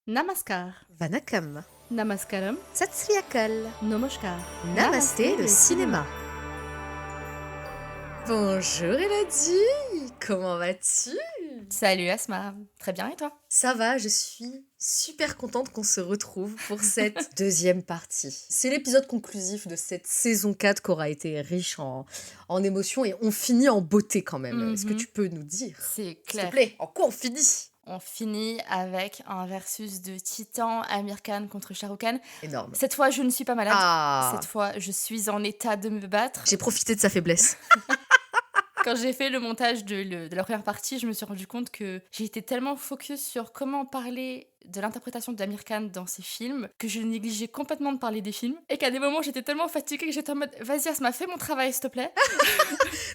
Namaskar, Vanakkam, Namaskaram, Sat Sri Akal, Namaskar. Namasté le cinéma. Bonjour Elodie, comment vas-tu? Salut Asma, très bien et toi? Ça va, je suis super contente qu'on se retrouve pour cette deuxième partie. C'est l'épisode conclusif de cette saison 4 qui aura été riche en émotions et on finit en beauté quand même. Est-ce que tu peux nous dire, C'est s'il te clair. plaît, en quoi on finit? On finit avec un versus de titans, Amir Khan contre Shah Rukh Khan. Énorme. Cette fois, je ne suis pas malade. Ah, Cette fois, je suis en état de me battre. j'ai profité de sa faiblesse. Quand j'ai fait le montage de la première partie, je me suis rendu compte que j'ai été tellement focus sur comment parler de l'interprétation d'Amir Khan dans ses films que je négligeais complètement de parler des films et qu'à des moments j'étais tellement fatiguée que j'étais en mode vas-y Asma, fais mon travail s'il te plaît.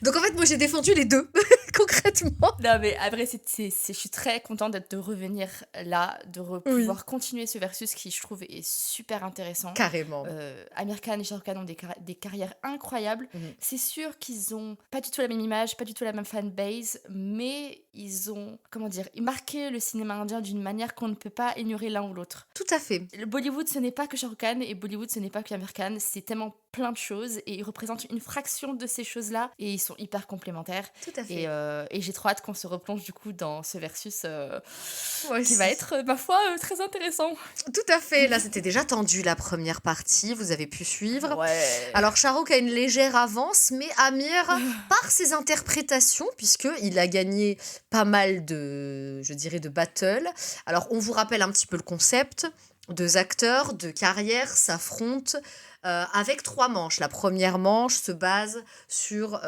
Donc en fait, moi j'ai défendu les deux, concrètement. Non mais après je suis très contente de revenir là, de pouvoir continuer ce versus qui je trouve est super intéressant. Carrément. Amir Khan et Shah Rukh Khan ont des carrières incroyables. Mhm. C'est sûr qu'ils ont pas du tout la même image, pas du tout la même fanbase, mais ils ont, comment dire, marqué le cinéma indien d'une manière qu'on ne peut pas ignorer l'un ou l'autre. Tout à fait. Le Bollywood, ce n'est pas que Shah Rukh Khan et Bollywood, ce n'est pas que Amir Khan, c'est tellement plein de choses et ils représentent une fraction de ces choses-là et ils sont hyper complémentaires. Tout à fait. Et j'ai trop hâte qu'on se replonge du coup dans ce versus Moi qui aussi. va être, ma foi, très intéressant. Tout à fait. Là, c'était déjà tendu la première partie. Vous avez pu suivre. Ouais. Alors, Shah Rukh a une légère avance, mais Amir, par ses interprétations, puisqu'il a gagné pas mal de, je dirais, de battles. Alors, on vous rappelle un petit peu le concept. Deux acteurs de carrière s'affrontent avec 3 manches. La première manche se base sur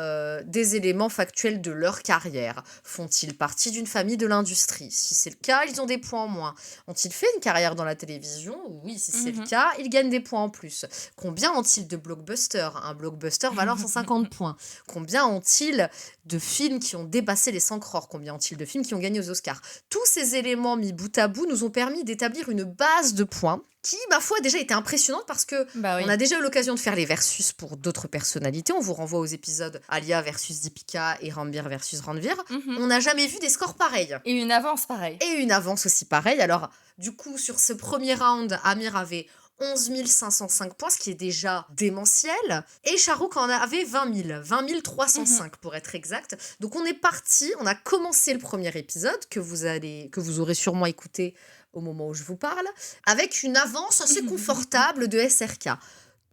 des éléments factuels de leur carrière. Font-ils partie d'une famille de l'industrie? Si c'est le cas, ils ont des points en moins. Ont-ils fait une carrière dans la télévision? Oui, si c'est le cas, ils gagnent des points en plus. Combien ont-ils de blockbusters? Un blockbuster valeur 150 points. Combien ont-ils de films qui ont dépassé les 100 crores? Combien ont-ils de films qui ont gagné aux Oscars? Tous ces éléments mis bout à bout nous ont permis d'établir une base de points qui, ma foi, a déjà été impressionnante parce que Bah oui. on a déjà eu l'occasion de faire les versus pour d'autres personnalités. On vous renvoie aux épisodes Alia versus Deepika et Ranbir versus Ranveer. On n'a jamais vu des scores pareils. Et une avance pareille. Et une avance aussi pareille. Alors, du coup, sur ce premier round, Amir avait 11 505 points, ce qui est déjà démentiel. Et Shah Rukh en avait 20 000. 20 305 pour être exact. Donc on est parti, on a commencé le premier épisode que vous aurez sûrement écouté au moment où je vous parle, avec une avance assez confortable de SRK.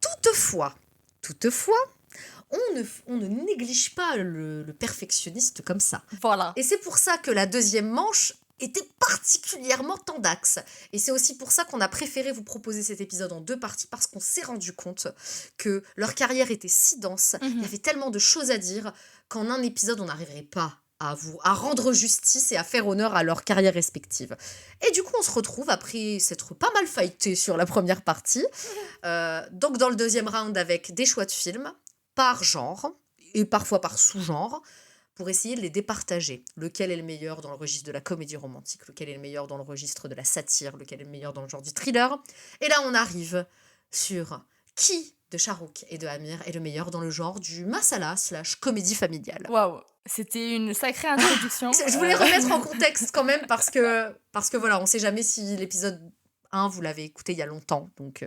Toutefois, on ne néglige pas le perfectionniste comme ça. Voilà. Et c'est pour ça que la deuxième manche était particulièrement tendax. Et c'est aussi pour ça qu'on a préféré vous proposer cet épisode en 2 parties, parce qu'on s'est rendu compte que leur carrière était si dense, il y avait tellement de choses à dire, qu'en un épisode, on n'arriverait pas à rendre justice et à faire honneur à leurs carrières respectives. Et du coup, on se retrouve après s'être pas mal fighté sur la première partie, donc dans le deuxième round avec des choix de films, par genre, et parfois par sous-genre, pour essayer de les départager. Lequel est le meilleur dans le registre de la comédie romantique, lequel est le meilleur dans le registre de la satire, lequel est le meilleur dans le genre du thriller. Et là, on arrive sur qui de Shah Rukh et de Amir est le meilleur dans le genre du masala / comédie familiale. Waouh, c'était une sacrée introduction. Je voulais remettre en contexte quand même parce que voilà, on sait jamais si l'épisode 1, vous l'avez écouté il y a longtemps, donc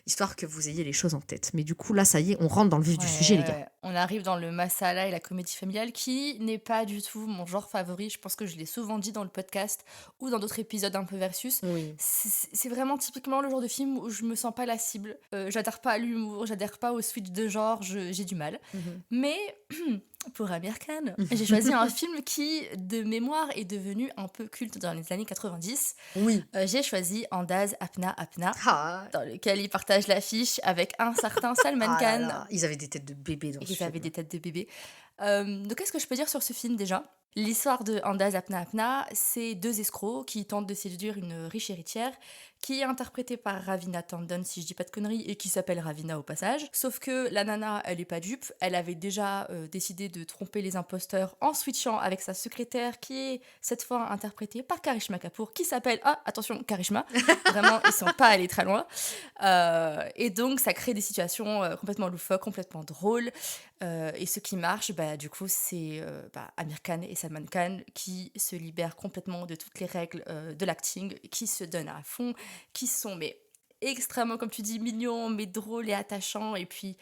histoire que vous ayez les choses en tête. Mais du coup, là, ça y est, on rentre dans le vif du sujet, les gars. On arrive dans le masala et la comédie familiale qui n'est pas du tout mon genre favori. Je pense que je l'ai souvent dit dans le podcast ou dans d'autres épisodes un peu versus. Oui. C'est vraiment typiquement le genre de film où je me sens pas la cible. J'adhère pas à l'humour, j'adhère pas au switch de genre, j'ai du mal. Mais pour Amir Khan, j'ai choisi un film qui, de mémoire, est devenu un peu culte dans les années 90. Oui. J'ai choisi Andaz Apna Apna, Ah, dans lequel il partage l'affiche avec un certain Salman ah là Khan. là, ils avaient des têtes de bébé dans ce Ils film. avaient des têtes de bébé. Donc, qu'est-ce que je peux dire sur ce film déjà? L'histoire de Andaz Apna Apna, c'est 2 escrocs qui tentent de séduire une riche héritière qui est interprétée par Ravina Tandon, si je dis pas de conneries, et qui s'appelle Ravina au passage. Sauf que la nana, elle est pas dupe, elle avait déjà décidé de tromper les imposteurs en switchant avec sa secrétaire qui est cette fois interprétée par Karishma Kapoor, qui s'appelle, ah attention, Karishma, vraiment ils sont pas allés très loin. Et donc ça crée des situations complètement loufoques, complètement drôles. Et ce qui marche, bah, du coup, c'est, Amir Khan et Salman Khan qui se libèrent complètement de toutes les règles, de l'acting, qui se donnent à fond, qui sont mais extrêmement, comme tu dis, mignons, mais drôles et attachants et puis,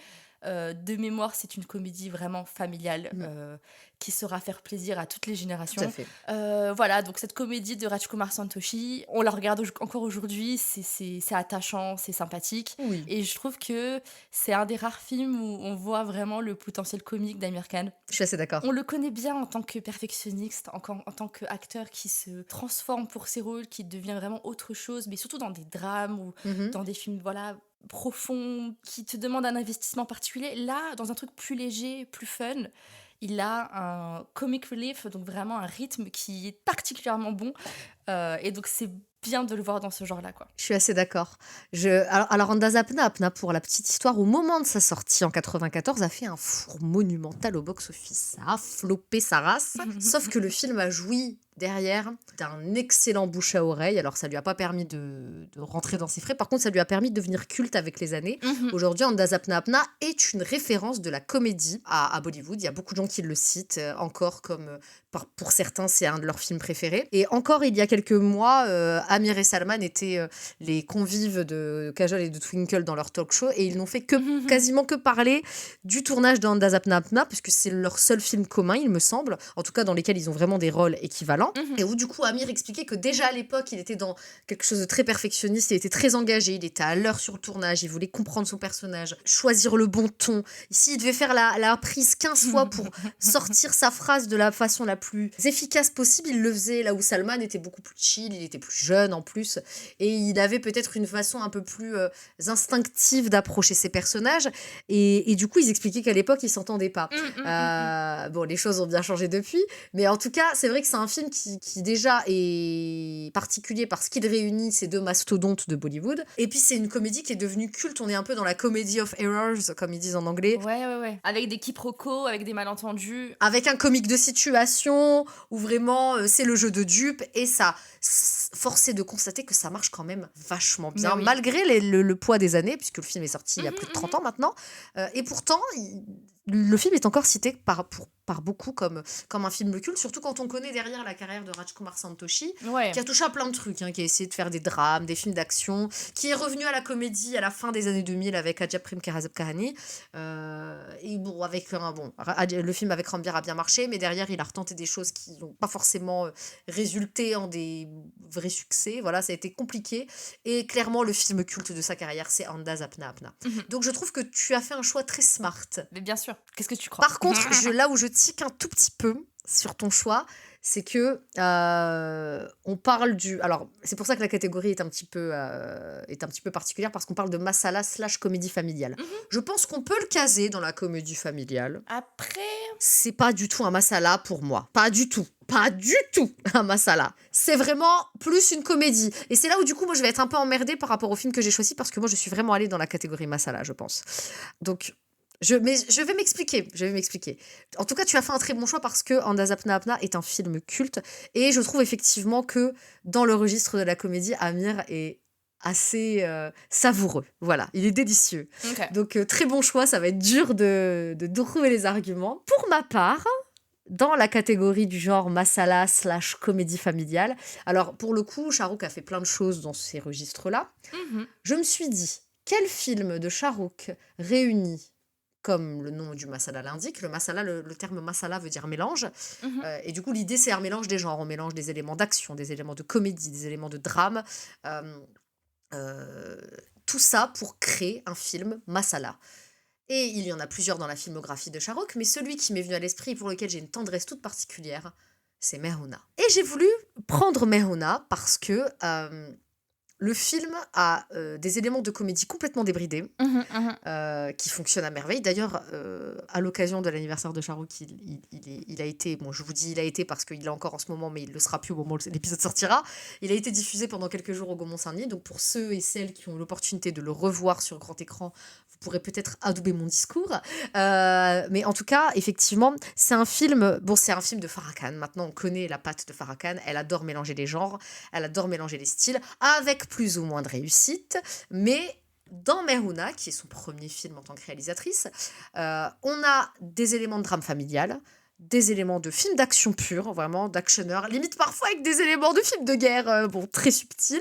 de mémoire, c'est une comédie vraiment familiale, Mmh. qui saura faire plaisir à toutes les Tout à générations. fait. Voilà, donc cette comédie de Rajkumar Santoshi, on la regarde encore aujourd'hui, c'est attachant, c'est sympathique Oui, et je trouve que c'est un des rares films où on voit vraiment le potentiel comique d'Amir Khan. je suis assez d'accord. On le connaît bien en tant que perfectionniste, en tant qu'acteur qui se transforme pour ses rôles, qui devient vraiment autre chose, mais surtout dans des drames ou Mmh. dans des films, voilà, profonds, qui te demandent un investissement particulier. Là, dans un truc plus léger, plus fun, il a un comic relief, donc vraiment un rythme qui est particulièrement bon. Et donc c'est bien de le voir dans ce genre-là, quoi. Je suis assez d'accord. Alors Andaz Apna, pour la petite histoire, au moment de sa sortie en 94, a fait un four monumental au box-office. Ça a floppé sa race. Sauf que le film a joui derrière d'un excellent bouche à oreille. Alors ça lui a pas permis de rentrer dans ses frais. Par contre, ça lui a permis de devenir culte avec les années. Mhm. Aujourd'hui, Andaz Apna est une référence de la comédie à Bollywood. Il y a beaucoup de gens qui le citent encore comme pour certains, c'est un de leurs films préférés. Et encore, il y a quelques mois, Amir et Salman étaient les convives de Kajol et de Twinkle dans leur talk show et ils n'ont fait quasiment que parler du tournage d'Andaz Apna Apna, puisque c'est leur seul film commun, il me semble, en tout cas dans lesquels ils ont vraiment des rôles équivalents. Mhm. Et où du coup, Amir expliquait que déjà à l'époque, il était dans quelque chose de très perfectionniste, il était très engagé, il était à l'heure sur le tournage, il voulait comprendre son personnage, choisir le bon ton. Ici, il devait faire la prise 15 fois pour sortir sa phrase de la façon la plus efficace possible. Il le faisait là où Salman était beaucoup plus chill, il était plus jeune en plus, et il avait peut-être une façon un peu plus instinctive d'approcher ses personnages. Et du coup, ils expliquaient qu'à l'époque, ils s'entendaient pas. Bon, les choses ont bien changé depuis, mais en tout cas, c'est vrai que c'est un film qui déjà est particulier parce qu'il réunit ces deux mastodontes de Bollywood. Et puis, c'est une comédie qui est devenue culte. On est un peu dans la comedy of errors, comme ils disent en anglais, Ouais, ouais, ouais. Avec des quiproquos, avec des malentendus. avec un comique de situation où vraiment c'est le jeu de dupes et ça, force est de constater que ça marche quand même vachement Mais bien, oui. malgré le poids des années, puisque le film est sorti il y a plus de 30 ans maintenant. Et pourtant, le film est encore cité par beaucoup comme un film culte, surtout quand on connaît derrière la carrière de Rajkumar Santoshi, Ouais. qui a touché à plein de trucs, hein, qui a essayé de faire des drames, des films d'action, qui est revenu à la comédie à la fin des années 2000 avec Ajab Prem Karazab Kahani. Et bon, le film avec Ranbir a bien marché, mais derrière, il a retenté des choses qui n'ont pas forcément résulté en des vrais succès. Voilà, ça a été compliqué. Et clairement, le film culte de sa carrière, c'est Andaz Apna Apna. Mhm. Donc, je trouve que tu as fait un choix très smart. Mais bien sûr. Qu'est-ce que tu crois? Par contre, là où je tique un tout petit peu sur ton choix, c'est que on parle du. Alors, c'est pour ça que la catégorie est un petit peu particulière parce qu'on parle de masala / comédie familiale. Mhm. Je pense qu'on peut le caser dans la comédie familiale. Après, C'est pas du tout un masala pour moi. Pas du tout. Pas du tout un masala. C'est vraiment plus une comédie. Et c'est là où du coup moi je vais être un peu emmerdée par rapport au film que j'ai choisi parce que moi je suis vraiment allée dans la catégorie masala, je pense. Donc mais je vais m'expliquer. Je vais m'expliquer. En tout cas, tu as fait un très bon choix parce que Andaz Apna Apna est un film culte et je trouve effectivement que dans le registre de la comédie, Amir est assez savoureux. Voilà, il est délicieux. ok. Donc, très bon choix, ça va être dur de trouver les arguments. Pour ma part, dans la catégorie du genre masala / comédie familiale, alors pour le coup, Shahrukh a fait plein de choses dans ces registres-là. Mhm. Je me suis dit, quel film de Shahrukh réunit, comme le nom du masala l'indique, le terme masala veut dire mélange, Mhm. et du coup l'idée c'est un mélange des genres, on mélange des éléments d'action, des éléments de comédie, des éléments de drame, euh, euh, tout ça pour créer un film masala. Et il y en a plusieurs dans la filmographie de Shahrukh, mais celui qui m'est venu à l'esprit et pour lequel j'ai une tendresse toute particulière, c'est Mehuna. Et j'ai voulu prendre Mehuna parce que le film a des éléments de comédie complètement débridés, Mhm. Mhm. qui fonctionnent à merveille. D'ailleurs, à l'occasion de l'anniversaire de Shahrukh, il a été, bon je vous dis il a été parce qu'il est encore en ce moment, mais il ne le sera plus au moment où l'épisode sortira, il a été diffusé pendant quelques jours au Gaumont-Saint-Denis, donc pour ceux et celles qui ont l'opportunité de le revoir sur grand écran, vous pourrez peut-être adouber mon discours. Mais en tout cas, effectivement, c'est un film de Farah Khan. Maintenant, on connaît la patte de Farah Khan. Elle adore mélanger les genres, elle adore mélanger les styles, avec plus ou moins de réussite. Mais Dans Mehouna, qui est son premier film en tant que réalisatrice, on a des éléments de drame familial, des éléments de film d'action pur, vraiment d'actionneur, limite parfois avec des éléments de film de guerre, bon, très subtils,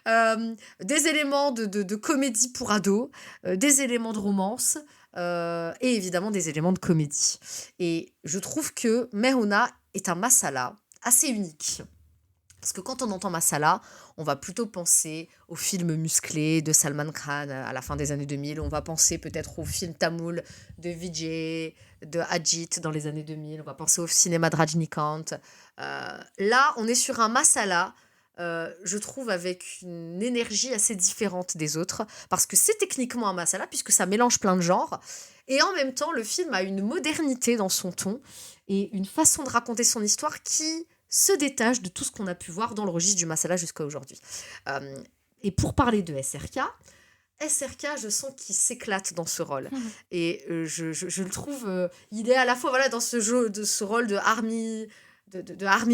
des éléments de comédie pour ados, des éléments de romance, et évidemment des éléments de comédie. Et je trouve que Mehouna est un masala assez unique. Parce que quand on entend masala, on va plutôt penser aux films musclés de Salman Khan à la fin des années 2000. On va penser peut-être aux films tamoul de Vijay, de Ajit dans les années 2000. On va penser au cinéma de Rajnikant. Là, on est sur un masala, je trouve, avec une énergie assez différente des autres. Parce que c'est techniquement un masala, puisque ça mélange plein de genres. Et en même temps, le film a une modernité dans son ton et une façon de raconter son histoire qui se détache de tout ce qu'on a pu voir dans le registre du masala jusqu'à aujourd'hui. Et pour parler de SRK, je sens qu'il s'éclate dans ce rôle. Et je le trouve, il est à la fois voilà, dans ce jeu, de ce rôle de Army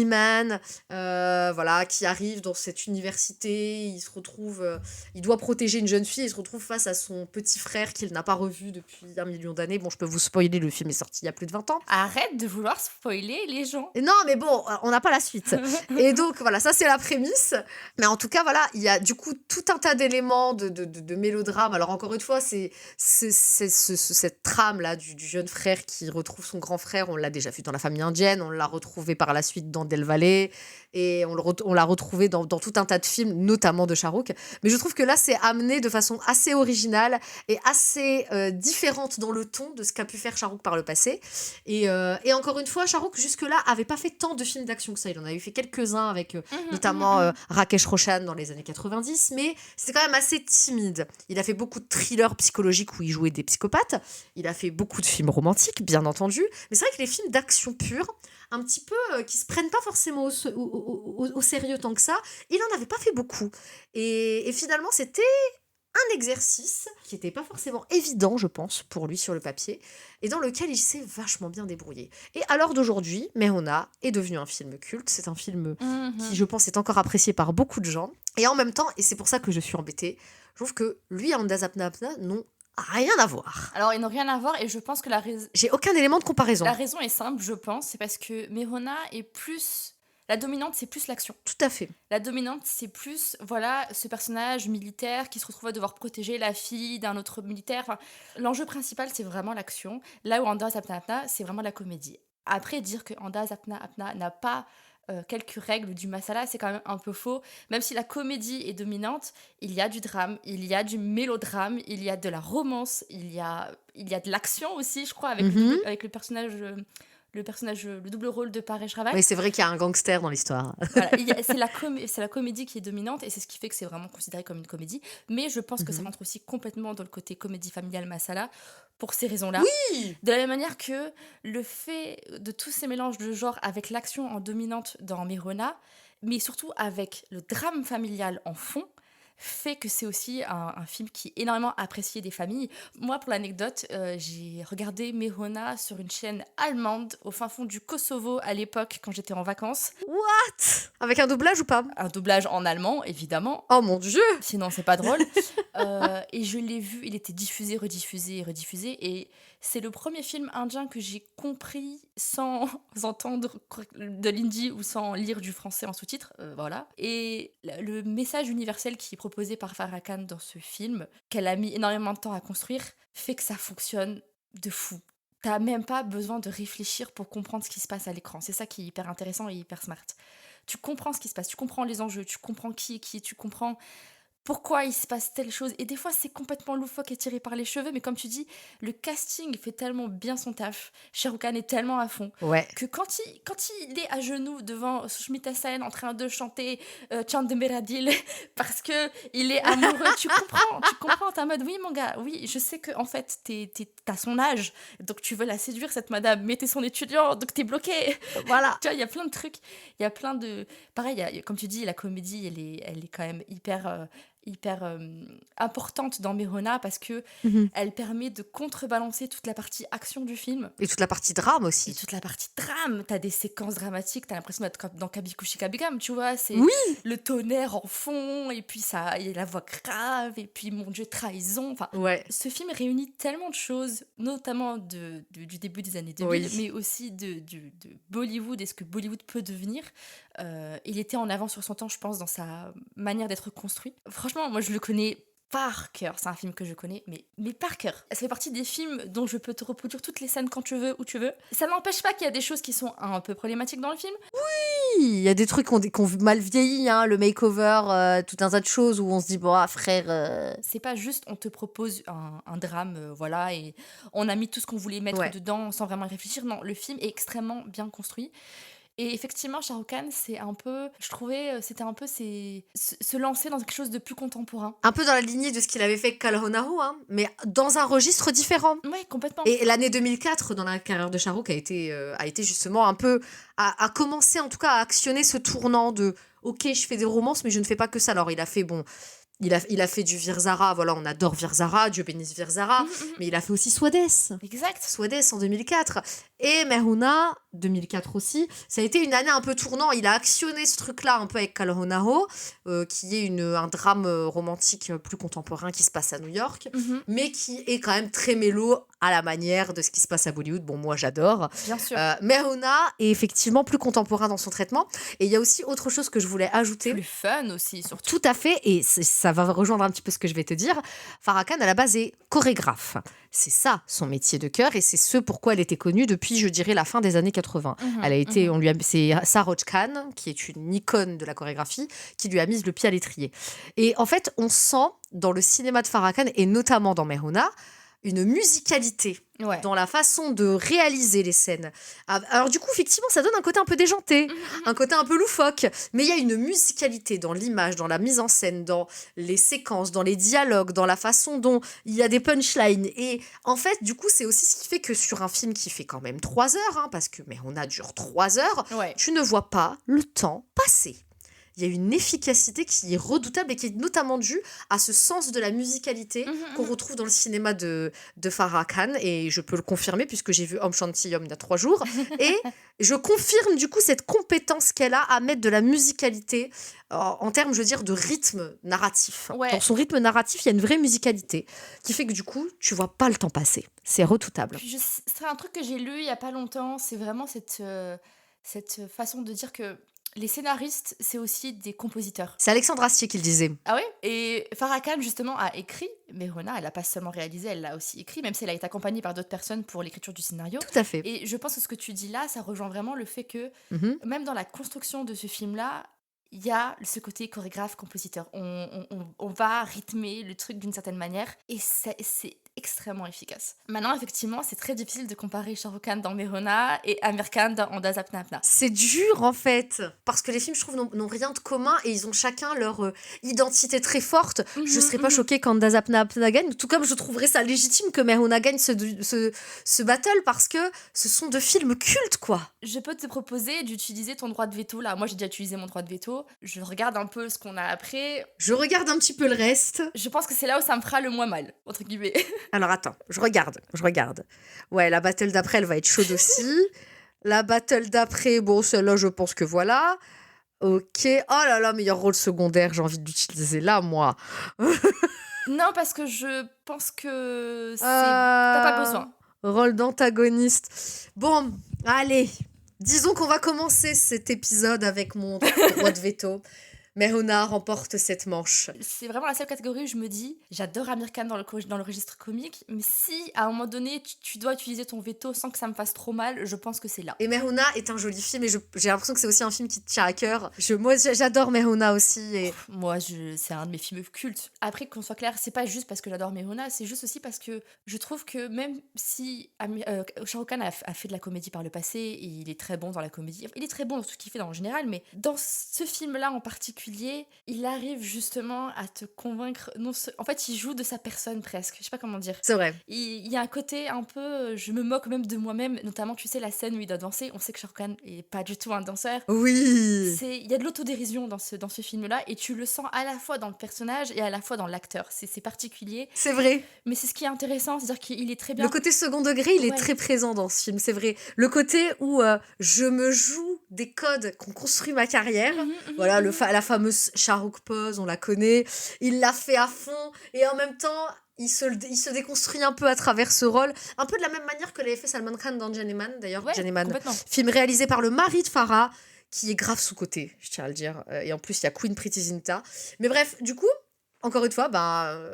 Man, voilà, qui arrive dans cette université, il se retrouve, il doit protéger une jeune fille, il se retrouve face à son petit frère qu'il n'a pas revu depuis 1 million d'années. Bon, je peux vous spoiler, le film est sorti il y a plus de 20 ans. Arrête de vouloir spoiler les gens. Et non, mais bon, on n'a pas la suite. Et donc, voilà, ça c'est la prémisse. Mais en tout cas, voilà, il y a du coup tout un tas d'éléments de mélodrame. Alors encore une fois, c'est cette trame-là du jeune frère qui retrouve son grand frère. On l'a déjà vu dans La Famille indienne, on l'a retrouvé par la suite dans Del Valle, et on l'a retrouvé dans tout un tas de films, notamment de Shah Rukh. Mais je trouve que là, c'est amené de façon assez originale et assez différente dans le ton de ce qu'a pu faire Shah Rukh par le passé. Et encore une fois, Shah Rukh, jusque-là, avait pas fait tant de films d'action que ça. Il en avait fait quelques-uns avec notamment Rakesh Roshan dans les années 90, mais c'était quand même assez timide. Il a fait beaucoup de thrillers psychologiques où il jouait des psychopathes. Il a fait beaucoup de films romantiques, bien entendu. Mais c'est vrai que les films d'action pure, un petit peu, qui se prennent pas forcément au sérieux tant que ça, il en avait pas fait beaucoup. Et finalement, c'était un exercice qui n'était pas forcément évident, je pense, pour lui sur le papier, et dans lequel il s'est vachement bien débrouillé. Et à l'heure d'aujourd'hui, Mehouna est devenu un film culte. C'est un film qui, je pense, est encore apprécié par beaucoup de gens. Et en même temps, et c'est pour ça que je suis embêtée, je trouve que lui et Andaz Apna Apna n'ont rien à voir. Alors, ils n'ont rien à voir et je pense que J'ai aucun élément de comparaison. la raison est simple, je pense. C'est parce que Mehouna est plus... La dominante, c'est plus l'action. Tout à fait. La dominante, c'est plus, voilà, ce personnage militaire qui se retrouve à devoir protéger la fille d'un autre militaire. Enfin, l'enjeu principal, c'est vraiment l'action. Là où Andaz Apna Apna, c'est vraiment la comédie. Après, dire que Andaz Apna Apna n'a pas quelques règles du masala, c'est quand même un peu faux. Même si la comédie est dominante, il y a du drame, il y a du mélodrame, il y a de la romance, il y a de l'action aussi, je crois, avec, avec le personnage... le double rôle de Paresh Rawal. Oui, c'est vrai qu'il y a un gangster dans l'histoire. Voilà, c'est la comédie qui est dominante et c'est ce qui fait que c'est vraiment considéré comme une comédie. Mais je pense que ça rentre aussi complètement dans le côté comédie familiale masala pour ces raisons-là. Oui. De la même manière que le fait de tous ces mélanges de genres avec l'action en dominante dans Mehouna, mais surtout avec le drame familial en fond, fait que c'est aussi un film qui est énormément apprécié des familles. Moi, pour l'anecdote, j'ai regardé Mehouna sur une chaîne allemande au fin fond du Kosovo à l'époque quand j'étais en vacances. What? Avec un doublage ou pas? Un doublage en allemand, évidemment. Oh mon Dieu! Sinon, c'est pas drôle. Et je l'ai vu, il était diffusé, rediffusé, rediffusé. Et c'est le premier film indien que j'ai compris sans entendre de l'hindi ou sans lire du français en sous-titres. Voilà. Et le message universel qui est proposé par Farah Khan dans ce film, qu'elle a mis énormément de temps à construire, fait que ça fonctionne de fou. T'as même pas besoin de réfléchir pour comprendre ce qui se passe à l'écran. C'est ça qui est hyper intéressant et hyper smart. Tu comprends ce qui se passe, tu comprends les enjeux, tu comprends qui est qui, tu comprends pourquoi il se passe telle chose. Et des fois, c'est complètement loufoque et tiré par les cheveux, mais comme tu dis, le casting fait tellement bien son taf. Shah Rukh Khan est tellement à fond que quand il est à genoux devant Sushmita Sen en train de chanter Chand de Meradil parce que il est amoureux, tu comprends, t'es en mode oui mon gars, oui, je sais que en fait t'as son âge, donc tu veux la séduire cette madame, mais t'es son étudiant, donc t'es bloqué. Voilà, tu vois, il y a plein de trucs, il y a plein de... Pareil, comme tu dis, la comédie, elle est quand même hyper importante dans Merona parce que Mhm. elle permet de contrebalancer toute la partie action du film. Et toute la partie drame Et aussi. toute la partie drame, t'as des séquences dramatiques, t'as l'impression d'être comme dans Kabikushi Kabigam, tu vois, c'est Oui, le tonnerre en fond, et puis ça, il y a la voix grave, et puis mon Dieu, trahison. Enfin, ouais, ce film réunit tellement de choses, notamment du début des années 2000, oui. mais aussi de Bollywood et ce que Bollywood peut devenir. Il était en avance sur son temps, je pense, dans sa manière d'être construit. Franchement, moi, je le connais par cœur. C'est un film que je connais, mais par cœur. Ça fait partie des films dont je peux te reproduire toutes les scènes quand tu veux, où tu veux. Ça n'empêche pas qu'il y a des choses qui sont un peu problématiques dans le film. Il y a des trucs qui ont mal vieilli, hein, le makeover, tout un tas de choses où on se dit, bon, ah, frère. C'est pas juste on te propose un drame, voilà, et on a mis tout ce qu'on voulait mettre Ouais. dedans sans vraiment y réfléchir. Non, le film est extrêmement bien construit. Et effectivement, Shah Rukh Khan, c'est un peu, je trouvais, c'était un peu se lancer dans quelque chose de plus contemporain. Un peu dans la lignée de ce qu'il avait fait avec Kalhonaho, hein, mais dans un registre différent. Ouais, complètement. Et l'année 2004, dans la carrière de Shah Rukh, a été justement un peu. A commencé en tout cas à actionner ce tournant de ok, je fais des romances, mais je ne fais pas que ça. Alors il a fait, bon. Il a fait du Virzara, voilà, on adore Virzara, Dieu bénisse Virzara, Mhm, mhm. mais il a fait aussi Swades. Exact. Swades en 2004. Et Mehuna, 2004 aussi. Ça a été une année un peu tournant. Il a actionné ce truc-là un peu avec Kalhonaho, qui est un drame romantique plus contemporain qui se passe à New York, Mhm, mais qui est quand même très mélo à la manière de ce qui se passe à Bollywood. Bon, moi, j'adore. bien sûr. Mehuna est effectivement plus contemporain dans son traitement. Et il y a aussi autre chose que je voulais ajouter. Plus fun aussi, surtout. Tout à fait, et ça va rejoindre un petit peu ce que je vais te dire. Farah Khan, à la base, est chorégraphe. C'est ça, son métier de cœur, et c'est ce pourquoi elle était connue depuis, je dirais, la fin des années 80. Mhm, Elle a été, mhm. c'est Saroj Khan, qui est une icône de la chorégraphie, qui lui a mis le pied à l'étrier. Et en fait, on sent dans le cinéma de Farah Khan, et notamment dans Mehuna, une musicalité Ouais. dans la façon de réaliser les scènes. Alors du coup, effectivement, ça donne un côté un peu déjanté, Mhm, mhm. un côté un peu loufoque, mais il y a une musicalité dans l'image, dans la mise en scène, dans les séquences, dans les dialogues, dans la façon dont il y a des punchlines. Et en fait, du coup, c'est aussi ce qui fait que sur un film qui fait quand même 3 heures, hein, parce que mais on a dure 3 heures, Ouais. tu ne vois pas le temps passer. Il y a une efficacité qui est redoutable et qui est notamment due à ce sens de la musicalité Mhm, qu'on mhm. retrouve dans le cinéma de Farah Khan. Et je peux le confirmer puisque j'ai vu Om Shanti Om il y a 3 jours. Et je confirme du coup cette compétence qu'elle a à mettre de la musicalité en termes, je veux dire, de rythme narratif. Ouais. Dans son rythme narratif, il y a une vraie musicalité qui fait que du coup, tu vois pas le temps passer. C'est redoutable. Puis c'est un truc que j'ai lu il y a pas longtemps, c'est vraiment cette façon de dire que les scénaristes, c'est aussi des compositeurs. C'est Alexandre Astier qui le disait. Ah ouais. Et Farah Khan, justement, a écrit, mais Rona, elle a pas seulement réalisé, elle l'a aussi écrit, même si elle a été accompagnée par d'autres personnes pour l'écriture du scénario. Tout à fait. Et je pense que ce que tu dis là, ça rejoint vraiment le fait que, Mhm. même dans la construction de ce film-là, il y a ce côté chorégraphe-compositeur. On va rythmer le truc d'une certaine manière, et c'est extrêmement efficace. Maintenant, effectivement, c'est très difficile de comparer Shah Rukh Khan dans Merona et Amir Khan dans Andaz Apna Apna. C'est dur en fait, parce que les films, je trouve, n'ont rien de commun et ils ont chacun leur identité très forte. Je serais pas choquée quand Dazapna Apna gagne, tout comme je trouverais ça légitime que Mehuna gagne ce battle, parce que ce sont 2 films cultes, quoi. Je peux te proposer d'utiliser ton droit de veto là. Moi, j'ai déjà utilisé mon droit de veto. Je regarde un peu ce qu'on a après. Je regarde un petit peu le reste. Je pense que c'est là où ça me fera le moins mal, entre guillemets. Alors attends, je regarde. Ouais, la battle d'après, elle va être chaude aussi. La battle d'après, bon, celle-là, je pense que voilà. Ok. Oh là là, meilleur rôle secondaire, j'ai envie d'utiliser là, moi. Non, parce que je pense que t'as pas besoin. Rôle d'antagoniste. Bon, allez. Disons qu'on va commencer cet épisode avec mon droit de veto. Mehuna remporte cette manche. C'est vraiment la seule catégorie où je me dis, j'adore Amir Khan dans le registre comique, mais si à un moment donné tu dois utiliser ton veto sans que ça me fasse trop mal, je pense que c'est là. Et Mehuna est un joli film et j'ai l'impression que c'est aussi un film qui te tient à cœur. Moi, j'adore Mehuna aussi. Et... Moi, c'est un de mes films cultes. Après, qu'on soit clair, c'est pas juste parce que j'adore Merona, c'est juste aussi parce que je trouve que même si Shah Rukh Khan a fait de la comédie par le passé, et il est très bon dans la comédie, il est très bon dans tout ce qu'il fait en général, mais dans ce film-là en particulier, particulier. Il arrive justement à te convaincre. Non, en fait, il joue de sa personne presque. Je sais pas comment dire. C'est vrai. Il y a un côté un peu. Je me moque même de moi-même, notamment, tu sais, la scène où il doit danser. On sait que Shah Rukh Khan est pas du tout un danseur. Oui. Il y a de l'autodérision dans ce film-là, et tu le sens à la fois dans le personnage et à la fois dans l'acteur. C'est particulier, C'est vrai. mais c'est ce qui est intéressant, c'est-à-dire qu'il est très Le bien. côté second degré, il est Ouais. très présent dans ce film, c'est vrai. Le côté où je me joue des codes qu'ont construit ma carrière. Voilà, la fameuse Shah Rukh pose, on la connaît. Il l'a fait à fond et en même temps, il se déconstruit un peu à travers ce rôle. Un peu de la même manière que l'avait fait Salman Khan dans Johnnyman, d'ailleurs. Ouais, Johnnyman, complètement. film réalisé par le mari de Farah, qui est grave sous-coté, je tiens à le dire. Et en plus, il y a Queen Pretty Zinta. Mais bref, du coup, encore une fois,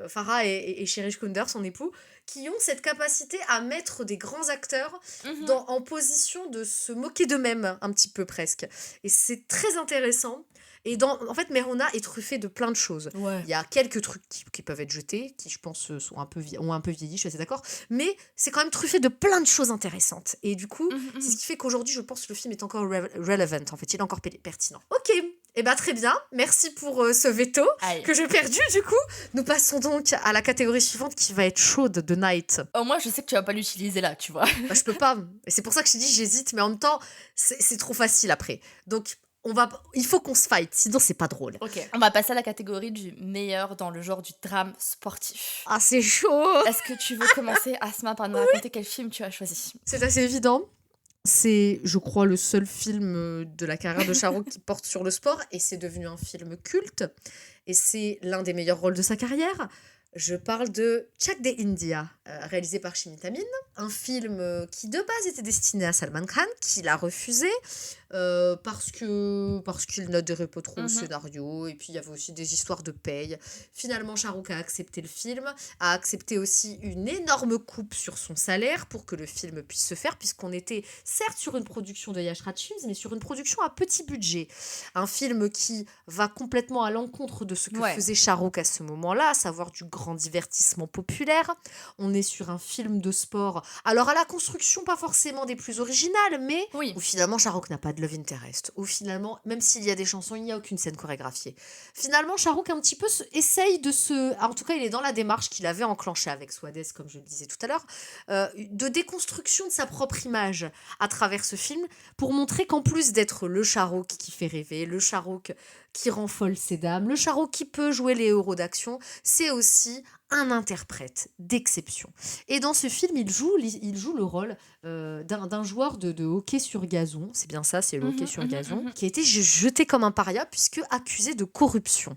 Farah et Sherish Kunder, son époux, qui ont cette capacité à mettre des grands acteurs en position de se moquer d'eux-mêmes, un petit peu presque. Et c'est très intéressant. Et en fait, Merona est truffée de plein de choses. Ouais. Il y a quelques trucs qui peuvent être jetés, qui, je pense, ont un peu vieilli, je suis assez d'accord. Mais c'est quand même truffé de plein de choses intéressantes. Et du coup, c'est ce qui fait qu'aujourd'hui, je pense que le film est encore relevant. En fait, il est encore pertinent. Ok, et très bien. Merci pour ce veto Aïe. que j'ai perdu, du coup. Nous passons donc à la catégorie suivante qui va être chaude de Night. Au moins, je sais que tu vas pas l'utiliser là, tu vois. Je peux pas. Et c'est pour ça que je t'ai dit j'hésite, mais en même temps, c'est trop facile après. Donc, il faut qu'on se fight, sinon c'est pas drôle. Ok. On va passer à la catégorie du meilleur dans le genre du drame sportif. Ah, c'est chaud. Est-ce que tu veux commencer, Asma, par nous raconter quel film tu as choisi? C'est assez évident. C'est, je crois, le seul film de la carrière de Shah Rukh qui porte sur le sport, et c'est devenu un film culte. Et c'est l'un des meilleurs rôles de sa carrière. Je parle de Chak de India, réalisé par Shimit Amin, un film qui de base était destiné à Salman Khan, qui l'a refusé parce qu'il n'adhérait pas trop au scénario, et puis il y avait aussi des histoires de paye. Finalement, Shah Rukh a accepté le film, a accepté aussi une énorme coupe sur son salaire pour que le film puisse se faire, puisqu'on était certes sur une production de Yash Raj Films, mais sur une production à petit budget. Un film qui va complètement à l'encontre de ce que faisait Shah Rukh à ce moment-là, à savoir du grand divertissement populaire. On est sur un film de sport, alors à la construction pas forcément des plus originales, mais où finalement Shah Rukh n'a pas de love interest, où finalement, même s'il y a des chansons, il n'y a aucune scène chorégraphiée. Finalement, Shah Rukh un petit peu essaye en tout cas il est dans la démarche qu'il avait enclenchée avec Swades, comme je le disais tout à l'heure, de déconstruction de sa propre image à travers ce film, pour montrer qu'en plus d'être le Shah Rukh qui fait rêver, le Shah Rukh qui rend folle ses dames, le Shah Rukh qui peut jouer les héros d'action, c'est aussi un interprète d'exception. Et dans ce film, il joue le rôle d'un joueur de hockey sur gazon, c'est bien ça, c'est le hockey sur gazon, qui a été jeté comme un paria puisque accusé de corruption.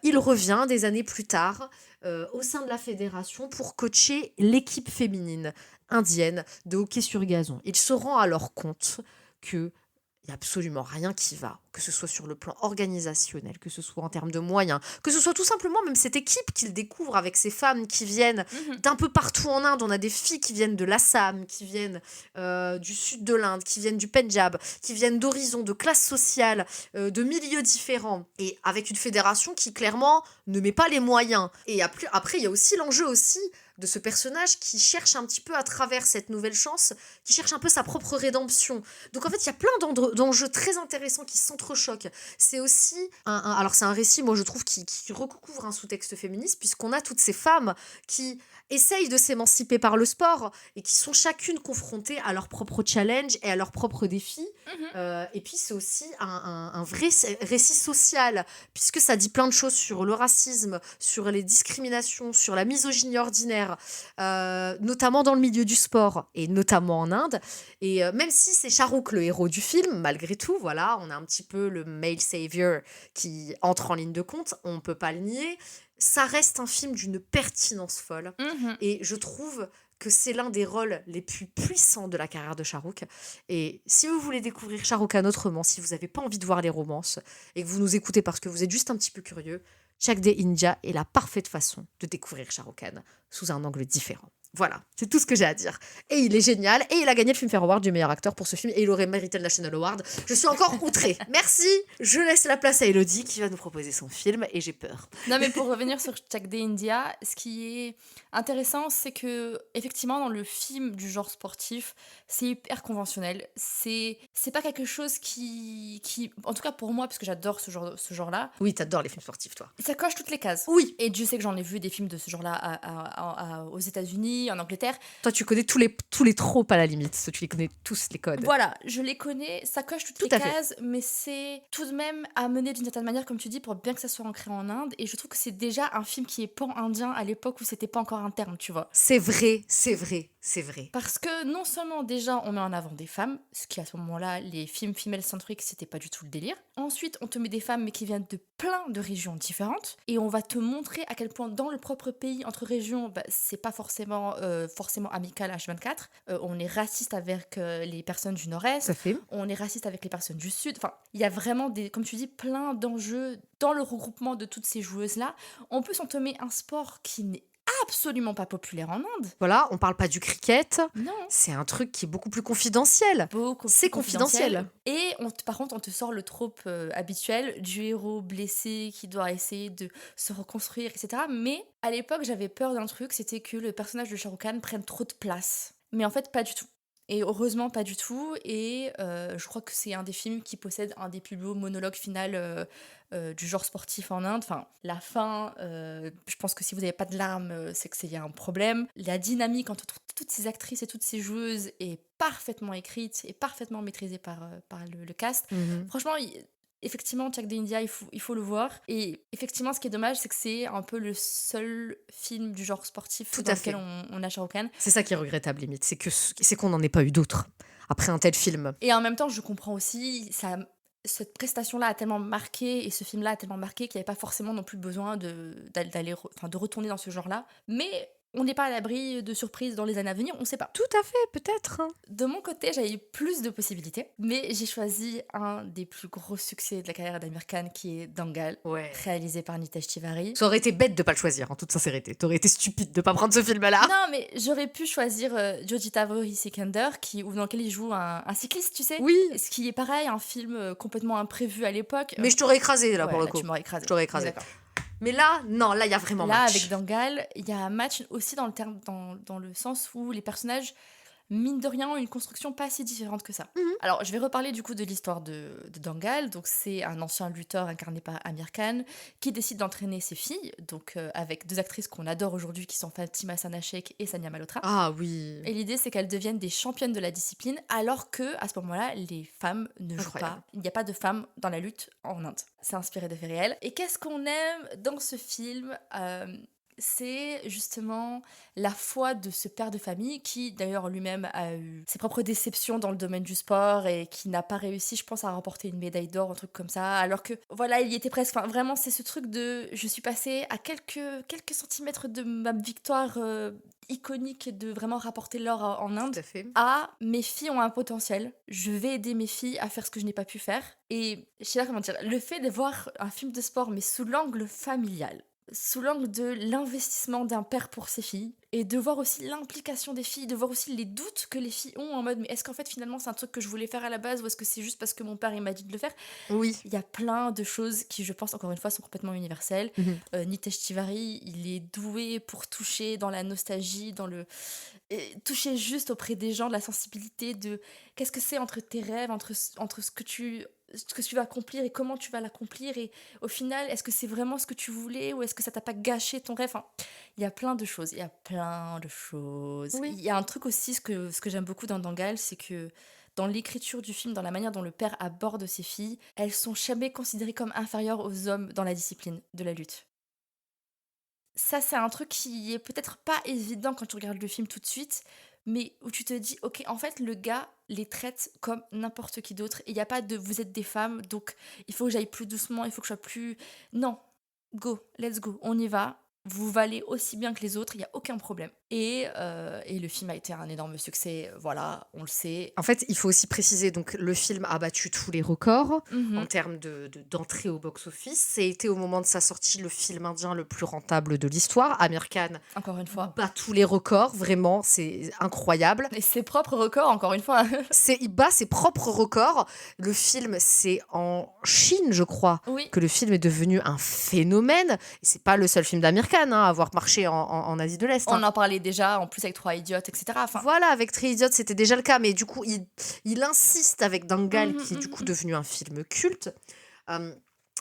Il revient des années plus tard au sein de la fédération pour coacher l'équipe féminine indienne de hockey sur gazon. Il se rend alors compte que il n'y a absolument rien qui va, que ce soit sur le plan organisationnel, que ce soit en termes de moyens, que ce soit tout simplement même cette équipe qu'il découvre avec ces femmes qui viennent d'un peu partout en Inde. On a des filles qui viennent de l'Assam, qui viennent du sud de l'Inde, qui viennent du Pendjab, qui viennent d'horizons, de classes sociales, de milieux différents, et avec une fédération qui clairement ne met pas les moyens. Et après, il y a aussi l'enjeu de ce personnage qui cherche un petit peu à travers cette nouvelle chance, qui cherche un peu sa propre rédemption. Donc en fait, il y a plein d'enjeux très intéressants qui s'entrechoquent. C'est aussi alors c'est un récit, moi je trouve, qui recouvre un sous-texte féministe, puisqu'on a toutes ces femmes qui essayent de s'émanciper par le sport et qui sont chacune confrontées à leurs propres challenges et à leurs propres défis. Et puis c'est aussi un vrai récit social, puisque ça dit plein de choses sur le racisme, sur les discriminations, sur la misogynie ordinaire, notamment dans le milieu du sport et notamment en Inde. Et même si c'est Shah Rukh le héros du film, malgré tout, voilà, on a un petit peu le male savior qui entre en ligne de compte, on peut pas le nier. Ça reste un film d'une pertinence folle. Et je trouve que c'est l'un des rôles les plus puissants de la carrière de Shah Rukh. Et si vous voulez découvrir Shah Rukh Khan autrement, si vous n'avez pas envie de voir les romances et que vous nous écoutez parce que vous êtes juste un petit peu curieux, Chak de India est la parfaite façon de découvrir Shah Rukh Khan sous un angle différent. Voilà, c'est tout ce que j'ai à dire. Et il est génial, et il a gagné le Filmfare Award du meilleur acteur pour ce film, et il aurait mérité le National Award. Je suis encore outrée. Merci. Je laisse la place à Elodie qui va nous proposer son film, et j'ai peur. Non, mais pour revenir sur Chak Day India, ce qui est intéressant, c'est que effectivement dans le film du genre sportif, c'est hyper conventionnel. C'est pas quelque chose qui en tout cas pour moi parce que j'adore ce genre-là, Oui, t'adores les films sportifs, toi. ça coche toutes les cases. Oui, Et Dieu sait que j'en ai vu des films de ce genre-là aux États-Unis, en Angleterre. toi tu connais tous les tropes à la limite, tu les connais tous les codes. Voilà, je les connais, ça coche toutes Tout les à fait. cases, mais c'est tout de même amené d'une certaine manière, comme tu dis, pour bien que ça soit ancré en Inde. Et je trouve que c'est déjà un film qui est pan-indien à l'époque où c'était pas encore un terme, tu vois. C'est vrai, c'est vrai, c'est vrai. Parce que non seulement déjà on met en avant des femmes, ce qui à ce moment-là, les films female-centric, c'était pas du tout le délire. Ensuite, on te met des femmes mais qui viennent de plein de régions différentes. Et on va te montrer à quel point dans le propre pays, entre régions, bah, c'est pas forcément amical H24. On est raciste avec les personnes du Nord-Est. Ça fait. On est raciste avec les personnes du Sud. Enfin, il y a vraiment, comme tu dis, plein d'enjeux dans le regroupement de toutes ces joueuses-là. En plus, on te met un sport qui n'est absolument pas populaire en Inde. Voilà, on parle pas du cricket. Non. C'est un truc qui est beaucoup plus confidentiel. Beaucoup C'est plus confidentiel. Et par contre, on te sort le trope habituel du héros blessé qui doit essayer de se reconstruire, etc. Mais à l'époque, j'avais peur d'un truc, c'était que le personnage de Shah Rukh Khan prenne trop de place. Mais en fait, pas du tout. Et heureusement, pas du tout. Et je crois que c'est un des films qui possède un des plus beaux monologues finaux du genre sportif en Inde. Enfin, la fin, je pense que si vous n'avez pas de larmes, c'est qu'il y a un problème. La dynamique entre toutes ces actrices et toutes ces joueuses est parfaitement écrite et parfaitement maîtrisée par le cast. Mhm. Franchement, effectivement, Chak de India, il faut le voir. Et effectivement, ce qui est dommage, c'est que c'est un peu le seul film du genre sportif Tout dans à fait. lequel on a Shah Rukh Khan. C'est ça qui est regrettable, limite. C'est qu'on n'en ait pas eu d'autres après un tel film. Et en même temps, je comprends aussi, cette prestation-là a tellement marqué, et ce film-là a tellement marqué qu'il n'y avait pas forcément non plus besoin de retourner dans ce genre-là. Mais on n'est pas à l'abri de surprises dans les années à venir, on ne sait pas. Tout à fait, peut-être. De mon côté, j'avais eu plus de possibilités, mais j'ai choisi un des plus gros succès de la carrière d'Amir Khan, qui est Dangal, Ouais. réalisé par Nitesh Tiwari. Ça aurait été bête de pas le choisir, en toute sincérité. T'aurais été stupide de pas prendre ce film-là. Non, mais j'aurais pu choisir Jodhita Vohi Sikandar, dans lequel il joue un cycliste, tu sais. Oui. Ce qui est pareil, un film complètement imprévu à l'époque. Mais je t'aurais écrasé, là, Ouais, pour le là, coup. tu m'aurais écrasé. Je t'aurais On est écrasé. d'accord. Mais là, non, là, il y a vraiment Là, match. avec Dangal, il y a un match aussi dans le sens où les personnages, mine de rien, ont une construction pas si différente que ça. Mhm. Alors, je vais reparler du coup de l'histoire de Dangal. Donc, c'est un ancien lutteur incarné par Amir Khan qui décide d'entraîner ses filles, donc avec deux actrices qu'on adore aujourd'hui qui sont Fatima Sanachek et Sania Malhotra. Ah oui. Et l'idée, c'est qu'elles deviennent des championnes de la discipline, alors que à ce moment-là, les femmes ne jouent Incroyable. pas. Il n'y a pas de femmes dans la lutte en Inde. C'est inspiré de faits réels. Et qu'est-ce qu'on aime dans ce film c'est justement la foi de ce père de famille qui d'ailleurs lui-même a eu ses propres déceptions dans le domaine du sport et qui n'a pas réussi, je pense, à remporter une médaille d'or, un truc comme ça, alors que voilà, il y était presque. Enfin, vraiment, c'est ce truc de je suis passée à quelques centimètres de ma victoire iconique de vraiment rapporter l'or en Inde. Tout à fait. Mes filles ont un potentiel, je vais aider mes filles à faire ce que je n'ai pas pu faire. Et je sais pas comment dire, le fait de voir un film de sport mais sous l'angle familial, sous l'angle de l'investissement d'un père pour ses filles, et de voir aussi l'implication des filles, de voir aussi les doutes que les filles ont en mode mais est-ce qu'en fait finalement c'est un truc que je voulais faire à la base ou est-ce que c'est juste parce que mon père il m'a dit de le faire. Oui. Il y a plein de choses qui, je pense, encore une fois, sont complètement universelles. Nitesh Tiwari, il est doué pour toucher dans la nostalgie, toucher juste auprès des gens de la sensibilité de qu'est-ce que c'est entre tes rêves, entre ce que tu vas accomplir et comment tu vas l'accomplir, et au final, est-ce que c'est vraiment ce que tu voulais ou est-ce que ça t'a pas gâché ton rêve. Enfin, il y a plein de choses, Oui. Il y a un truc aussi, ce que j'aime beaucoup dans Dangal, c'est que dans l'écriture du film, dans la manière dont le père aborde ses filles, elles sont jamais considérées comme inférieures aux hommes dans la discipline de la lutte. Ça, c'est un truc qui est peut-être pas évident quand tu regardes le film tout de suite, mais où tu te dis, ok, en fait, le gars les traite comme n'importe qui d'autre. Il n'y a pas de vous êtes des femmes, donc il faut que j'aille plus doucement, il faut que je sois plus. Non, go, let's go, on y va. Vous valez aussi bien que les autres, il n'y a aucun problème. Et le film a été un énorme succès, voilà, on le sait. En fait, il faut aussi préciser, donc le film a battu tous les records en Mhm. termes d'entrée au box-office. C'était au moment de sa sortie le film indien le plus rentable de l'histoire. Amir Khan Encore une fois. bat tous les records, vraiment, c'est incroyable. Et ses propres records, encore une fois. Il bat ses propres records. Le film, c'est en Chine, je crois, Oui. que le film est devenu un phénomène. Et c'est pas le seul film d'Amir Khan à avoir marché en Asie de l'Est. On en parlait déjà, en plus avec Trois Idiotes, etc. Enfin, Voilà, avec Three Idiots, c'était déjà le cas, mais du coup, il insiste avec Dangal, mhm, qui est du mhm, coup devenu un film culte. Euh,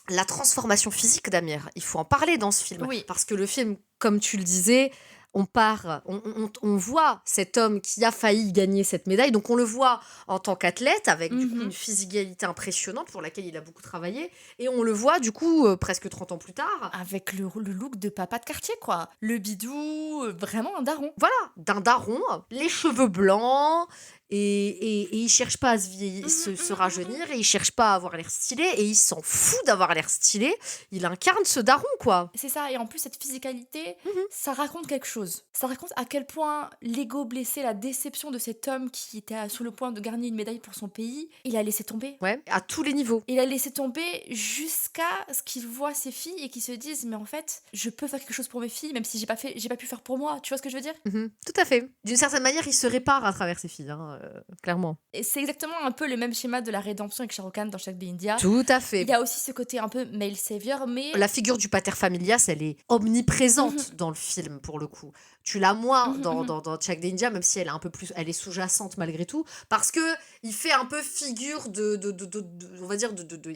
la transformation physique d'Amir, il faut en parler dans ce film, Oui. parce que le film, comme tu le disais, on voit cet homme qui a failli gagner cette médaille, donc on le voit en tant qu'athlète, avec du coup Mhm. une physicalité impressionnante pour laquelle il a beaucoup travaillé, et on le voit du coup presque 30 ans plus tard, Avec le look de papa de quartier, quoi. Le bidou, vraiment un daron. voilà, d'un daron, les cheveux blancs, et il cherche pas à se rajeunir, et il cherche pas à avoir l'air stylé, et il s'en fout d'avoir l'air stylé. Il incarne ce daron, quoi. C'est ça, et en plus, cette physicalité, Mhm. ça raconte quelque chose. Ça raconte à quel point l'ego blessé, la déception de cet homme qui était sur le point de gagner une médaille pour son pays, il a laissé tomber. Ouais, à tous les niveaux. Il a laissé tomber jusqu'à ce qu'il voit ses filles et qu'il se dise, mais en fait, je peux faire quelque chose pour mes filles, même si j'ai pas pu faire pour moi. Tu vois ce que je veux dire? Mhm. Tout à fait. D'une certaine manière, il se répare à travers ses filles, hein, clairement. Et c'est exactement un peu le même schéma de la rédemption avec Shah Rukh Khan dans Shaq de India. Tout à Il fait. y a aussi ce côté un peu male savior, mais La figure du pater familias, elle est omniprésente dans le film, pour le coup. Tu l'as moins dans Chak India, même si elle est un peu plus, elle est sous-jacente malgré tout, parce que il fait un peu figure on va dire,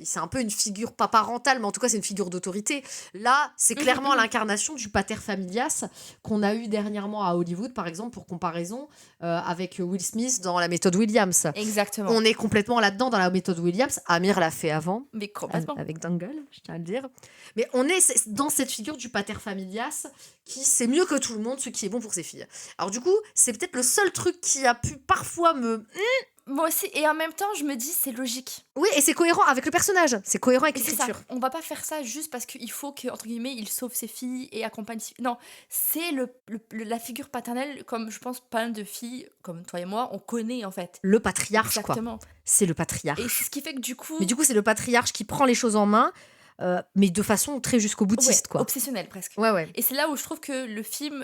c'est un peu une figure pas parentale, mais en tout cas c'est une figure d'autorité. Là, c'est clairement l'incarnation du pater familias qu'on a eu dernièrement à Hollywood, par exemple, pour comparaison, avec Will Smith dans La méthode Williams. exactement. On est complètement là-dedans dans La méthode Williams. Amir l'a fait avant, Mais complètement. avec Dangle, je tiens à le dire. Mais on est dans cette figure du pater familias qui sait mieux que tout le monde ce qui est bon pour ses filles. Alors du coup, c'est peut-être le seul truc qui a pu parfois me... Moi aussi, et en même temps, je me dis, c'est logique. Oui, et c'est cohérent avec le personnage, c'est cohérent avec Et c'est ça, l'écriture. on va pas faire ça juste parce qu'il faut que, entre guillemets, il sauve ses filles et accompagne ses filles. Non, c'est la figure paternelle, comme je pense pas mal de filles, comme toi et moi, on connaît en fait. Le patriarche, quoi. Exactement. C'est le patriarche. Et c'est ce qui fait que du coup... Mais du coup, c'est le patriarche qui prend les choses en main, mais de façon très jusqu'au ouais, boutiste, quoi. obsessionnel presque. Ouais, ouais. Et c'est là où je trouve que le film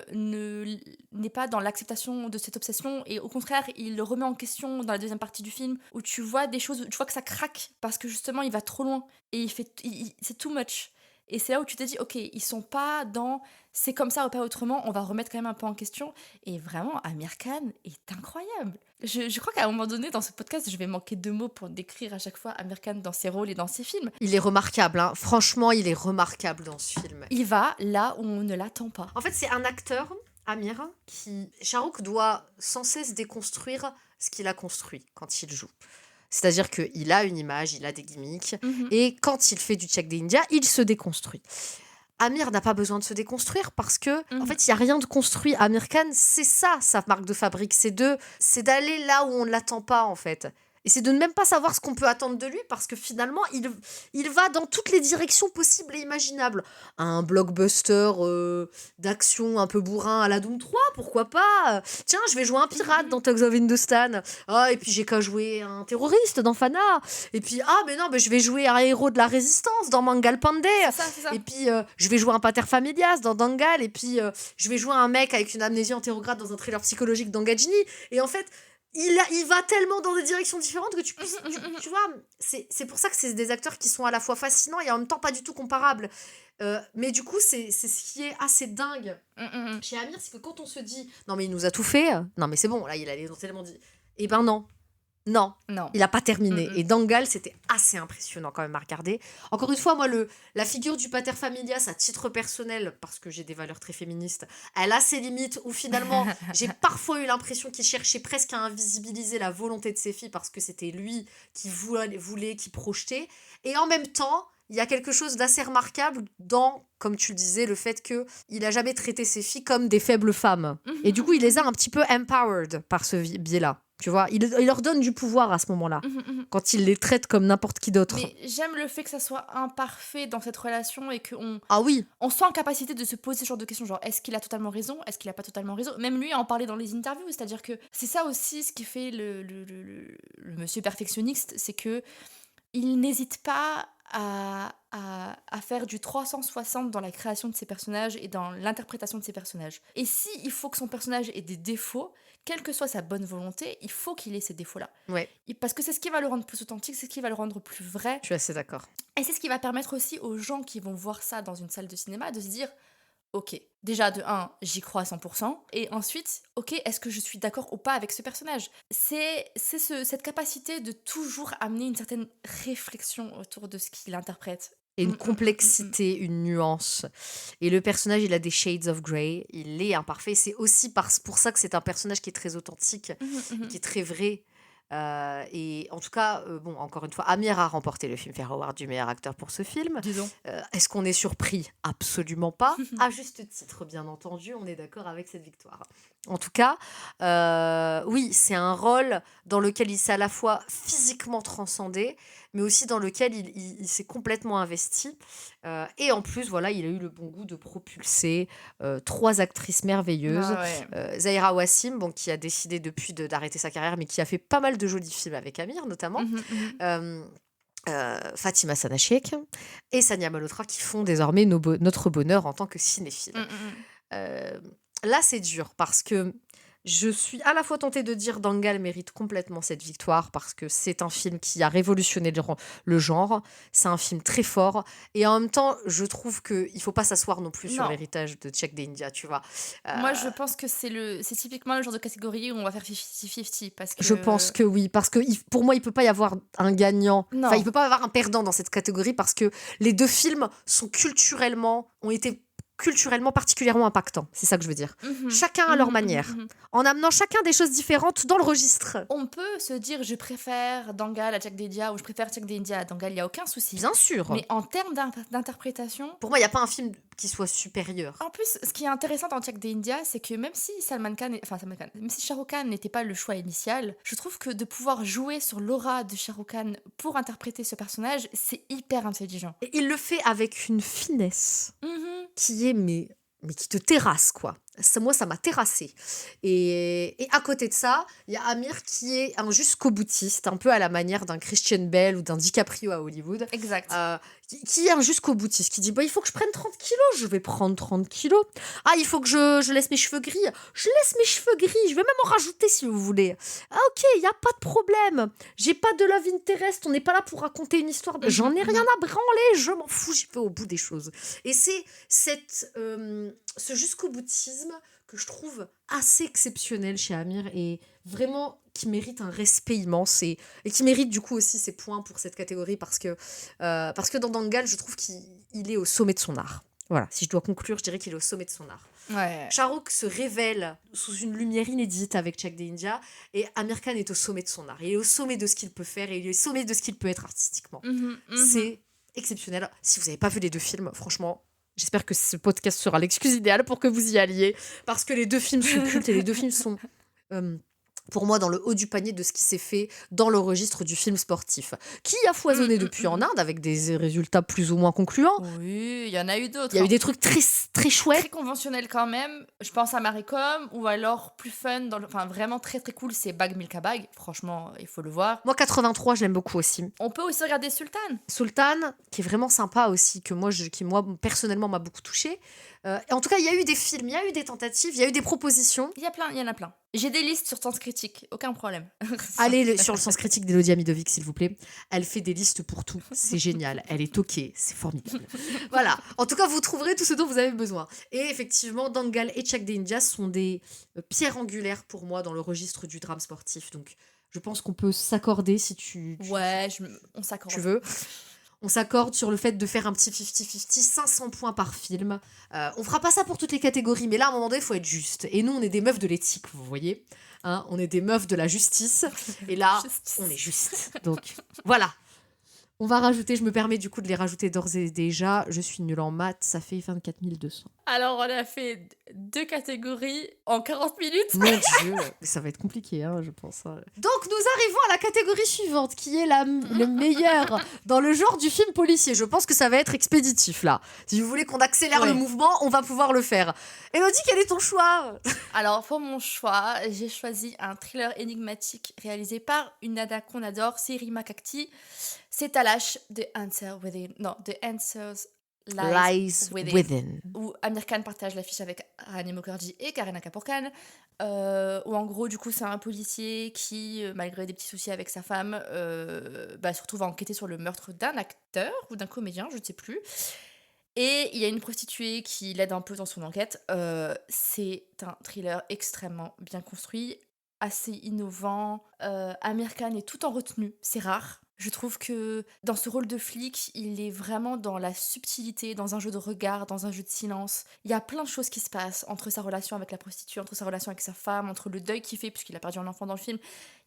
n'est pas dans l'acceptation de cette obsession, et au contraire, il le remet en question dans la deuxième partie du film, où tu vois des choses, tu vois que ça craque, parce que justement, il va trop loin, et c'est too much. Et c'est là où tu te dis, ok, ils sont pas dans c'est comme ça ou pas autrement, on va remettre quand même un peu en question. Et vraiment, Amir Khan est incroyable. Je crois qu'à un moment donné, dans ce podcast, je vais manquer de mots pour décrire à chaque fois Amir Khan dans ses rôles et dans ses films. Il est remarquable, hein. Franchement, il est remarquable dans ce film. Il va là où on ne l'attend pas. En fait, c'est un acteur, Amir, qui... Shah Rukh doit sans cesse déconstruire ce qu'il a construit quand il joue. C'est-à-dire qu'il a une image, il a des gimmicks, et quand il fait du Chak de India, il se déconstruit. Amir n'a pas besoin de se déconstruire parce que, en fait, il n'y a rien de construit. Amir Khan, c'est ça, sa marque de fabrique. C'est d'aller là où on ne l'attend pas, en fait. Et c'est de ne même pas savoir ce qu'on peut attendre de lui parce que finalement, il va dans toutes les directions possibles et imaginables. Un blockbuster d'action un peu bourrin à la Doom 3, pourquoi pas. Tiens, je vais jouer un pirate dans Tugs of Hindostan. Ah, et puis j'ai qu'à jouer un terroriste dans Fana. Et puis, mais non, je vais jouer un héros de la résistance dans Mangal Pandey. C'est ça. Et puis, je vais jouer un pater familias dans Dangal. Et puis, je vais jouer un mec avec une amnésie antérograde dans un thriller psychologique dans Gajini. Et en fait, il va tellement dans des directions différentes que tu vois, c'est pour ça que c'est des acteurs qui sont à la fois fascinants et en même temps pas du tout comparables. Mais du coup, c'est ce qui est assez dingue chez Amir, c'est que quand on se dit « Non, mais il nous a tout fait. Non, mais c'est bon, là, il a tellement dit. » Eh ben non. Non, il a pas terminé. Et Dangal, c'était assez impressionnant quand même à regarder. Encore une fois, moi, la figure du pater familias à titre personnel, parce que j'ai des valeurs très féministes, elle a ses limites où finalement, j'ai parfois eu l'impression qu'il cherchait presque à invisibiliser la volonté de ses filles parce que c'était lui qui voulait, qui projetait. Et en même temps, il y a quelque chose d'assez remarquable dans, comme tu le disais, le fait qu'il a jamais traité ses filles comme des faibles femmes. Et du coup, il les a un petit peu empowered par ce biais-là. Tu vois, il leur donne du pouvoir à ce moment-là, quand il les traite comme n'importe qui d'autre. Mais j'aime le fait que ça soit imparfait dans cette relation et qu'on Ah oui, on soit en capacité de se poser ce genre de questions, genre est-ce qu'il a totalement raison, est-ce qu'il a pas totalement raison. Même lui en parlait dans les interviews, c'est-à-dire que c'est ça aussi ce qui fait le monsieur perfectionniste, c'est que il n'hésite pas à faire du 360 dans la création de ses personnages et dans l'interprétation de ses personnages. Et si il faut que son personnage ait des défauts, quelle que soit sa bonne volonté, il faut qu'il ait ces défauts-là. ouais, Parce que c'est ce qui va le rendre plus authentique, c'est ce qui va le rendre plus vrai. je suis assez d'accord. Et c'est ce qui va permettre aussi aux gens qui vont voir ça dans une salle de cinéma de se dire ok, déjà de un, j'y crois à 100%, et ensuite, ok, est-ce que je suis d'accord ou pas avec ce personnage. Cette capacité de toujours amener une certaine réflexion autour de ce qu'il interprète. Et Mm, une mm, mm, mm, mm. complexité, une nuance. Et le personnage, il a des shades of grey, il est imparfait. C'est aussi pour ça que c'est un personnage qui est très authentique, qui est très vrai. Et en tout cas, bon, encore une fois, Amir a remporté le Filmfare Award du meilleur acteur pour ce film. Disons. Est-ce qu'on est surpris? Absolument pas. À juste titre, bien entendu, on est d'accord avec cette victoire. En tout cas, oui, c'est un rôle dans lequel il s'est à la fois physiquement transcendé, mais aussi dans lequel il s'est complètement investi. Et en plus, voilà, il a eu le bon goût de propulser 3 actrices merveilleuses. Ah ouais. Zahira Wassim, bon, qui a décidé depuis d'arrêter sa carrière, mais qui a fait pas mal de jolis films avec Amir, notamment. Euh, Fatima Sanachiek et Sania Malhotra, qui font désormais notre bonheur en tant que cinéphile. Euh, Là, c'est dur parce que je suis à la fois tentée de dire Dangal mérite complètement cette victoire parce que c'est un film qui a révolutionné le genre. C'est un film très fort. Et en même temps, je trouve qu'il ne faut pas s'asseoir non plus sur Non. l'héritage de Cheikh India, tu vois. Moi, je pense que c'est typiquement le genre de catégorie où on va faire 50-50 parce que... Je pense que oui, parce que pour moi, il peut pas y avoir un gagnant. Non. Enfin, il peut pas y avoir un perdant dans cette catégorie parce que les deux films ont été culturellement particulièrement impactants. C'est ça que je veux dire. Chacun à leur manière, en amenant chacun des choses différentes dans le registre. On peut se dire je préfère Dangal à Jack India ou je préfère Jack India à Dangal, il n'y a aucun souci. Bien sûr. Mais en termes d'interprétation, Pour moi, il n'y a pas un film qui soit supérieur. en plus, ce qui est intéressant dans Jack India, c'est que même si même si Shah Rukh Khan n'était pas le choix initial, je trouve que de pouvoir jouer sur l'aura de Shah Rukh Khan pour interpréter ce personnage, c'est hyper intelligent. Et il le fait avec une finesse qui est mais qui te terrasse, quoi. Moi, ça m'a terrassé. Et à côté de ça, il y a Amir qui est un jusqu'au boutiste, un peu à la manière d'un Christian Bale ou d'un DiCaprio à Hollywood. Exact. Qui est un jusqu'au boutiste, qui dit bah, il faut que je prenne 30 kilos, je vais prendre 30 kilos. Ah, il faut que je laisse mes cheveux gris, je laisse mes cheveux gris, je vais même en rajouter si vous voulez. Ah, ok, il n'y a pas de problème. J'ai pas de love interest, on n'est pas là pour raconter une histoire. J'en ai rien à branler, je m'en fous, j'y vais au bout des choses. Et c'est ce jusqu'au boutisme que je trouve assez exceptionnel chez Amir et vraiment qui mérite un respect immense et qui mérite du coup aussi ses points pour cette catégorie parce que dans Dangal, je trouve qu'il est au sommet de son art. Voilà, si je dois conclure, je dirais qu'il est au sommet de son art. Ouais. Shah Rukh se révèle sous une lumière inédite avec Cheikh India et Amir Khan est au sommet de son art. Il est au sommet de ce qu'il peut faire et il est au sommet de ce qu'il peut être artistiquement. C'est exceptionnel. Si vous n'avez pas vu les deux films, franchement, j'espère que ce podcast sera l'excuse idéale pour que vous y alliez parce que les deux films sont cultes et les deux films sont... pour moi, dans le haut du panier de ce qui s'est fait dans le registre du film sportif, qui a foisonné depuis en Inde avec des résultats plus ou moins concluants. Oui, il y en a eu d'autres. Il y a eu des trucs très, très chouettes. Très conventionnels quand même. Je pense à Maricom ou alors plus fun, enfin vraiment très très cool, c'est Bag Milka Bag. Franchement, il faut le voir. Moi, 83, je l'aime beaucoup aussi. On peut aussi regarder Sultan. Sultan, qui est vraiment sympa aussi, qui moi personnellement m'a beaucoup touchée. Et en tout cas, il y a eu des films, il y a eu des tentatives, il y a eu des propositions. Il y en a plein. J'ai des listes sur Sens Critique, aucun problème. Allez sur le Sens Critique d'Elodie Amidovic, s'il vous plaît. Elle fait des listes pour tout. C'est génial. Elle est toquée. C'est formidable. Voilà. En tout cas, vous trouverez tout ce dont vous avez besoin. Et effectivement, Dangal et Cheikh India sont des pierres angulaires pour moi dans le registre du drame sportif. Donc, je pense qu'on peut s'accorder si on s'accorde. tu veux. On s'accorde sur le fait de faire un petit 50-50, 500 points par film. On fera pas ça pour toutes les catégories, mais là, à un moment donné, il faut être juste. Et nous, on est des meufs de l'éthique, vous voyez. On est des meufs de la justice. Et là, on est juste. Donc, voilà. On va rajouter, je me permets du coup de les rajouter d'ores et déjà. Je suis nulle en maths, ça fait 24 200. Alors, on a fait 2 catégories en 40 minutes. Mon Dieu, mais ça va être compliqué, hein, je pense. Donc, nous arrivons à la catégorie suivante, qui est le meilleur dans le genre du film policier. Je pense que ça va être expéditif, là. Si vous voulez qu'on accélère le mouvement, on va pouvoir le faire. Elodie, quel est ton choix? Alors, pour mon choix, j'ai choisi un thriller énigmatique réalisé par une nana qu'on adore, c'est Rima Cakti. C'est Talash, The Answer Within. Non, The Answers Lies Within. Où Amir Khan partage l'affiche avec Rani Mukherjee et Kareena Kapoor Khan. Où en gros, du coup, c'est un policier qui, malgré des petits soucis avec sa femme, surtout va enquêter sur le meurtre d'un acteur ou d'un comédien, je ne sais plus. Et il y a une prostituée qui l'aide un peu dans son enquête. C'est un thriller extrêmement bien construit, assez innovant. Amir Khan est tout en retenue, c'est rare. Je trouve que dans ce rôle de flic, il est vraiment dans la subtilité, dans un jeu de regard, dans un jeu de silence. Il y a plein de choses qui se passent entre sa relation avec la prostituée, entre sa relation avec sa femme, entre le deuil qu'il fait puisqu'il a perdu un enfant dans le film.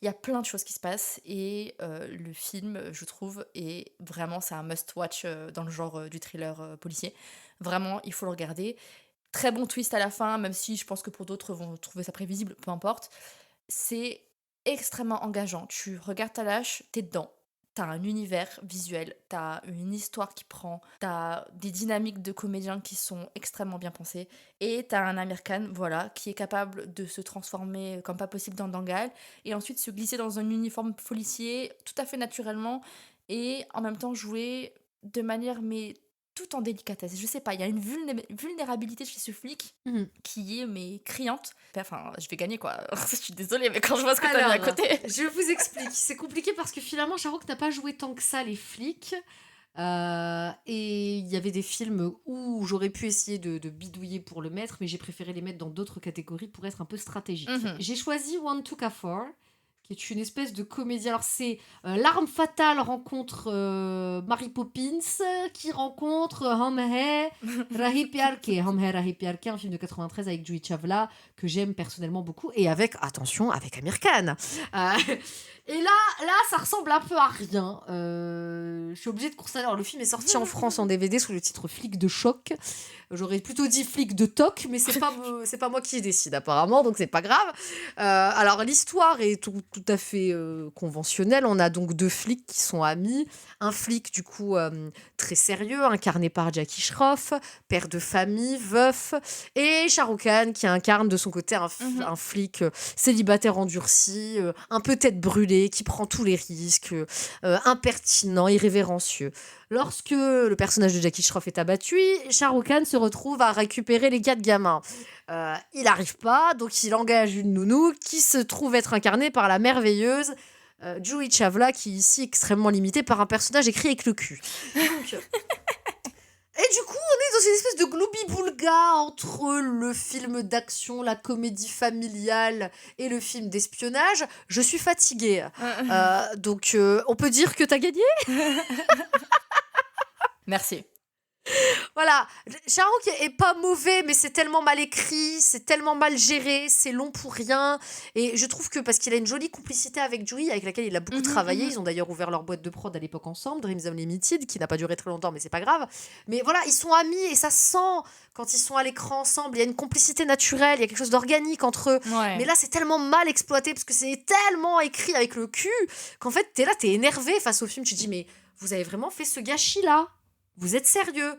Il y a plein de choses qui se passent et le film, je trouve, est vraiment, c'est un must-watch dans le genre du thriller policier. Vraiment, il faut le regarder. Très bon twist à la fin, même si je pense que pour d'autres vont trouver ça prévisible, peu importe. C'est extrêmement engageant. Tu regardes ta lâche, t'es dedans. T'as un univers visuel, t'as une histoire qui prend, t'as des dynamiques de comédiens qui sont extrêmement bien pensées, et t'as un Amir Khan, voilà, qui est capable de se transformer comme pas possible dans Dangal, et ensuite se glisser dans un uniforme policier tout à fait naturellement, et en même temps jouer de manière mais tout en délicatesse. Je sais pas, il y a une vulnérabilité chez ce flic qui est mais criante. Enfin, je vais gagner quoi. Je suis désolée, mais quand je vois ce que t'as mis à côté. Je vous explique. C'est compliqué parce que finalement, Shahrukh n'a pas joué tant que ça les flics. Et il y avait des films où j'aurais pu essayer de bidouiller pour le mettre, mais j'ai préféré les mettre dans d'autres catégories pour être un peu stratégique. J'ai choisi One to Kafor, qui est une espèce de comédie. Alors c'est L'arme fatale rencontre Mary Poppins, qui rencontre Hum Hai Rahi Pyar Ke. Hum Hai Rahi Pyar Ke, un film de 93 avec Juhi Chawla, que j'aime personnellement beaucoup, et avec, attention, avec Amir Khan. Et là, ça ressemble un peu à rien. Je suis obligée de constater. Alors, le film est sorti en France en DVD sous le titre Flic de choc. J'aurais plutôt dit Flic de toc, mais c'est pas moi qui décide apparemment, donc c'est pas grave. Alors, l'histoire est tout à fait conventionnelle. On a donc 2 flics qui sont amis. Un flic, du coup, très sérieux, incarné par Jackie Shroff, père de famille, veuf, et Shahrukh Khan, qui incarne de son côté un flic célibataire endurci, un peu tête brûlée, qui prend tous les risques, impertinent, irrévérencieux. Lorsque le personnage de Jackie Shroff est abattu, Shahrukh Khan se retrouve à récupérer les 4 gamins. Il n'arrive pas, donc il engage une nounou qui se trouve être incarnée par la merveilleuse Juhi Chawla, qui est ici extrêmement limitée par un personnage écrit avec le cul. Donc, et du coup, on est dans une espèce de gloubi-boulga entre le film d'action, la comédie familiale et le film d'espionnage. Je suis fatiguée. Donc, on peut dire que t'as gagné ? Merci. Voilà, Shahrukh est pas mauvais, mais c'est tellement mal écrit, c'est tellement mal géré, c'est long pour rien. Et je trouve que parce qu'il a une jolie complicité avec Juhi, avec laquelle il a beaucoup travaillé, ils ont d'ailleurs ouvert leur boîte de prod à l'époque ensemble, Dreams Unlimited, qui n'a pas duré très longtemps, mais c'est pas grave. Mais voilà, ils sont amis et ça se sent quand ils sont à l'écran ensemble. Il y a une complicité naturelle, il y a quelque chose d'organique entre eux. Ouais. Mais là, c'est tellement mal exploité parce que c'est tellement écrit avec le cul qu'en fait, t'es là, t'es énervé face au film. Tu te dis, mais vous avez vraiment fait ce gâchis-là ? Vous êtes sérieux ?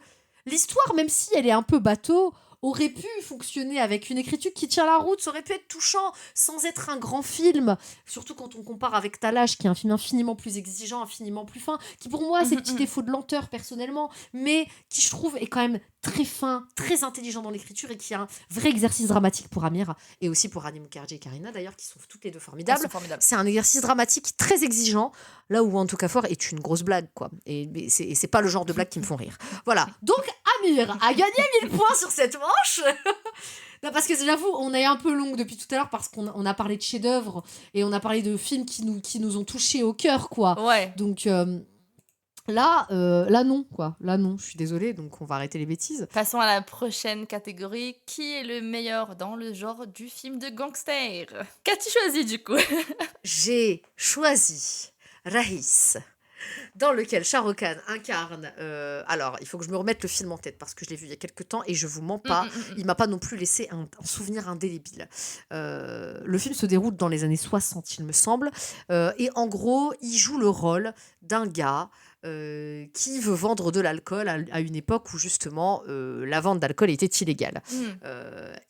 L'histoire, même si elle est un peu bateau, aurait pu fonctionner avec une écriture qui tient la route, ça aurait pu être touchant sans être un grand film, surtout quand on compare avec Talash, qui est un film infiniment plus exigeant, infiniment plus fin, qui pour moi a ses petits défauts de lenteur personnellement, mais qui je trouve est quand même très fin, très intelligent dans l'écriture et qui a un vrai exercice dramatique pour Amir et aussi pour Rani Mukherjee et Kareena d'ailleurs, qui sont toutes les deux formidables. C'est un exercice dramatique très exigeant, là où One to Kafor est une grosse blague, quoi. Et c'est pas le genre de blague qui me font rire. Voilà, donc Amir a gagné 1000 points sur cette manche. Non, parce que j'avoue, on est un peu longue depuis tout à l'heure parce qu'on a parlé de chefs-d'œuvre et on a parlé de films qui nous ont touchés au cœur, quoi. Ouais. Donc là non, quoi. Là non, je suis désolée, donc on va arrêter les bêtises. Passons à la prochaine catégorie. Qui est le meilleur dans le genre du film de gangster ? Qu'as-tu choisi du coup ? J'ai choisi Raïs dans lequel Shah Rukh Khan incarne. Alors, il faut que je me remette le film en tête parce que je l'ai vu il y a quelques temps et je vous mens Mmh, pas, mmh, mmh, il m'a pas non plus laissé un souvenir indélébile. Le film se déroule dans les années 60, il me semble, et en gros, il joue le rôle d'un gars. Qui veut vendre de l'alcool à une époque où justement la vente d'alcool était illégale. mmh.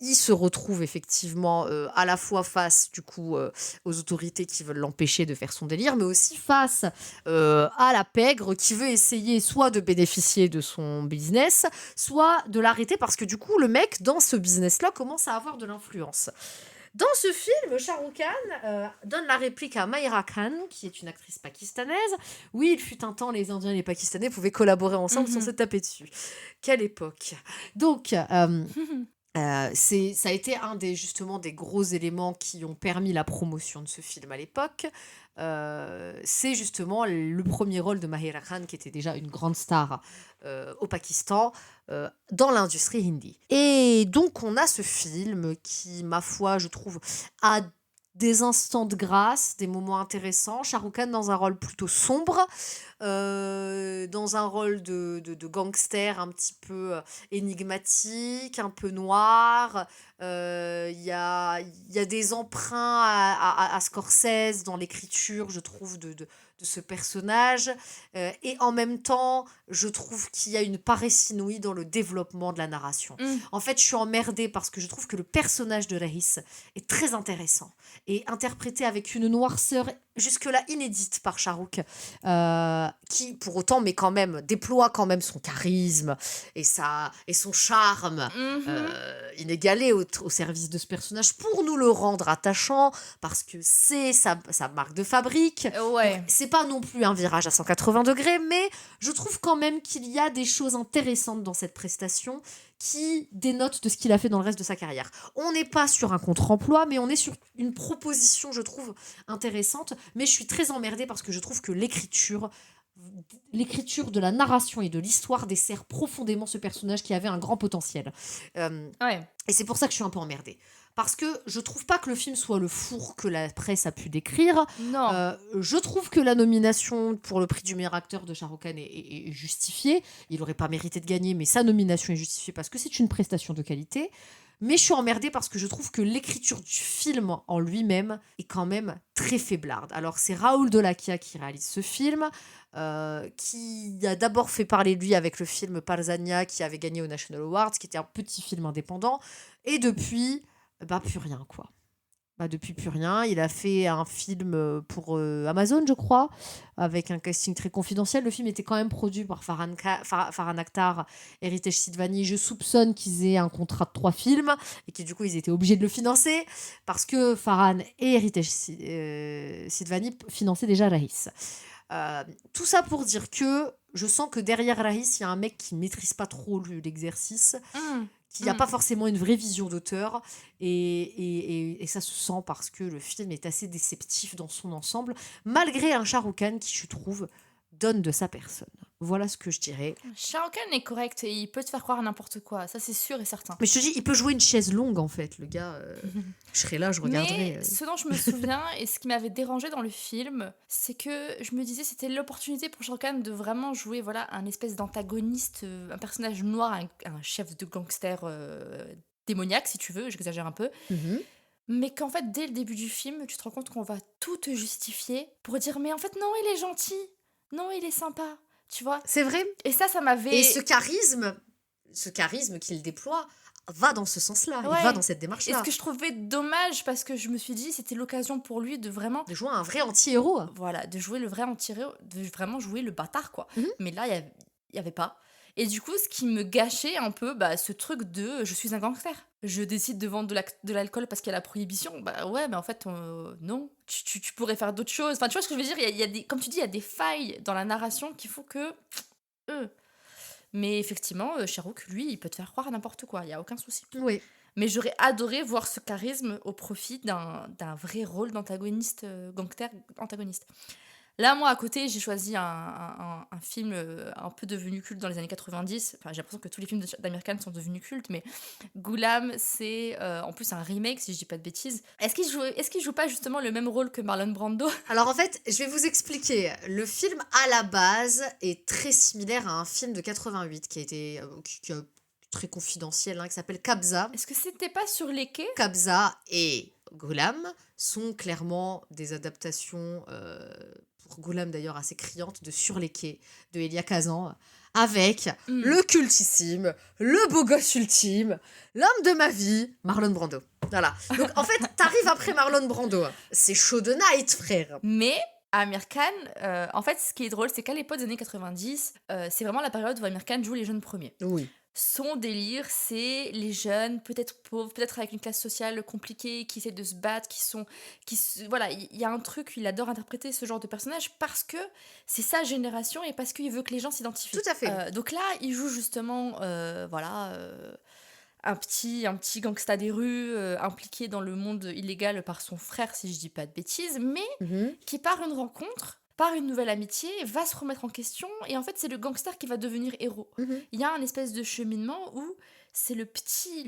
Il se retrouve effectivement à la fois face du coup aux autorités qui veulent l'empêcher de faire son délire, mais aussi face à la pègre qui veut essayer soit de bénéficier de son business, soit de l'arrêter parce que du coup le mec dans ce business-là commence à avoir de l'influence. Dans ce film, Shah Rukh Khan donne la réplique à Mayra Khan, qui est une actrice pakistanaise. Oui, il fut un temps, les Indiens et les Pakistanais pouvaient collaborer ensemble sans se Mmh. taper dessus. Quelle époque. Donc, ça a été un des, justement, des gros éléments qui ont permis la promotion de ce film à l'époque. C'est justement le premier rôle de Mahira Khan, qui était déjà une grande star au Pakistan, dans l'industrie hindi. Et donc, on a ce film qui, ma foi, je trouve, a des instants de grâce, des moments intéressants. Shah Rukh Khan dans un rôle plutôt sombre, dans un rôle de gangster un petit peu énigmatique, un peu noir. Il y a des emprunts à Scorsese dans l'écriture, je trouve, de ce personnage. Et en même temps, je trouve qu'il y a une paresse inouïe dans le développement de la narration. Mmh. En fait, je suis emmerdée parce que je trouve que le personnage de Rahis est très intéressant et interprété avec une noirceur jusque-là inédite par Shah Rukh, qui pour autant, mais quand même, déploie quand même son charisme et son charme Mmh. inégalé au service de ce personnage pour nous le rendre attachant, parce que c'est sa marque de fabrique. Donc, Ouais. c'est pas non plus un virage à 180 degrés, mais je trouve quand même qu'il y a des choses intéressantes dans cette prestation qui dénotent de ce qu'il a fait dans le reste de sa carrière. On n'est pas sur un contre-emploi, mais on est sur une proposition, je trouve, intéressante. Mais je suis très emmerdée parce que je trouve que l'écriture de la narration et de l'histoire dessert profondément ce personnage qui avait un grand potentiel. Euh, Ouais. et c'est pour ça que je suis un peu emmerdée. Parce que je trouve pas que le film soit le four que la presse a pu décrire. Non. Je trouve que la nomination pour le prix du meilleur acteur de Shah Rukh Khan est justifiée. Il n'aurait pas mérité de gagner, mais sa nomination est justifiée parce que c'est une prestation de qualité. Mais je suis emmerdée parce que je trouve que l'écriture du film en lui-même est quand même très faiblarde. Alors c'est Raoul Dolakia qui réalise ce film, qui a d'abord fait parler de lui avec le film Parzania qui avait gagné au National Awards, qui était un petit film indépendant. Et depuis, bah plus rien quoi. Bah, depuis plus rien. Il a fait un film pour Amazon, je crois, avec un casting très confidentiel. Le film était quand même produit par Farhan Akhtar, Heritage Sidvani. Je soupçonne qu'ils aient un contrat de 3 films et que du coup, ils étaient obligés de le financer parce que Farhan et Heritage Sidvani finançaient déjà Rahis. Tout ça pour dire que je sens que derrière Rahis, il y a un mec qui maîtrise pas trop l'exercice, Mmh. qui n'a Mmh. pas forcément une vraie vision d'auteur, et ça se sent parce que le film est assez déceptif dans son ensemble, malgré un Shah Rukh Khan qui, je trouve, donne de sa personne. Voilà ce que je dirais. Shah Rukh Khan est correct et il peut te faire croire à n'importe quoi, ça c'est sûr et certain. Mais je te dis, il peut jouer une chaise longue, en fait, le gars. Je serais là, je regarderais. Mais ce dont je me souviens et ce qui m'avait dérangé dans le film, c'est que je me disais c'était l'opportunité pour Shah Rukh Khan de vraiment jouer voilà un espèce d'antagoniste, un personnage noir, un chef de gangster démoniaque si tu veux, j'exagère un peu. Mhm. Mais qu'en fait dès le début du film, tu te rends compte qu'on va tout te justifier pour dire mais en fait non il est gentil, non il est sympa, tu vois. C'est vrai. Et ça Et m'avait... ce charisme qu'il déploie va dans ce sens-là. Il va Ouais. dans cette Et ce démarche-là. que je trouvais dommage parce que je me suis dit c'était l'occasion pour lui de vraiment... De jouer un vrai anti-héros. Voilà, de jouer le vrai anti-héros, de vraiment jouer le bâtard, quoi. Mhm. Mais là, il y avait pas. Et du coup, ce qui me gâchait un peu, bah, ce truc de je suis un gangster. Je décide de vendre de l'alcool parce qu'il y a la prohibition. Bah ouais, mais en fait, non. Tu pourrais faire d'autres choses. Enfin, tu vois ce que je veux dire? Il y a des, comme tu dis, il y a des failles dans la narration qu'il faut que... euh. Mais effectivement, Shah Rukh, lui, il peut te faire croire à n'importe quoi. Il y a aucun souci. Oui. Mais j'aurais adoré voir ce charisme au profit d'un vrai rôle d'antagoniste, gangster antagoniste. Là, moi, à côté, j'ai choisi un film un peu devenu culte dans les années 90. Enfin, j'ai l'impression que tous les films d'Amir Khan sont devenus cultes, mais Ghulam, c'est en plus un remake, si je dis pas de bêtises. Est-ce qu'il joue pas justement le même rôle que Marlon Brando? Alors en fait, je vais vous expliquer. Le film à la base est très similaire à un film de 88 qui a été très confidentiel, qui s'appelle Kabza. Est-ce que c'était pas sur les quais? Kabza et Ghulam sont clairement des adaptations, pour Ghulam d'ailleurs assez criantes, de Sur les quais de Elia Kazan, avec Hmm. le cultissime, le beau gosse ultime, l'homme de ma vie, Marlon Brando. Voilà. Donc en fait, t'arrives après Marlon Brando. C'est chaud de night, frère. Mais Amir Khan, en fait, ce qui est drôle, c'est qu'à l'époque des années 90, c'est vraiment la période où Amir Khan joue les jeunes premiers. Oui. Son délire, c'est les jeunes, peut-être pauvres, peut-être avec une classe sociale compliquée, qui essaient de se battre, voilà, il y a un truc, il adore interpréter ce genre de personnage parce que c'est sa génération et parce qu'il veut que les gens s'identifient. Tout à fait. Donc là, il joue justement, voilà, un petit gangsta des rues, impliqué dans le monde illégal par son frère, si je dis pas de bêtises, mais Mhm. qui par une rencontre, par une nouvelle amitié, va se remettre en question et en fait c'est le gangster qui va devenir héros. Mhm. Il y a un espèce de cheminement où c'est le petit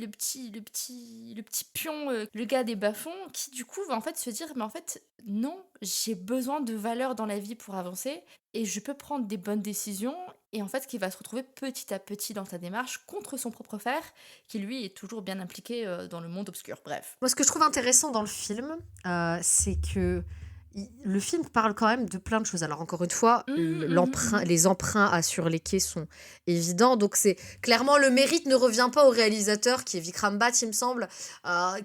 pion, le gars des bas-fonds qui du coup va en fait se dire mais en fait non, j'ai besoin de valeurs dans la vie pour avancer et je peux prendre des bonnes décisions et en fait qui va se retrouver petit à petit dans sa démarche contre son propre frère qui lui est toujours bien impliqué dans le monde obscur. Bref. Moi, ce que je trouve intéressant dans le film, c'est que le film parle quand même de plein de choses. Alors, encore une fois, les emprunts à Sur les quais sont évidents. Donc, c'est clairement le mérite ne revient pas au réalisateur, qui est Vikram Bhatt, il me semble,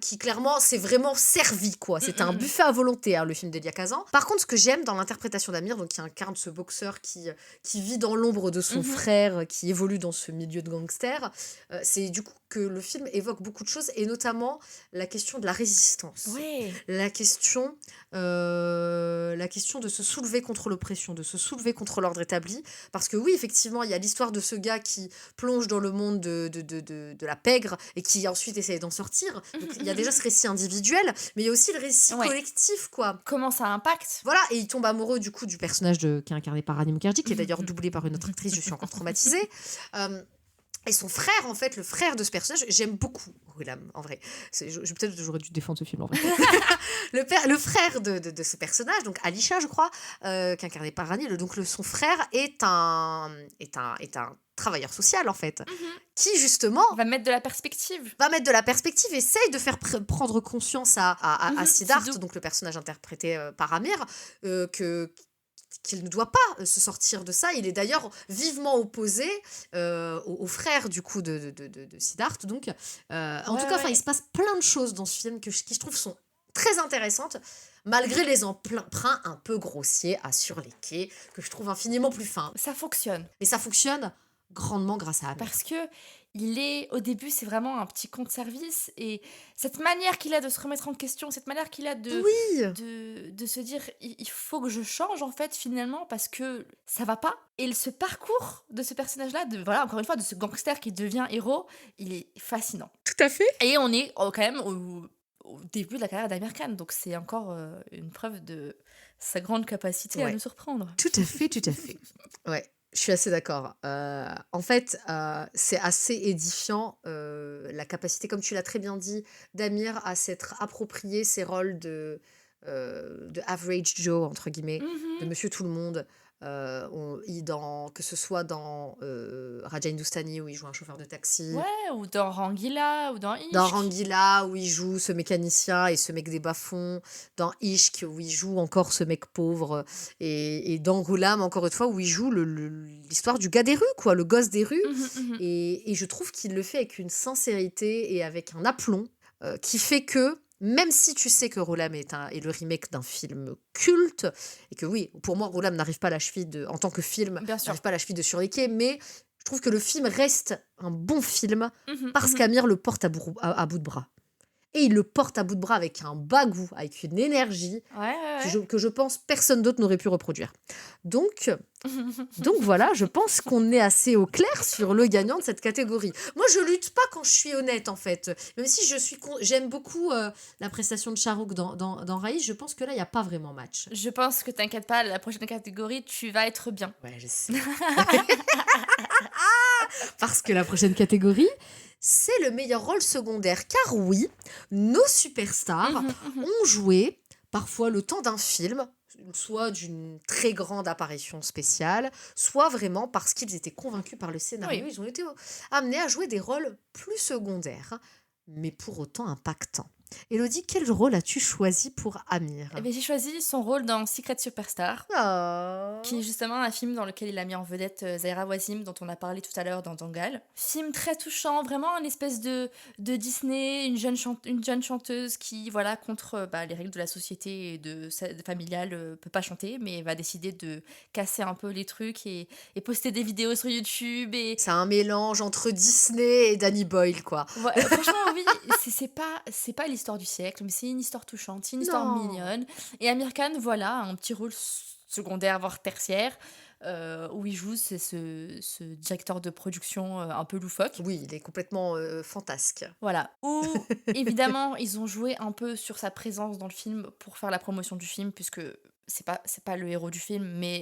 qui clairement s'est vraiment servi, quoi. C'était un buffet à volonté, le film d'Elia Kazan. Par contre, ce que j'aime dans l'interprétation d'Amir, donc qui incarne ce boxeur qui vit dans l'ombre de son frère, qui évolue dans ce milieu de gangster, c'est du coup que le film évoque beaucoup de choses, et notamment la question de la résistance. Ouais. La question de se soulever contre l'oppression, de se soulever contre l'ordre établi. Parce que oui, effectivement, il y a l'histoire de ce gars qui plonge dans le monde de la pègre et qui ensuite essaye d'en sortir. Donc il y a déjà ce récit individuel, mais il y a aussi le récit Ouais. collectif, quoi. Comment ça impacte? Voilà, et il tombe amoureux du coup du personnage qui est incarné par Rani Mukherjee, qui est d'ailleurs doublé par une autre actrice, je suis encore traumatisée. Et son frère, en fait, le frère de ce personnage, j'aime beaucoup Ghulam, en vrai. Peut-être j'aurais dû défendre ce film, en vrai. Le frère de ce personnage, donc Alisha, je crois, qui est incarné par Rani, son frère est un travailleur social, en fait, qui, justement, On va mettre de la perspective. va mettre de la perspective, essaye de faire prendre conscience à Siddharth, Sidhu. donc le personnage interprété par Amir, qu'il ne doit pas se sortir de ça. Il est d'ailleurs vivement opposé au frère du coup de Siddharth. Donc, en tout cas, Ouais. il se passe plein de choses dans ce film qui je trouve sont très intéressantes, malgré les emprunts un peu grossiers à Sur les quais, que je trouve infiniment plus fins. Ça fonctionne. Et ça fonctionne grandement grâce à Amir. Parce que au début, c'est vraiment un petit compte service et cette manière qu'il a de se remettre en question, cette manière qu'il a Oui, de se dire il faut que je change en fait finalement parce que ça va pas. Et ce parcours de ce personnage-là, voilà, encore une fois, de ce gangster qui devient héros, il est fascinant. tout à fait. Et on est quand même au début de la carrière d'Amir Khan, donc c'est encore une preuve de sa grande capacité à Ouais. nous surprendre. Tout à fait, tout à fait. Ouais, je suis assez d'accord. En fait, c'est assez édifiant la capacité, comme tu l'as très bien dit, d'Amir à s'être approprié ses rôles de average Joe, entre guillemets, de Monsieur Tout-le-Monde. Que ce soit dans Raja Hindustani, où il joue un chauffeur de taxi, Ouais, ou dans Rangila, ou dans dans Ishq. Rangila, où il joue ce mécanicien et ce mec des bas-fonds, dans Ishq, où il joue encore ce mec pauvre, et dans Ghulam, encore une fois, où il joue l'histoire du gars des rues, quoi, le gosse des rues. Et je trouve qu'il le fait avec une sincérité et avec un aplomb qui fait que, même si tu sais que Ghulam est le remake d'un film culte, et que oui, pour moi, Ghulam n'arrive pas à la cheville en tant que film, Bien sûr. n'arrive pas à la cheville de Sur les quais, mais je trouve que le film reste un bon film parce Mhm. qu'Amir le porte à bout de bras. et il le porte à bout de bras avec un bagou, avec une énergie Ouais, ouais, que je pense personne d'autre n'aurait pu reproduire. Donc, ouais. donc voilà, je pense qu'on est assez au clair sur le gagnant de cette catégorie. Moi, je lutte pas quand je suis honnête, en fait. Même si j'aime beaucoup la prestation de Charouk dans Raïs, je pense que là, il n'y a pas vraiment match. Je pense que t'inquiète pas, la prochaine catégorie, tu vas être bien. Ouais, je sais. Parce que la prochaine catégorie, c'est le meilleur rôle secondaire. Car oui, nos superstars Mhm, mhm. ont joué parfois le temps d'un film, soit d'une très grande apparition spéciale, soit vraiment parce qu'ils étaient convaincus par le scénario. Oui. Ils ont été amenés à jouer des rôles plus secondaires, mais pour autant impactants. Élodie, quel rôle as-tu choisi pour Amir? Eh bien, j'ai choisi son rôle dans Secret Superstar, qui est Oh. justement un film dans lequel il a mis en vedette Zaira Wazim, dont on a parlé tout à l'heure dans Dangal. Film très touchant, vraiment une espèce de Disney, une jeune chanteuse qui, voilà, contre les règles de la société et familiale, peut pas chanter, mais va décider de casser un peu les trucs et poster des vidéos sur YouTube. Et C'est un mélange entre Disney et Danny Boyle, quoi. franchement, oui, c'est pas l'histoire du siècle, mais c'est une histoire touchante, c'est une histoire Non. mignonne. Et Amir Khan, voilà, a un petit rôle secondaire, voire tertiaire, où il joue, c'est ce directeur de production un peu loufoque. Oui, il est complètement fantasque. Voilà. Où, évidemment, ils ont joué un peu sur sa présence dans le film pour faire la promotion du film, puisque c'est pas le héros du film, mais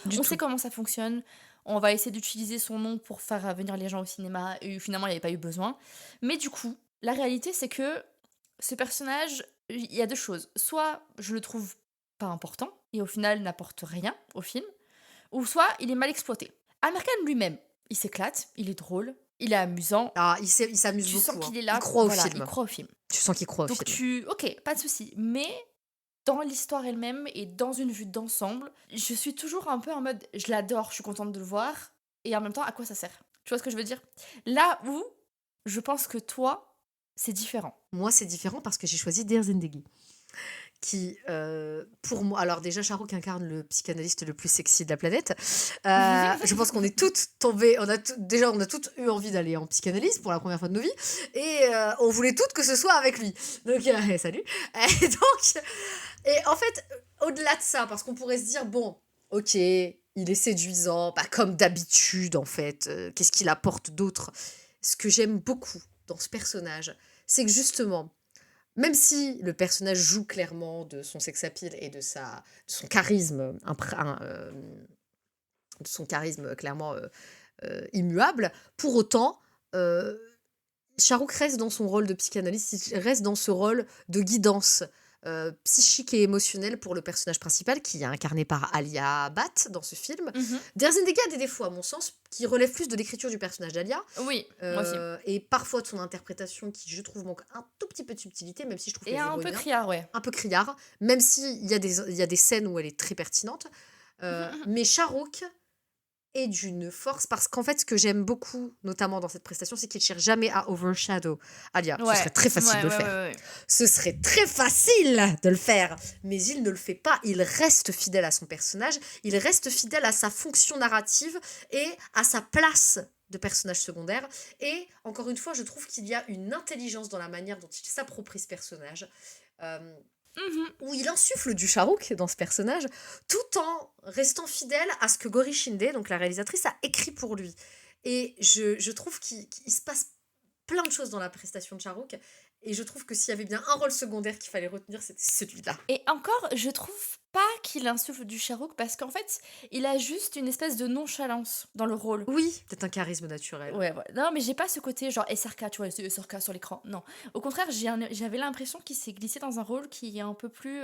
Du on sait tout. comment ça fonctionne. On va essayer d'utiliser son nom pour faire venir les gens au cinéma, et finalement, il n'y avait pas eu besoin. Mais du coup, la réalité, c'est que ce personnage, il y a deux choses. Soit je le trouve pas important, et au final n'apporte rien au film, ou soit il est mal exploité. Amir Khan lui-même, il s'éclate, il est drôle, il est amusant, Ah, il s'amuse tu sens beaucoup, hein. qu'il est Il là, croit au voilà, il film. croit au film. Tu sens qu'il croit au Donc film. ok, pas de souci. Mais dans l'histoire elle-même et dans une vue d'ensemble, je suis toujours un peu en mode, je l'adore, je suis contente de le voir, et en même temps, à quoi ça sert? Tu vois ce que je veux dire? Là où je pense que toi, c'est différent. Moi, c'est différent parce que j'ai choisi Dear Zindagi. Qui, pour moi, alors déjà, Charouk incarne le psychanalyste le plus sexy de la planète. Je pense qu'on est toutes tombées, déjà, on a toutes eu envie d'aller en psychanalyse pour la première fois de nos vies, et on voulait toutes que ce soit avec lui. Donc, salut. Et en fait, au-delà de ça, parce qu'on pourrait se dire, bon, ok, il est séduisant, bah, comme d'habitude, en fait, qu'est-ce qu'il apporte d'autre? Ce que j'aime beaucoup dans ce personnage, c'est que justement, même si le personnage joue clairement de son sex appeal et de son charisme, de son charisme clairement immuable, pour autant, euh, Charouk reste dans son rôle de psychanalyste, il reste dans ce rôle de guidance psychique et émotionnelle pour le personnage principal, qui est incarné par Alia Bhatt dans ce film. Mhm. Derzendegi a des défauts, à mon sens, qui relèvent plus de l'écriture du personnage d'Alia, Oui, moi aussi. et parfois de son interprétation, qui, je trouve, manque un tout petit peu de subtilité, même si je trouve Et les un peu héroïnes criard, ouais. un peu criard, même s'il il y a des scènes où elle est très pertinente. Mais Charouk est d'une force, parce qu'en fait, ce que j'aime beaucoup, notamment dans cette prestation, c'est qu'il cherche jamais à overshadow Alia. Ce serait Ouais, très facile ouais, de le ouais, ouais, faire. ouais. Ce serait très facile de le faire, mais il ne le fait pas. Il reste fidèle à son personnage, il reste fidèle à sa fonction narrative et à sa place de personnage secondaire. Et encore une fois, je trouve qu'il y a une intelligence dans la manière dont il s'approprie ce personnage. Euh, Mhm. où il insuffle du Charouk dans ce personnage, tout en restant fidèle à ce que Gori Shinde, donc la réalisatrice, a écrit pour lui. Et je trouve qu'il se passe plein de choses dans la prestation de Charouk, et je trouve que s'il y avait bien un rôle secondaire qu'il fallait retenir, c'était celui-là. Et encore, je trouve pas qu'il insuffle du Charouk, parce qu'en fait, il a juste une espèce de nonchalance dans le rôle. Oui, peut-être un charisme naturel. Ouais, ouais. Non, mais j'ai pas ce côté genre SRK, tu vois, c'est SRK sur l'écran. Non. Au contraire, j'avais l'impression qu'il s'est glissé dans un rôle qui est un peu plus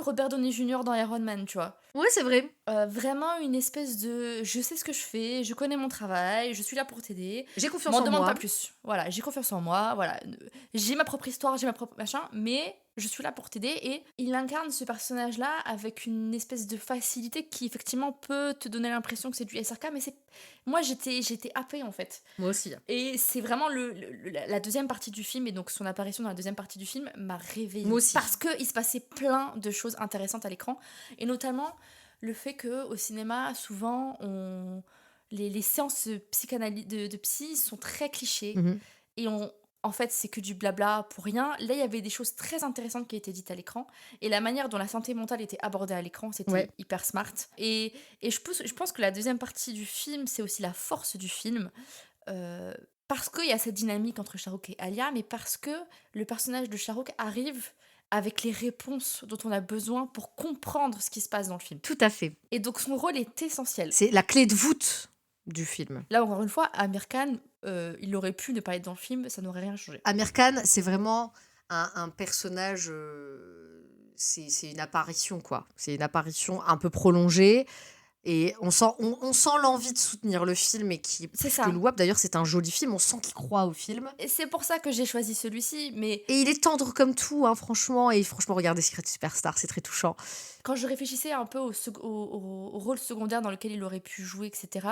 Robert Downey Jr. dans Iron Man, tu vois. Ouais, c'est vrai. Vraiment une espèce de je sais ce que je fais, je connais mon travail, je suis là pour t'aider. J'ai confiance M'en en demande moi. pas plus. Voilà, j'ai confiance en moi, voilà. J'ai ma propre histoire, j'ai ma propre machin, mais je suis là pour t'aider, et il incarne ce personnage-là avec une espèce de facilité qui effectivement peut te donner l'impression que c'est du SRK, mais c'est moi j'étais happée en fait. Moi aussi. Et c'est vraiment la deuxième partie du film, et donc son apparition dans la deuxième partie du film m'a réveillée. Moi aussi. Parce qu'il se passait plein de choses intéressantes à l'écran, et notamment le fait qu'au cinéma, souvent, les séances de psy sont très clichés, Mhm. et en fait, c'est que du blabla pour rien. Là, il y avait des choses très intéressantes qui étaient dites à l'écran. Et la manière dont la santé mentale était abordée à l'écran, Ouais. c'était hyper smart. Et je pense que la deuxième partie du film, c'est aussi la force du film. euh, Parce qu'il y a cette dynamique entre Shahrukh et Alia, mais parce que le personnage de Shahrukh arrive avec les réponses dont on a besoin pour comprendre ce qui se passe dans le film. Tout à fait. Et donc son rôle est essentiel. C'est la clé de voûte du film. Là, encore une fois, Amir Khan, il aurait pu ne pas être dans le film, ça n'aurait rien changé. Amir Khan, c'est vraiment un personnage. C'est une apparition, quoi. C'est une apparition un peu prolongée. Et on sent l'envie de soutenir le film et qui est C'est plus ça. que louable. D'ailleurs, c'est un joli film. On sent qu'il croit au film. Et c'est pour ça que j'ai choisi celui-ci, mais Et il est tendre comme tout, hein, franchement. Et franchement, regardez Secret Superstar, c'est très touchant. quand je réfléchissais un peu au rôle secondaire dans lequel il aurait pu jouer, etc.,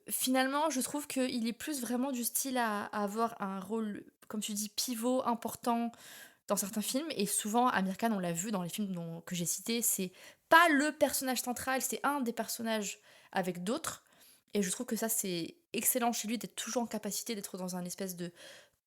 finalement, je trouve qu'il est plus vraiment du style à avoir un rôle, comme tu dis, pivot, important dans certains films. Et souvent, Amir Khan, on l'a vu dans les films que j'ai cités, c'est pas le personnage central, c'est un des personnages avec d'autres. Et je trouve que ça, c'est excellent chez lui d'être toujours en capacité d'être dans un espèce de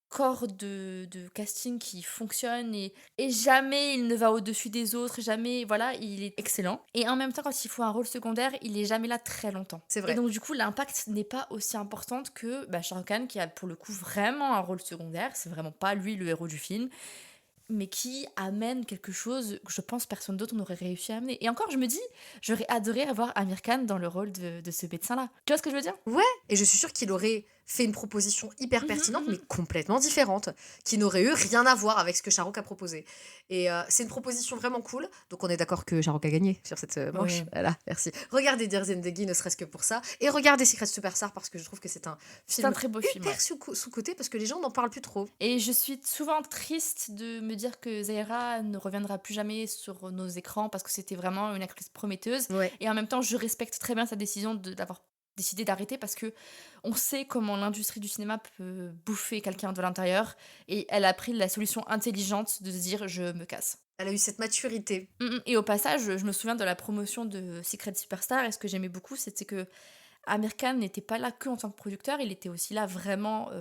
corps de casting qui fonctionne et jamais il ne va au-dessus des autres, jamais, voilà, il est excellent. Et en même temps, quand il faut un rôle secondaire, il est jamais là très longtemps. C'est Et vrai. donc du coup, l'impact n'est pas aussi important que Shah Rukh Khan qui a pour le coup vraiment un rôle secondaire, c'est vraiment pas lui le héros du film, mais qui amène quelque chose que je pense personne d'autre n'aurait réussi à amener. Et encore, je me dis, j'aurais adoré avoir Amir Khan dans le rôle de ce médecin-là. Tu vois ce que je veux dire? Ouais, et je suis sûre qu'il aurait fait une proposition hyper Mhm, pertinente, mhm. mais complètement différente, qui n'aurait eu rien à voir avec ce que Shahrukh a proposé. Et c'est une proposition vraiment cool. Donc on est d'accord que Shahrukh a gagné sur cette manche. Ouais. Voilà, merci. Regardez Dear Zendegi, ne serait-ce que pour ça. Et regardez Secret Superstar, parce que je trouve que c'est un C'est un film très beau film, ouais. hyper sous-côté, parce que les gens n'en parlent plus trop. Et je suis souvent triste de me dire que Zaira ne reviendra plus jamais sur nos écrans parce que c'était vraiment une actrice prometteuse. Ouais. Et en même temps, je respecte très bien sa décision d'avoir décidé d'arrêter parce que on sait comment l'industrie du cinéma peut bouffer quelqu'un de l'intérieur. Et elle a pris la solution intelligente de se dire je me casse. Elle a eu cette maturité. Et au passage, je me souviens de la promotion de Secret Superstar et ce que j'aimais beaucoup, c'était que Amir Khan n'était pas là que en tant que producteur, il était aussi là vraiment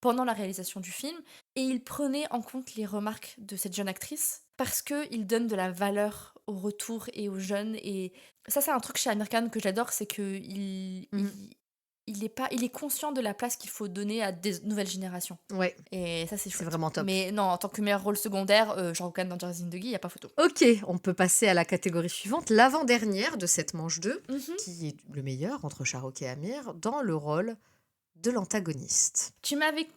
pendant la réalisation du film. Et il prenait en compte les remarques de cette jeune actrice parce qu'il donne de la valeur au retour et aux jeunes. Et ça, c'est un truc chez Amir Khan que j'adore, c'est qu'il il est conscient de la place qu'il faut donner à des nouvelles générations. Ouais, Et ça, c'est c'est chouette. vraiment top. Mais non, en tant que meilleur rôle secondaire, Shah Rukh Khan dans Dear Zindagi, il n'y a pas photo. Ok, on peut passer à la catégorie suivante, l'avant-dernière de cette manche 2, Mhm. qui est le meilleur entre Shahrukh et Amir dans le rôle de l'antagoniste. Tu m'avais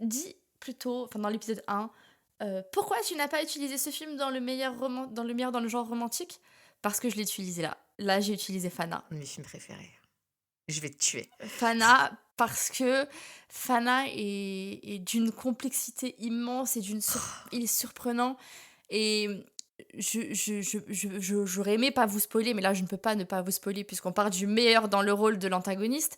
dit plutôt, enfin dans l'épisode 1, pourquoi tu n'as pas utilisé ce film dans le meilleur dans le genre romantique? Parce que je l'ai utilisé là. Là, j'ai utilisé Fana. Un de mes films préférés. Je vais te tuer. Fana, parce que Fana est d'une complexité immense et il est surprenant. Et j'aurais aimé pas vous spoiler, mais là, je ne peux pas ne pas vous spoiler puisqu'on part du meilleur dans le rôle de l'antagoniste.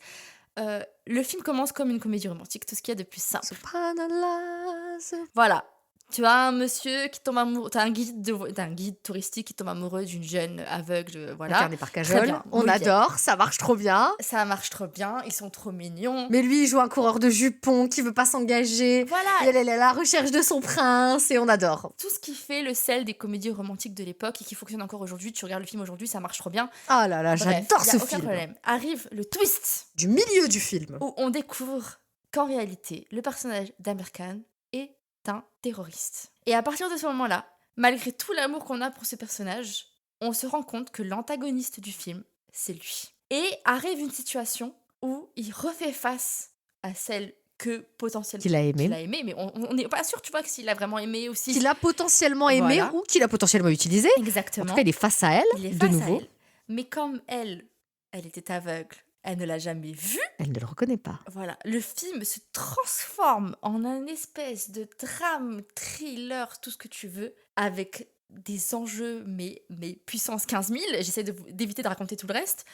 Le film commence comme une comédie romantique, tout ce qu'il y a de plus simple. Subhanallah. Voilà. Tu as un monsieur qui tombe amoureux, t'as un guide touristique qui tombe amoureux d'une jeune aveugle, voilà. Incarné par Très Kajol. bien, On muy bien. adore, ça marche trop bien. Ça marche trop bien, ils sont trop mignons. Mais lui, il joue un coureur de jupons qui veut pas s'engager. Voilà, Elle est à la recherche de son prince et on adore. tout ce qui fait le sel des comédies romantiques de l'époque et qui fonctionne encore aujourd'hui. Tu regardes le film aujourd'hui, ça marche trop bien. Ah là là, Bref, j'adore y a ce aucun film. problème. Arrive le twist Du milieu du film. où on découvre qu'en réalité, le personnage d'Amir Khan est un terroriste. Et à partir de ce moment-là, malgré tout l'amour qu'on a pour ce personnage, on se rend compte que l'antagoniste du film, c'est lui. Et arrive une situation où il refait face à celle que potentiellement Qu'il a aimé. mais on n'est pas sûr, tu vois, que s'il a vraiment aimé aussi. Qu'il a potentiellement aimé Voilà. ou qu'il a potentiellement utilisé. En Exactement. tout cas, il est face à elle, Il est de face à nouveau. elle. Mais comme elle était aveugle, elle ne l'a jamais vu. Elle ne le reconnaît pas. Voilà, le film se transforme en un espèce de drame, thriller, tout ce que tu veux, avec des enjeux, mais puissance 15 000. J'essaie d'éviter de raconter tout le reste.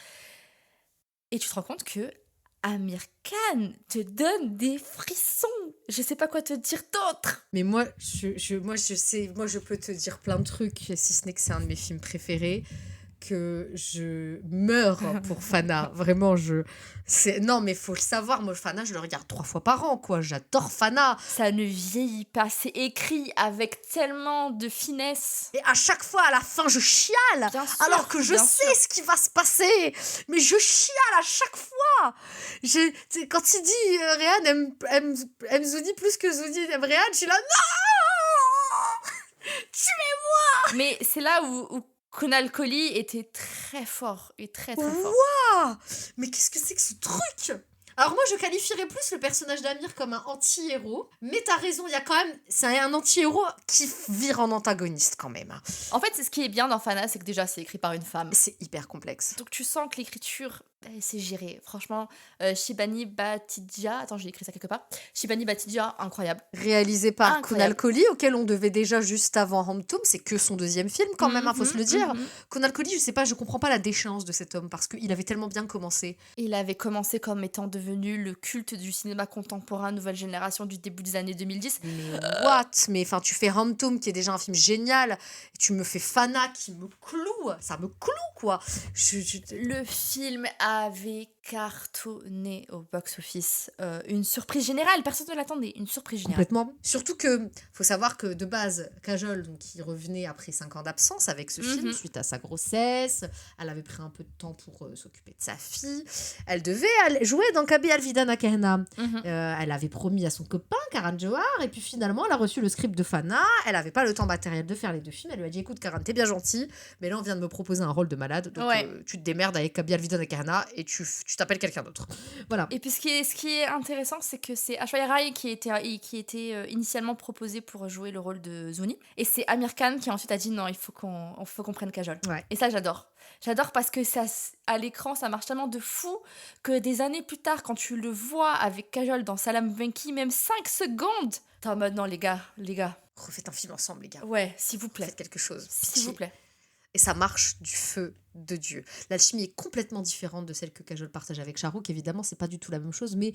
Et tu te rends compte que Amir Khan te donne des frissons. Je sais pas quoi te dire d'autre. Mais moi, je peux te dire plein de trucs, si ce n'est que c'est un de mes films préférés. que je meurs pour Fana. Vraiment, non, mais faut le savoir, moi, Fana, je le regarde 3 fois par an, quoi. J'adore Fana. Ça ne vieillit pas, c'est écrit avec tellement de finesse. Et à chaque fois, à la fin, je chiale. Bien sûr, Alors que je bien sais sûr. ce qui va se passer. Mais je chiale à chaque fois. Quand il dit Réhan aime Zoudi plus que Zoudi aime Réhan, je suis là, non. Mais c'est là où Kunal Kohli était très fort et très très fort. Waouh. Mais qu'est-ce que c'est que ce truc? Alors moi, je qualifierais plus le personnage d'Amir comme un anti-héros. Mais t'as raison, il y a quand même... C'est un anti-héros qui vire en antagoniste quand même. En fait, c'est ce qui est bien dans Fana, c'est que déjà c'est écrit par une femme. C'est hyper complexe. Donc tu sens que l'écriture, c'est géré. Franchement, Shibani Bhattacharya, attends, j'ai écrit ça quelque part. Shibani Bhattacharya, incroyable. Réalisé par Incroyable. Kunal Kohli, auquel on devait déjà juste avant Home Toom, c'est que son deuxième film quand même, faut se le dire. Kunal Kohli, je sais pas, je comprends pas la déchéance de cet homme parce qu'il avait tellement bien commencé. Il avait commencé comme étant devenu le culte du cinéma contemporain nouvelle génération du début des années 2010. Mais what? Mais enfin, tu fais Home Toom qui est déjà un film génial, et tu me fais Fana qui me cloue, ça me cloue quoi. Le film avait cartonné au box-office. Une surprise générale, personne ne l'attendait. Une surprise générale. Complètement. Surtout que, faut savoir que de base, Kajol, donc, qui revenait après 5 ans d'absence avec ce film, suite à sa grossesse, elle avait pris un peu de temps pour s'occuper de sa fille. Elle devait jouer dans Kabi Alvida Nakerna. Elle avait promis à son copain, Karan Johar, et puis finalement, elle a reçu le script de Fana. Elle avait pas le temps matériel de faire les 2 films. Elle lui a dit, écoute, Karan, t'es bien gentil, mais là, on vient de me proposer un rôle de malade, donc tu te démerdes avec Kabi Alvida Nakerna et tu t'appelles quelqu'un d'autre. Voilà. Et puis ce qui est intéressant, c'est que c'est Aishwarya Rai qui était initialement proposé pour jouer le rôle de Zuni. Et c'est Amir Khan qui ensuite a dit non, il faut qu'on prenne Kajol. Ouais. Et ça, j'adore. J'adore parce que à l'écran, ça marche tellement de fou que des années plus tard, quand tu le vois avec Kajol dans Salam Venki, même 5 secondes, t'es en mode non, les gars. Refaites un film ensemble, les gars. Ouais, s'il vous plaît. Faites quelque chose. S'il vous plaît. Et ça marche du feu de Dieu. L'alchimie est complètement différente de celle que Kajol partage avec Shahrukh. Évidemment, c'est pas du tout la même chose, mais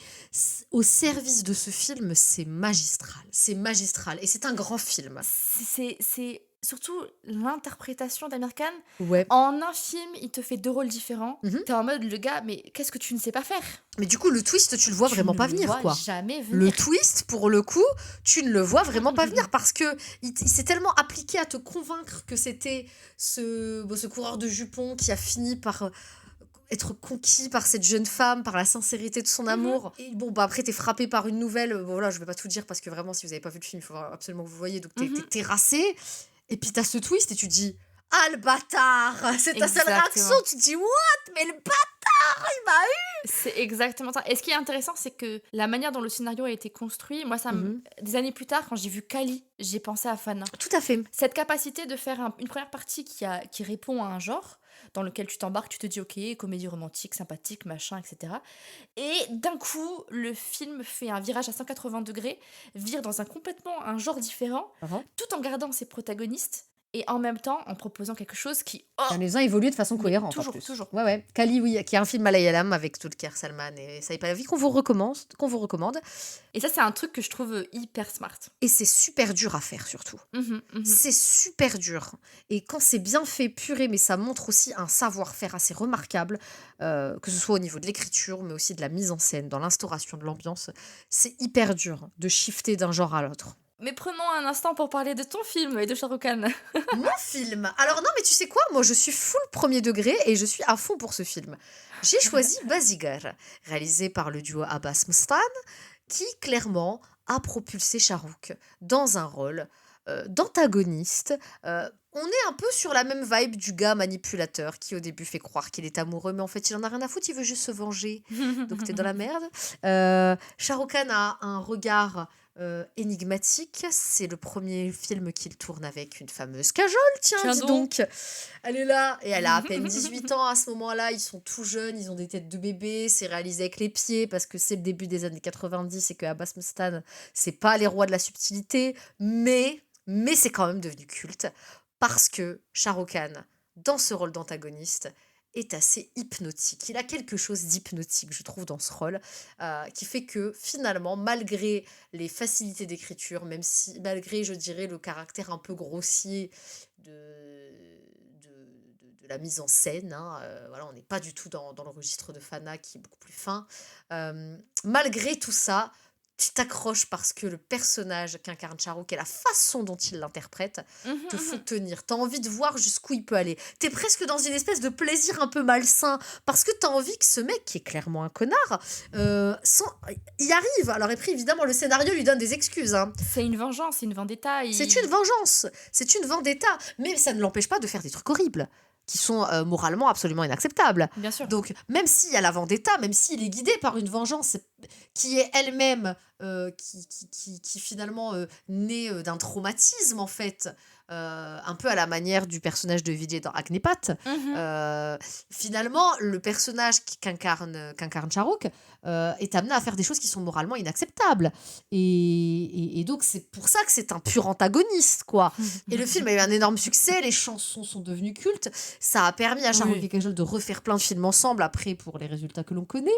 au service de ce film, c'est magistral. C'est magistral. Et c'est un grand film. C'est surtout l'interprétation d'Amir Khan. Ouais. En un film, il te fait 2 rôles différents. T'es en mode, le gars, mais qu'est-ce que tu ne sais pas faire? Mais du coup, le twist, tu le vois vraiment pas venir, quoi. Jamais venir. Le twist, pour le coup, tu ne le vois vraiment pas venir parce que il s'est tellement appliqué à te convaincre que c'était ce coureur de jupons qui a fini par être conquis par cette jeune femme, par la sincérité de son amour. Et bon, bah après, t'es frappé par une nouvelle. Bon, là, je vais pas tout dire parce que vraiment, si vous avez pas vu le film, il faut absolument que vous voyez. Donc, t'es terrassé. Et puis, t'as ce twist et tu te dis, ah, le bâtard! C'est ta seule réaction. Tu te dis, what? Mais le bâtard, il m'a eu! C'est exactement ça. Et ce qui est intéressant, c'est que la manière dont le scénario a été construit, moi, des années plus tard, quand j'ai vu Kali, j'ai pensé à Fana. Tout à fait. Cette capacité de faire une première partie qui répond à un genre, dans lequel tu t'embarques, tu te dis ok, comédie romantique, sympathique, machin, etc. Et d'un coup, le film fait un virage à 180 degrés, vire dans complètement un genre différent, tout en gardant ses protagonistes, et en même temps en proposant quelque chose qui... En les faisant évoluer de façon cohérente. Toujours. Ouais. Kali, oui, qui est un film malayalam avec Tulker Salman et Saïd Pahlavi qu'on vous recommande. Et ça, c'est un truc que je trouve hyper smart. Et c'est super dur à faire, surtout. C'est super dur. Et quand c'est bien fait, purée, mais ça montre aussi un savoir-faire assez remarquable, que ce soit au niveau de l'écriture, mais aussi de la mise en scène, dans l'instauration de l'ambiance. C'est hyper dur de shifter d'un genre à l'autre. Mais prenons un instant pour parler de ton film et de Shah Rukh Khan. Mon film. Alors non, mais tu sais quoi? Moi, je suis full premier degré et je suis à fond pour ce film. J'ai choisi Bazigar, réalisé par le duo Abbas Mustan, qui clairement a propulsé Shah Rukh dans un rôle d'antagoniste. On est un peu sur la même vibe du gars manipulateur qui au début fait croire qu'il est amoureux, mais en fait il en a rien à foutre, il veut juste se venger. Donc t'es dans la merde. Shah Rukh Khan a un regard énigmatique. C'est le premier film qu'il tourne avec une fameuse Kajol, tiens dis donc. Elle est là et elle a à peine 18 ans à ce moment-là. Ils sont tout jeunes, ils ont des têtes de bébé. C'est réalisé avec les pieds parce que c'est le début des années 90 et que Abbas Mustan, c'est pas les rois de la subtilité, mais c'est quand même devenu culte parce que Shah Rukh Khan, dans ce rôle d'antagoniste, est assez hypnotique. Il a quelque chose d'hypnotique, je trouve, dans ce rôle, qui fait que, finalement, malgré les facilités d'écriture, malgré, je dirais, le caractère un peu grossier de de la mise en scène, hein, voilà, on n'est pas du tout dans le registre de Fana qui est beaucoup plus fin. Malgré tout ça, tu t'accroches parce que le personnage qu'incarne Charouk et la façon dont il l'interprète Mmh te font mh. tenir. T'as envie de voir jusqu'où il peut aller. T'es presque dans une espèce de plaisir un peu malsain parce que t'as envie que ce mec, qui est clairement un connard, y arrive. Alors après, évidemment, le scénario lui donne des excuses, hein. C'est une vengeance, c'est une vendetta, C'est une il vengeance, c'est une vendetta, mais ça ne l'empêche pas de faire des trucs horribles, qui sont moralement absolument inacceptables. bien sûr. Donc, même s'il y a la vendetta, même s'il est guidé par une vengeance qui est elle-même, qui finalement naît d'un traumatisme, en fait, un peu à la manière du personnage de Vijay dans Agnipath, Mmh mh. euh, finalement, le personnage qu'incarne Charouk est amené à faire des choses qui sont moralement inacceptables. Et donc, c'est pour ça que c'est un pur antagoniste, quoi. Et le film a eu un énorme succès, les chansons sont devenues cultes, ça a permis à Charouk Oui. et Kajol de refaire plein de films ensemble après pour les résultats que l'on connaît.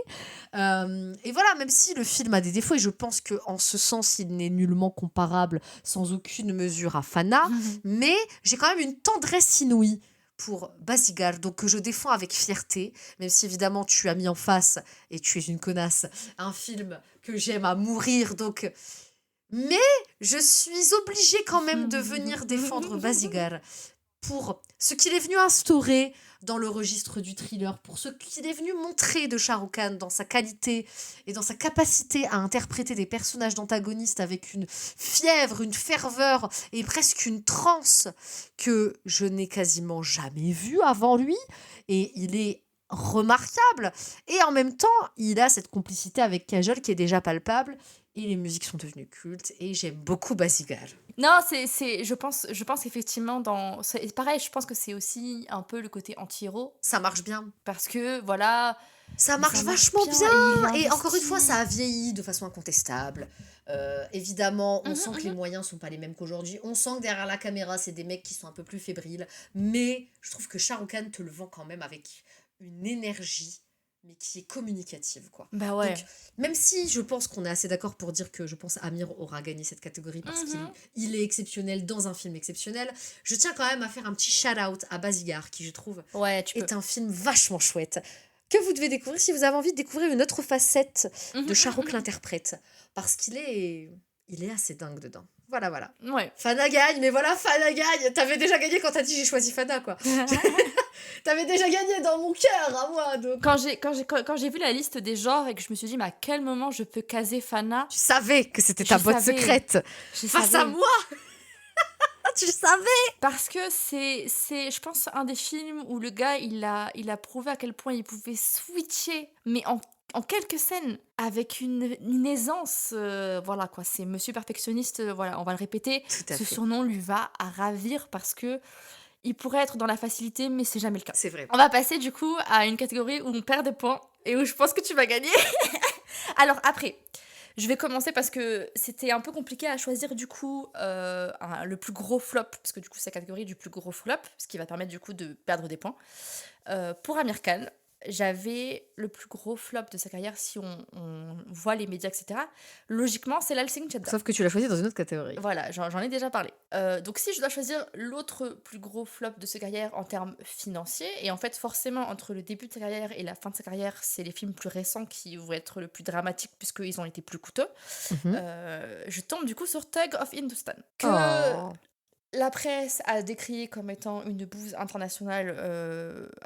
Et voilà, même si le film a des défauts, et je pense qu'en ce sens, il n'est nullement comparable sans aucune mesure à Fana, mais j'ai quand même une tendresse inouïe pour Basigar, donc que je défends avec fierté, même si évidemment tu as mis en face, et tu es une connasse, un film que j'aime à mourir, donc... Mais je suis obligée quand même de venir défendre Basigar pour ce qu'il est venu instaurer dans le registre du thriller, pour ce qu'il est venu montrer de Shah Rukh Khan dans sa qualité et dans sa capacité à interpréter des personnages d'antagonistes avec une fièvre, une ferveur et presque une transe que je n'ai quasiment jamais vue avant lui. Et il est remarquable. Et en même temps, il a cette complicité avec Kajol qui est déjà palpable. Et les musiques sont devenues cultes. Et j'aime beaucoup Basigar. Non, je pense effectivement c'est pareil, je pense que c'est aussi un peu le côté anti-héros Ça marche bien. parce que voilà, Ça mais marche ça marche vachement bien et il est bien. Et encore une fois, ça investi. a vieilli de façon incontestable. Évidemment, on Mmh sent que les mh. moyens sont pas les mêmes qu'aujourd'hui. On sent que derrière la caméra, c'est des mecs qui sont un peu plus fébriles. Mais je trouve que Shah Rukh Khan te le vend quand même avec une énergie, mais qui est communicative, quoi. Bah Donc, ouais. même si je pense qu'on est assez d'accord pour dire que je pense Amir aura gagné cette catégorie parce Mmh qu'il mh. il est exceptionnel dans un film exceptionnel, je tiens quand même à faire un petit shout-out à Basigar, qui je trouve Ouais, tu peux. est un film vachement chouette que vous devez découvrir si vous avez envie de découvrir une autre facette Mmh de mh, Shah mmh Rukh l'interprète, parce il est assez dingue dedans. Voilà, voilà. mmh. Ouais. Fana gagne, mais voilà, Fana gagne. T'avais déjà gagné quand t'as dit j'ai choisi Fana, quoi. T'avais déjà gagné dans mon cœur, à moi, donc. Quand j'ai vu la liste des genres et que je me suis dit: «Mais à quel moment je peux caser Fana?» Tu savais que c'était Je ta boîte savais, secrète. je Face à savais. moi, tu savais. Parce que c'est je pense un des films où le gars il a prouvé à quel point il pouvait switcher, mais en quelques scènes avec une aisance, voilà quoi, c'est monsieur perfectionniste, voilà, on va le répéter. Tout à Ce fait. surnom lui va à ravir parce que il pourrait être dans la facilité, mais c'est jamais le cas. C'est vrai. On va passer du coup à une catégorie où on perd des points et où je pense que tu vas gagner. Alors après, je vais commencer parce que c'était un peu compliqué à choisir du coup le plus gros flop, parce que du coup c'est la catégorie du plus gros flop, ce qui va permettre du coup de perdre des points. Pour Amir Khan, j'avais le plus gros flop de sa carrière si on voit les médias, etc. Logiquement, c'est Lal Singh Chadda. Sauf que tu l'as choisi dans une autre catégorie. Voilà, j'en ai déjà parlé. Donc si je dois choisir l'autre plus gros flop de sa carrière en termes financiers, et en fait forcément entre le début de sa carrière et la fin de sa carrière, c'est les films plus récents qui vont être le plus dramatiques puisqu'ils ont été plus coûteux, Mhm. je tombe du coup sur Tug of Hindustan, que Oh. la presse a décrié comme étant une bouse internationale,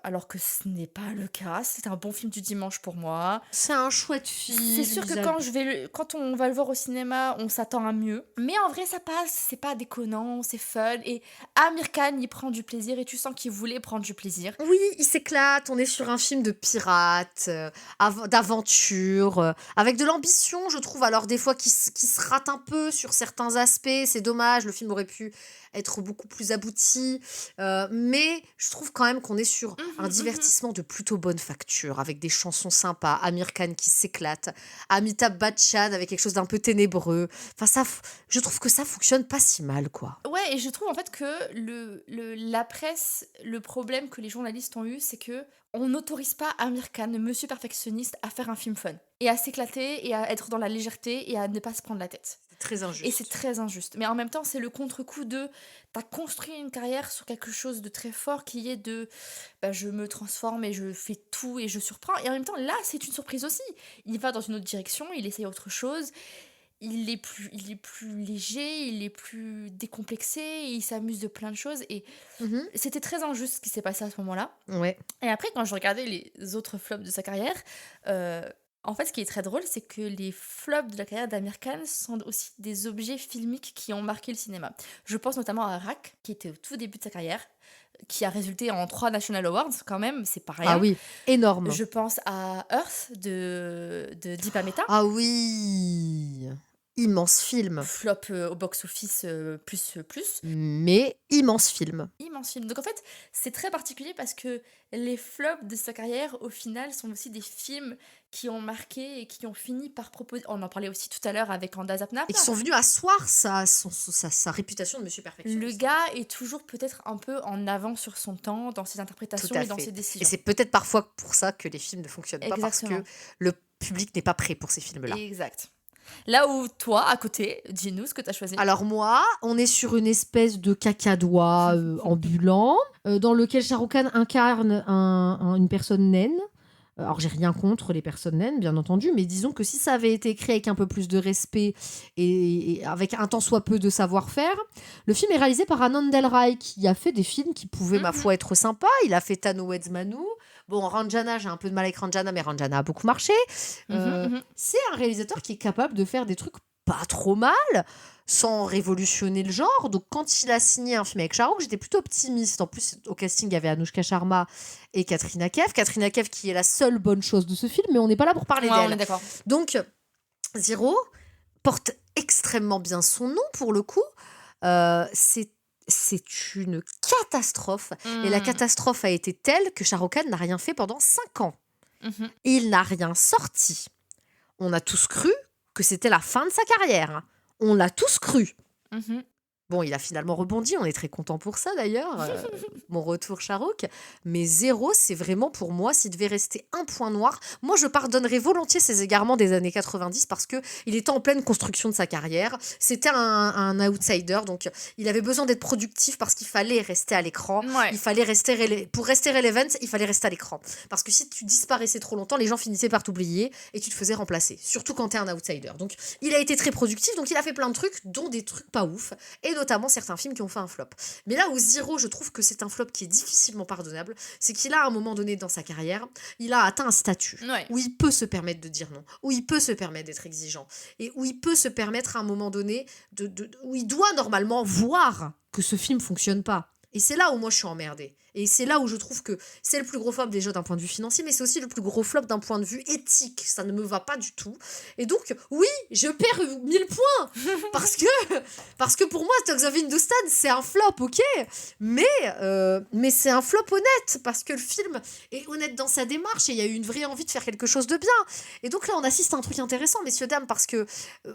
alors que ce n'est pas le cas. C'est un bon film du dimanche pour moi. C'est un chouette C'est film, sûr que Isabelle. quand on va le voir au cinéma, on s'attend à mieux. Mais en vrai, ça passe, c'est pas déconnant, c'est fun. Et Amir Khan, il prend du plaisir et tu sens qu'il voulait prendre du plaisir. Oui, il s'éclate. On est sur un film de pirates, d'aventure, avec de l'ambition, je trouve. Alors, des fois, qui se rate un peu sur certains aspects. C'est dommage. Le film aurait pu être beaucoup plus abouti. Mais je trouve quand même qu'on est sur un Mhm, mhm. divertissement de plutôt bonne facture, avec des chansons sympas. Amir Khan qui s'éclate. Amitabh Bachchan avec quelque chose d'un peu ténébreux. Enfin, je trouve que ça fonctionne pas si mal, quoi. Ouais, et je trouve en fait que la presse, le problème que les journalistes ont eu, c'est que on n'autorise pas Amir Khan, le monsieur perfectionniste, à faire un film fun. Et à s'éclater, et à être dans la légèreté, et à ne pas se prendre la tête. très Et c'est injuste. très injuste. Mais en même temps, c'est le contre-coup de t'as construit une carrière sur quelque chose de très fort qui est de bah, je me transforme et je fais tout et je surprends. Et en même temps, là, c'est une surprise aussi. Il va dans une autre direction, il essaye autre chose, il est plus léger, il est plus décomplexé, il s'amuse de plein de choses. Et Mmh. c'était très injuste ce qui s'est passé à ce moment-là. Ouais. Et après, quand je regardais les autres flops de sa carrière, heu, en fait, ce qui est très drôle, c'est que les flops de la carrière d'Amir Khan sont aussi des objets filmiques qui ont marqué le cinéma. Je pense notamment à Rak, qui était au tout début de sa carrière, qui a résulté en 3 National Awards quand même, c'est pas Ah rien. oui, énorme. Je pense à Earth de Deepa Mehta, Ah oui! Immense film, flop, au box-office, plus, plus. mais immense film. Immense film. Donc en fait, c'est très particulier parce que les flops de sa carrière, au final, sont aussi des films qui ont marqué et qui ont fini par proposer. On en parlait aussi tout à l'heure avec Andaz Apna Et qui Apna. sont venus asseoir sa réputation de monsieur Le perfectionniste. gars est toujours peut-être un peu en avant sur son temps dans ses Tout interprétations à et dans ses fait. Et décisions. c'est peut-être parfois pour ça que les films ne fonctionnent pas, parce que Exactement. le public n'est pas prêt pour ces films-là. Exact. Là où toi, à côté, dis-nous ce que tu as choisi. Alors moi, on est sur une espèce de cacadois ambulant, dans lequel Shah Rukh Khan incarne une personne naine. Alors j'ai rien contre les personnes naines, bien entendu, mais disons que si ça avait été écrit avec un peu plus de respect et avec un tant soit peu de savoir-faire, le film est réalisé par Anand Rai, qui a fait des films qui pouvaient, ma Mhm, foi, être sympas. Il a fait Tano Weds Manu. Bon, Ranjana, j'ai un peu de mal avec Ranjana, mais Ranjana a beaucoup marché. mhm, mhm. C'est un réalisateur qui est capable de faire des trucs pas trop mal, sans révolutionner le genre. Donc, quand il a signé un film avec Shah Rukh, j'étais plutôt optimiste. En plus, au casting, il y avait Anushka Sharma et Katrina Kaif. Katrina Kaif qui est la seule bonne chose de ce film, mais on n'est pas là pour parler Ouais, on est d'elle. d'accord. Donc, Zero porte extrêmement bien son nom pour le coup. C'est une catastrophe. Et la Mm, catastrophe a été telle que Shah Rukh Khan n'a rien fait pendant 5 ans. mhm, Il n'a rien sorti. On a tous cru que c'était la fin de sa carrière. On l'a tous cru. mhm. Bon, il a finalement rebondi, on est très content pour ça d'ailleurs, mon retour Shah Rukh. Mais Zéro, c'est vraiment pour moi, s'il devait rester un point noir, moi je pardonnerais volontiers ses égarements des années 90 parce que il était en pleine construction de sa carrière. C'était un outsider, donc il avait besoin d'être productif parce qu'il fallait rester à l'écran. Ouais. Il fallait pour rester relevant, il fallait rester à l'écran. Parce que si tu disparaissais trop longtemps, les gens finissaient par t'oublier et tu te faisais remplacer. Surtout quand t'es un outsider. Donc il a été très productif, donc il a fait plein de trucs, dont des trucs pas ouf. Et notamment certains films qui ont fait un flop. Mais là où Zero, je trouve que c'est un flop qui est difficilement pardonnable, c'est qu'il a à un moment donné dans sa carrière, il a atteint un statut Ouais. où il peut se permettre de dire non, où il peut se permettre d'être exigeant, et où il peut se permettre à un moment donné, où il doit normalement voir que ce film fonctionne pas. Et c'est là où moi je suis emmerdée. Et c'est là où je trouve que c'est le plus gros flop déjà d'un point de vue financier, mais c'est aussi le plus gros flop d'un point de vue éthique. Ça ne me va pas du tout. Et donc, oui, je perds 1000 points parce que, parce que pour moi, Dogs of Hindustan, c'est un flop, ok, mais c'est un flop honnête parce que le film est honnête dans sa démarche et il y a eu une vraie envie de faire quelque chose de bien. Et donc là, on assiste à un truc intéressant, messieurs, dames, parce que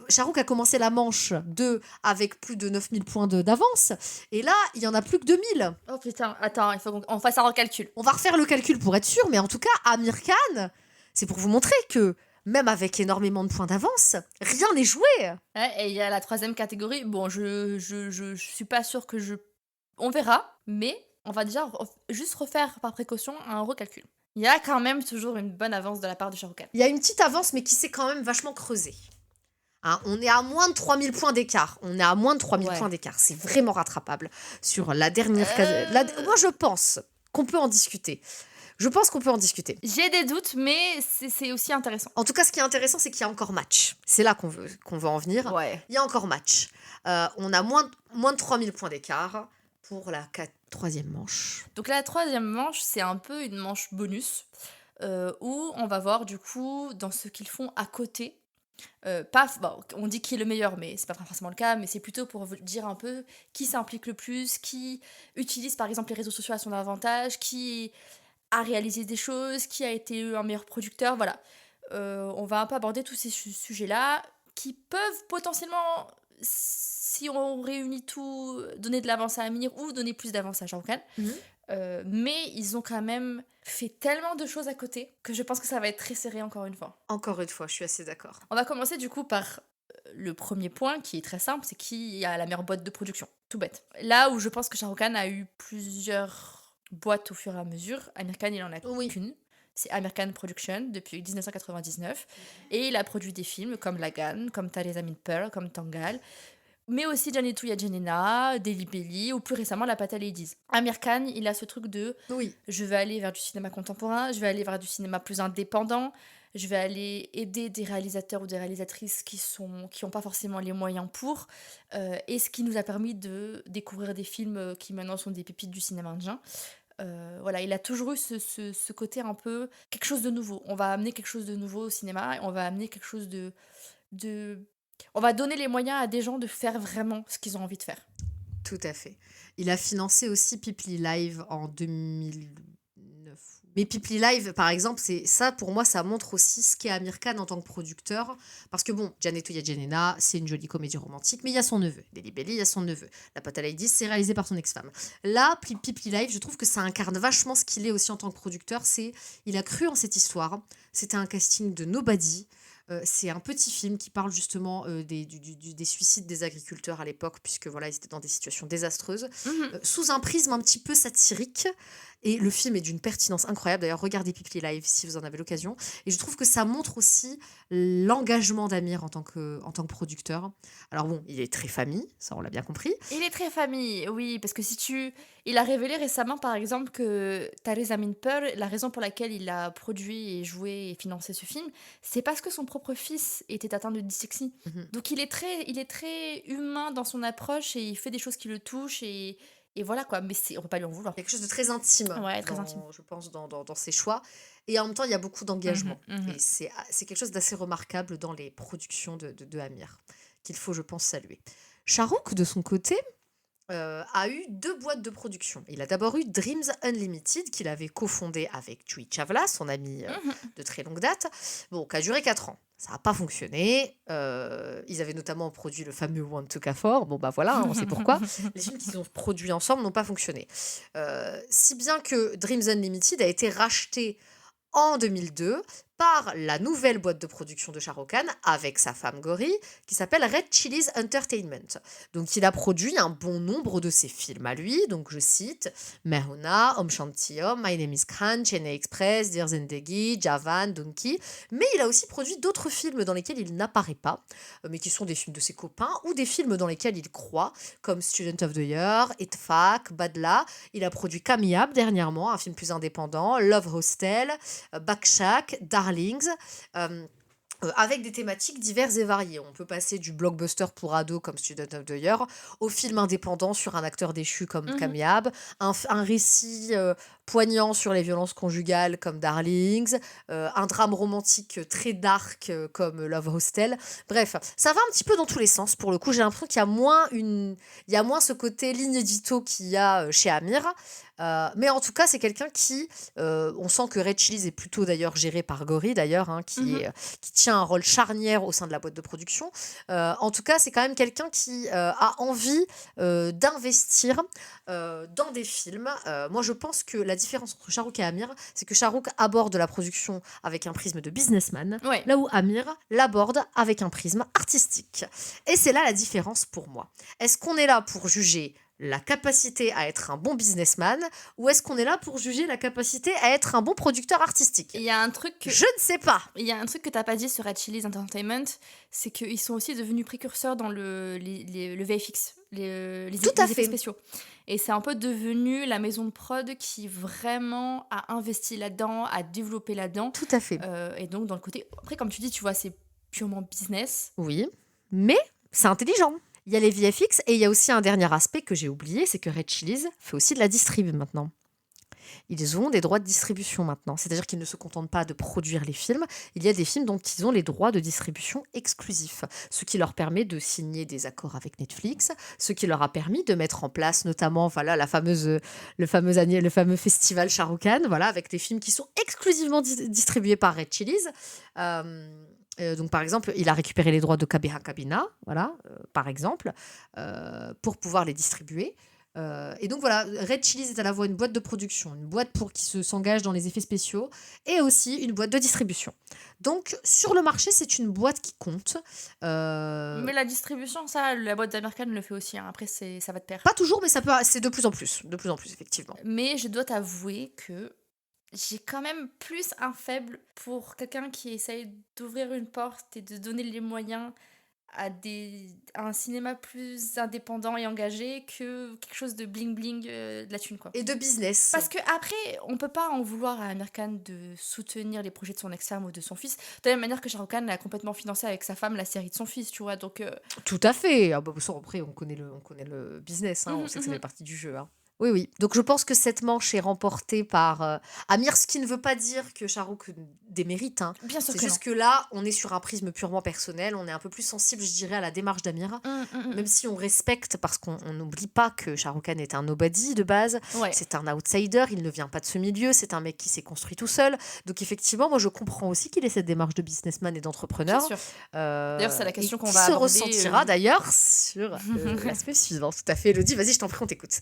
Shah Rukh a commencé la manche 2 avec plus de 9000 points d'avance, et là, il y en a plus que 2000. Oh putain, attends, il faut qu'on fasse un recalcul. On va refaire le calcul pour être sûr, mais en tout cas, Amir Khan, c'est pour vous montrer que même avec énormément de points d'avance, rien n'est joué. Ouais, et il y a la troisième catégorie. Bon, je suis pas sûre que je. On verra, mais on va déjà juste refaire par précaution un recalcul. Il y a quand même toujours une bonne avance de la part de Shah Rukh Khan. Il y a une petite avance, mais qui s'est quand même vachement creusée. Hein, on est à moins de 3000 points d'écart. On est à moins de 3000 Ouais. points d'écart. C'est vraiment rattrapable. Sur la dernière... Moi, je pense qu'on peut en discuter. Je pense qu'on peut en discuter. J'ai des doutes, mais c'est aussi intéressant. En tout cas, ce qui est intéressant, c'est qu'il y a encore match. C'est là qu'on veut en venir. Ouais. Il y a encore match. On a moins de 3000 points d'écart pour la troisième manche. Donc la troisième manche, c'est un peu une manche bonus, où on va voir du coup dans ce qu'ils font à côté. Bon, on dit qui est le meilleur, mais c'est pas forcément le cas, mais c'est plutôt pour vous dire un peu qui s'implique le plus, qui utilise par exemple les réseaux sociaux à son avantage, qui a réalisé des choses, qui a été un meilleur producteur, voilà. On va un peu aborder tous ces sujets-là qui peuvent potentiellement, si on réunit tout, donner de l'avance à Amir ou donner plus d'avance à Shah Rukh Khan. Mais ils ont quand même fait tellement de choses à côté que je pense que ça va être très serré encore une fois. Encore une fois, je suis assez d'accord. On va commencer du coup par le premier point qui est très simple, c'est qui a la meilleure boîte de production. Tout bête. Là où je pense que Shah Rukh Khan a eu plusieurs boîtes au fur et à mesure, Amir Khan, il en a Oui. qu'une. C'est Amir Khan Production depuis 1999. Et il a produit des films comme Lagan, comme Tare Zameen Par, comme Tangal, mais aussi Janetu Ya Janena, Delhi Belly ou plus récemment La Pata Ladies. Amir Khan, il a ce truc de Oui. je vais aller vers du cinéma contemporain, je vais aller vers du cinéma plus indépendant, je vais aller aider des réalisateurs ou des réalisatrices qui ont pas forcément les moyens pour, et ce qui nous a permis de découvrir des films qui maintenant sont des pépites du cinéma indien. Voilà, il a toujours eu ce côté un peu quelque chose de nouveau. On va amener quelque chose de nouveau au cinéma, et on va amener quelque chose de... On va donner les moyens à des gens de faire vraiment ce qu'ils ont envie de faire. Tout à fait. Il a financé aussi Pipli Live en 2009. Mais Pipli Live, par exemple, c'est ça, pour moi, ça montre aussi ce qu'est Amir Khan en tant que producteur. Parce que bon, Janetu Ya Janena, c'est une jolie comédie romantique, mais il y a son neveu. Delhi Belly, il y a son neveu. La Pata Ladies, c'est réalisé par son ex-femme. Là, Pipli Live, je trouve que ça incarne vachement ce qu'il est aussi en tant que producteur. Il a cru en cette histoire. C'était un casting de nobody. C'est un petit film qui parle justement des suicides des agriculteurs à l'époque, puisque voilà, ils étaient dans des situations désastreuses, Mhm. sous un prisme un petit peu satirique. Et le film est d'une pertinence incroyable. D'ailleurs, regardez Pipli Live si vous en avez l'occasion. Et je trouve que ça montre aussi l'engagement d'Amir en tant que producteur. Alors bon, il est très famille, ça on l'a bien compris. Il est très famille, oui, parce que Il a révélé récemment, par exemple, que Tare Zameen Par, la raison pour laquelle il a produit et joué et financé ce film, c'est parce que son propre fils était atteint de dyslexie. Mhm. Donc il est très humain dans son approche et il fait des choses qui le touchent et voilà quoi, mais on peut pas lui en vouloir. Quelque chose de très intime, Ouais, très intime. je pense, dans ses choix. Et en même temps, il y a beaucoup d'engagement. Mhm, mhm. Et c'est quelque chose d'assez remarquable dans les productions de Amir, qu'il faut, je pense, saluer. Shah Rukh, de son côté, a eu deux boîtes de production. Il a d'abord eu Dreams Unlimited, qu'il avait cofondé avec Juhi Chawla, son ami Mhm. de très longue date, bon, qui a duré 4 ans. Ça n'a pas fonctionné. Ils avaient notamment produit le fameux Want to Kafor. Bon, bah voilà, hein, on sait pourquoi. Les films qu'ils ont produits ensemble n'ont pas fonctionné. Si bien que Dreams Unlimited a été racheté en 2002 par la nouvelle boîte de production de Shah Rukh Khan avec sa femme Gauri qui s'appelle Red Chillies Entertainment. Donc il a produit un bon nombre de ses films à lui, donc je cite Mehuna, Om Shanti Om, My Name is Khan, Chennai Express, Dear Zindagi, Javan, Donkey, mais il a aussi produit d'autres films dans lesquels il n'apparaît pas, mais qui sont des films de ses copains ou des films dans lesquels il croit, comme Student of the Year, Itfaq, Badla. Il a produit Kamiab dernièrement, un film plus indépendant, Love Hostel, Bakshak, Darlings, avec des thématiques diverses et variées. On peut passer du blockbuster pour ados comme Student of the Year au film indépendant sur un acteur déchu comme Mhm. Kamiab, un récit poignant sur les violences conjugales comme Darlings, un drame romantique très dark comme Love Hostel. Bref, ça va un petit peu dans tous les sens. Pour le coup, j'ai l'impression qu'il y a il y a moins ce côté ligne édito qu'il y a chez Amir. Mais en tout cas, c'est quelqu'un qui, on sent que Red Chillies est plutôt d'ailleurs géré par Gauri d'ailleurs, hein, Mhm. qui tient un rôle charnière au sein de la boîte de production. En tout cas, c'est quand même quelqu'un qui a envie d'investir dans des films. Moi, je pense que la différence entre Shah Rukh et Amir, c'est que Shah Rukh aborde la production avec un prisme de businessman, Ouais. là où Amir l'aborde avec un prisme artistique. Et c'est là la différence pour moi. Est-ce qu'on est là pour juger la capacité à être un bon businessman ou est-ce qu'on est là pour juger la capacité à être un bon producteur artistique? Il y a un truc que... Je ne sais pas. Il y a un truc que t'as pas dit sur Red Chillies Entertainment, c'est qu'ils sont aussi devenus précurseurs dans le VFX, Tout à les effets fait. spéciaux. Et c'est un peu devenu la maison de prod qui vraiment a investi là-dedans, a développé là-dedans. Tout à fait. Et donc, dans le côté... Après, comme tu dis, tu vois, c'est purement business. Oui, mais c'est intelligent. Il y a les VFX et il y a aussi un dernier aspect que j'ai oublié, c'est que Red Chillies fait aussi de la distrib maintenant. Ils ont des droits de distribution maintenant, c'est-à-dire qu'ils ne se contentent pas de produire les films, il y a des films dont ils ont les droits de distribution exclusifs, ce qui leur permet de signer des accords avec Netflix, ce qui leur a permis de mettre en place notamment voilà, le fameux festival Shah Rukh Khan, voilà, avec des films qui sont exclusivement distribués par Red Chillies. Donc, par exemple, il a récupéré les droits de Kabeha Kabina, voilà, par exemple, pour pouvoir les distribuer. Et donc voilà, Red Chillies est à la fois une boîte de production, une boîte pour qui s'engage dans les effets spéciaux et aussi une boîte de distribution. Donc sur le marché, c'est une boîte qui compte. Mais la distribution, ça, la boîte d'American le fait aussi, hein. Après, ça va de pair. Pas toujours, mais c'est de plus en plus effectivement. Mais je dois t'avouer que j'ai quand même plus un faible pour quelqu'un qui essaye d'ouvrir une porte et de donner les moyens à un cinéma plus indépendant et engagé que quelque chose de bling bling, de la thune, quoi. Et de business. Parce que après, on peut pas en vouloir à Amir Khan de soutenir les projets de son ex-femme ou de son fils, de la même manière que Shah Rukh Khan a complètement financé avec sa femme la série de son fils, tu vois. Donc, Tout à fait. Ah bah, ça, après, on connaît le business, hein, on sait que ça fait partie du jeu. Hein. Oui, oui. Donc je pense que cette manche est remportée par Amir, ce qui ne veut pas dire que Shah Rukh démérite. Hein. bien sûr C'est que non. juste que là, on est sur un prisme purement personnel, on est un peu plus sensible, je dirais, à la démarche d'Amir. Même si on respecte, parce qu'on n'oublie pas que Shah Rukh Khan est un nobody de base, Ouais. c'est un outsider, il ne vient pas de ce milieu, c'est un mec qui s'est construit tout seul. Donc effectivement, moi je comprends aussi qu'il ait cette démarche de businessman et Bien d'entrepreneur. sûr. D'ailleurs, c'est la question qu'on qui va se aborder, ressentira d'ailleurs sur l'aspect suivant. Tout à fait, Elodie, vas-y, je t'en prie, on t'écoute.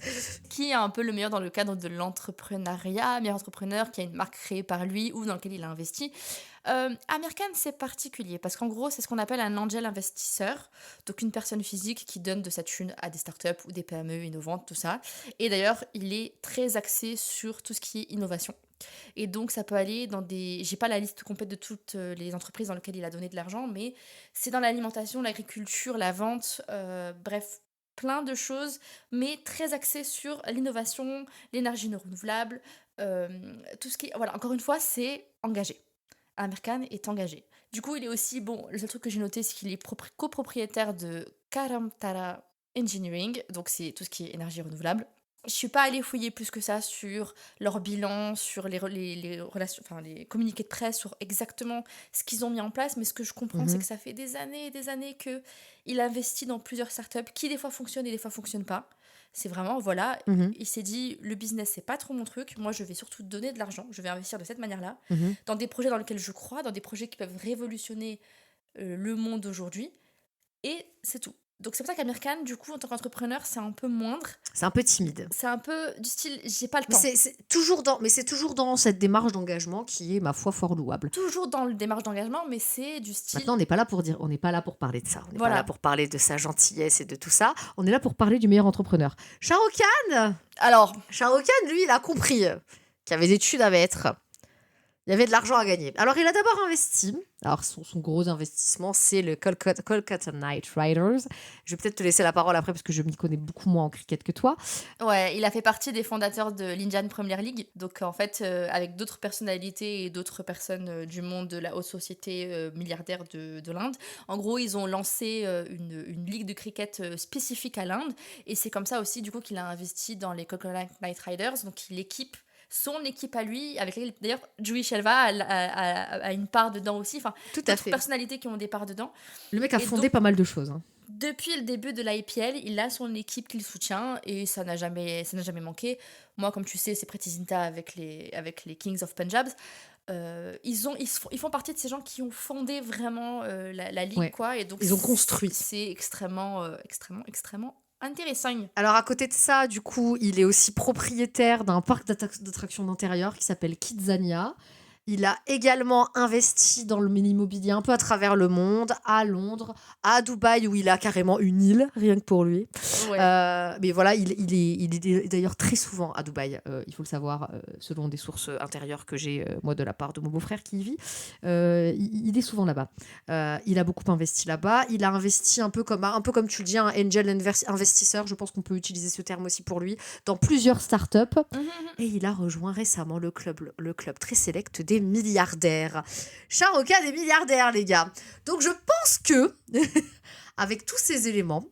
qui est un peu le meilleur dans le cadre de l'entrepreneuriat, meilleur entrepreneur qui a une marque créée par lui ou dans laquelle il a investi. Amir Khan, c'est particulier parce qu'en gros, c'est ce qu'on appelle un angel investisseur, donc une personne physique qui donne de sa thune à des startups ou des PME innovantes, tout ça. Et d'ailleurs, il est très axé sur tout ce qui est innovation. Et donc, ça peut aller dans des. J'ai pas la liste complète de toutes les entreprises dans lesquelles il a donné de l'argent, mais c'est dans l'alimentation, l'agriculture, la vente, bref, plein de choses, mais très axé sur l'innovation, l'énergie non renouvelable, tout ce qui. Voilà, encore une fois, c'est engagé. Amir Khan est engagé. Du coup, il est aussi, bon, le seul truc que j'ai noté, c'est qu'il est copropriétaire de Karamtara Engineering, donc c'est tout ce qui est énergie renouvelable. Je suis pas allée fouiller plus que ça sur leur bilan, sur les relations, enfin les communiqués de presse, sur exactement ce qu'ils ont mis en place, mais ce que je comprends, c'est que ça fait des années et des années que il investit dans plusieurs startups qui des fois fonctionnent et des fois fonctionnent pas. C'est vraiment, voilà, Mhm, il s'est dit, le business, c'est pas trop mon truc, moi je vais surtout donner de l'argent, je vais investir de cette manière-là, mhm. dans des projets dans lesquels je crois, dans des projets qui peuvent révolutionner le monde aujourd'hui, et c'est tout. Donc c'est pour ça qu'Amir Khan, du coup, en tant qu'entrepreneur, c'est un peu moindre. C'est un peu timide. C'est un peu du style, j'ai pas le Mais temps. c'est toujours dans cette démarche d'engagement qui est, ma foi, fort louable. Toujours dans le démarche d'engagement, mais c'est du style. Maintenant, on n'est pas là pour parler de ça. On n'est pas Voilà. là pour parler de sa gentillesse et de tout ça. On est là pour parler du meilleur entrepreneur. Shah Rukh Khan, Alors, lui, il a compris qu'il y avait des thunes à mettre. Il y avait de l'argent à gagner. Alors, il a d'abord investi. Alors, son gros investissement, c'est le Kolkata Knight Riders. Je vais peut-être te laisser la parole après parce que je m'y connais beaucoup moins en cricket que toi. ouais, il a fait partie des fondateurs de l'Indian Premier League. Donc, en fait, avec d'autres personnalités et d'autres personnes du monde de la haute société milliardaire de l'Inde, en gros, ils ont lancé une ligue de cricket spécifique à l'Inde. Et c'est comme ça aussi, du coup, qu'il a investi dans les Kolkata Knight Riders. Donc, il équipe son équipe à lui, avec laquelle d'ailleurs Juhi Shelva a une part dedans aussi, enfin Tout à d'autres fait. personnalités qui ont des parts dedans. Le mec a Et fondé donc, pas mal de choses. Hein. depuis le début de l'IPL, il a son équipe qu'il soutient et ça n'a jamais manqué. Moi, comme tu sais, c'est Preeti Zinta avec les Kings of Punjab. Ils font partie de ces gens qui ont fondé vraiment la ligue, Ouais. quoi. Et donc Ils ont construit. C'est extrêmement, extrêmement intéressant. Alors, à côté de ça, du coup, il est aussi propriétaire d'un parc d'attractions d'intérieur qui s'appelle Kidzania. Il a également investi dans l'immobilier un peu à travers le monde, à Londres, à Dubaï, où il a carrément une île, rien que pour lui. Ouais. Mais voilà, il est d'ailleurs très souvent à Dubaï, il faut le savoir, selon des sources intérieures que j'ai, moi, de la part de mon beau-frère qui y vit. Il est souvent là-bas. Il a beaucoup investi là-bas. Il a investi un peu comme tu le dis, un angel investisseur, je pense qu'on peut utiliser ce terme aussi pour lui, dans plusieurs startups. Et il a rejoint récemment le club très sélect des milliardaires. Shah Rukh Khan des milliardaires, les gars. Donc je pense que, avec tous ces éléments,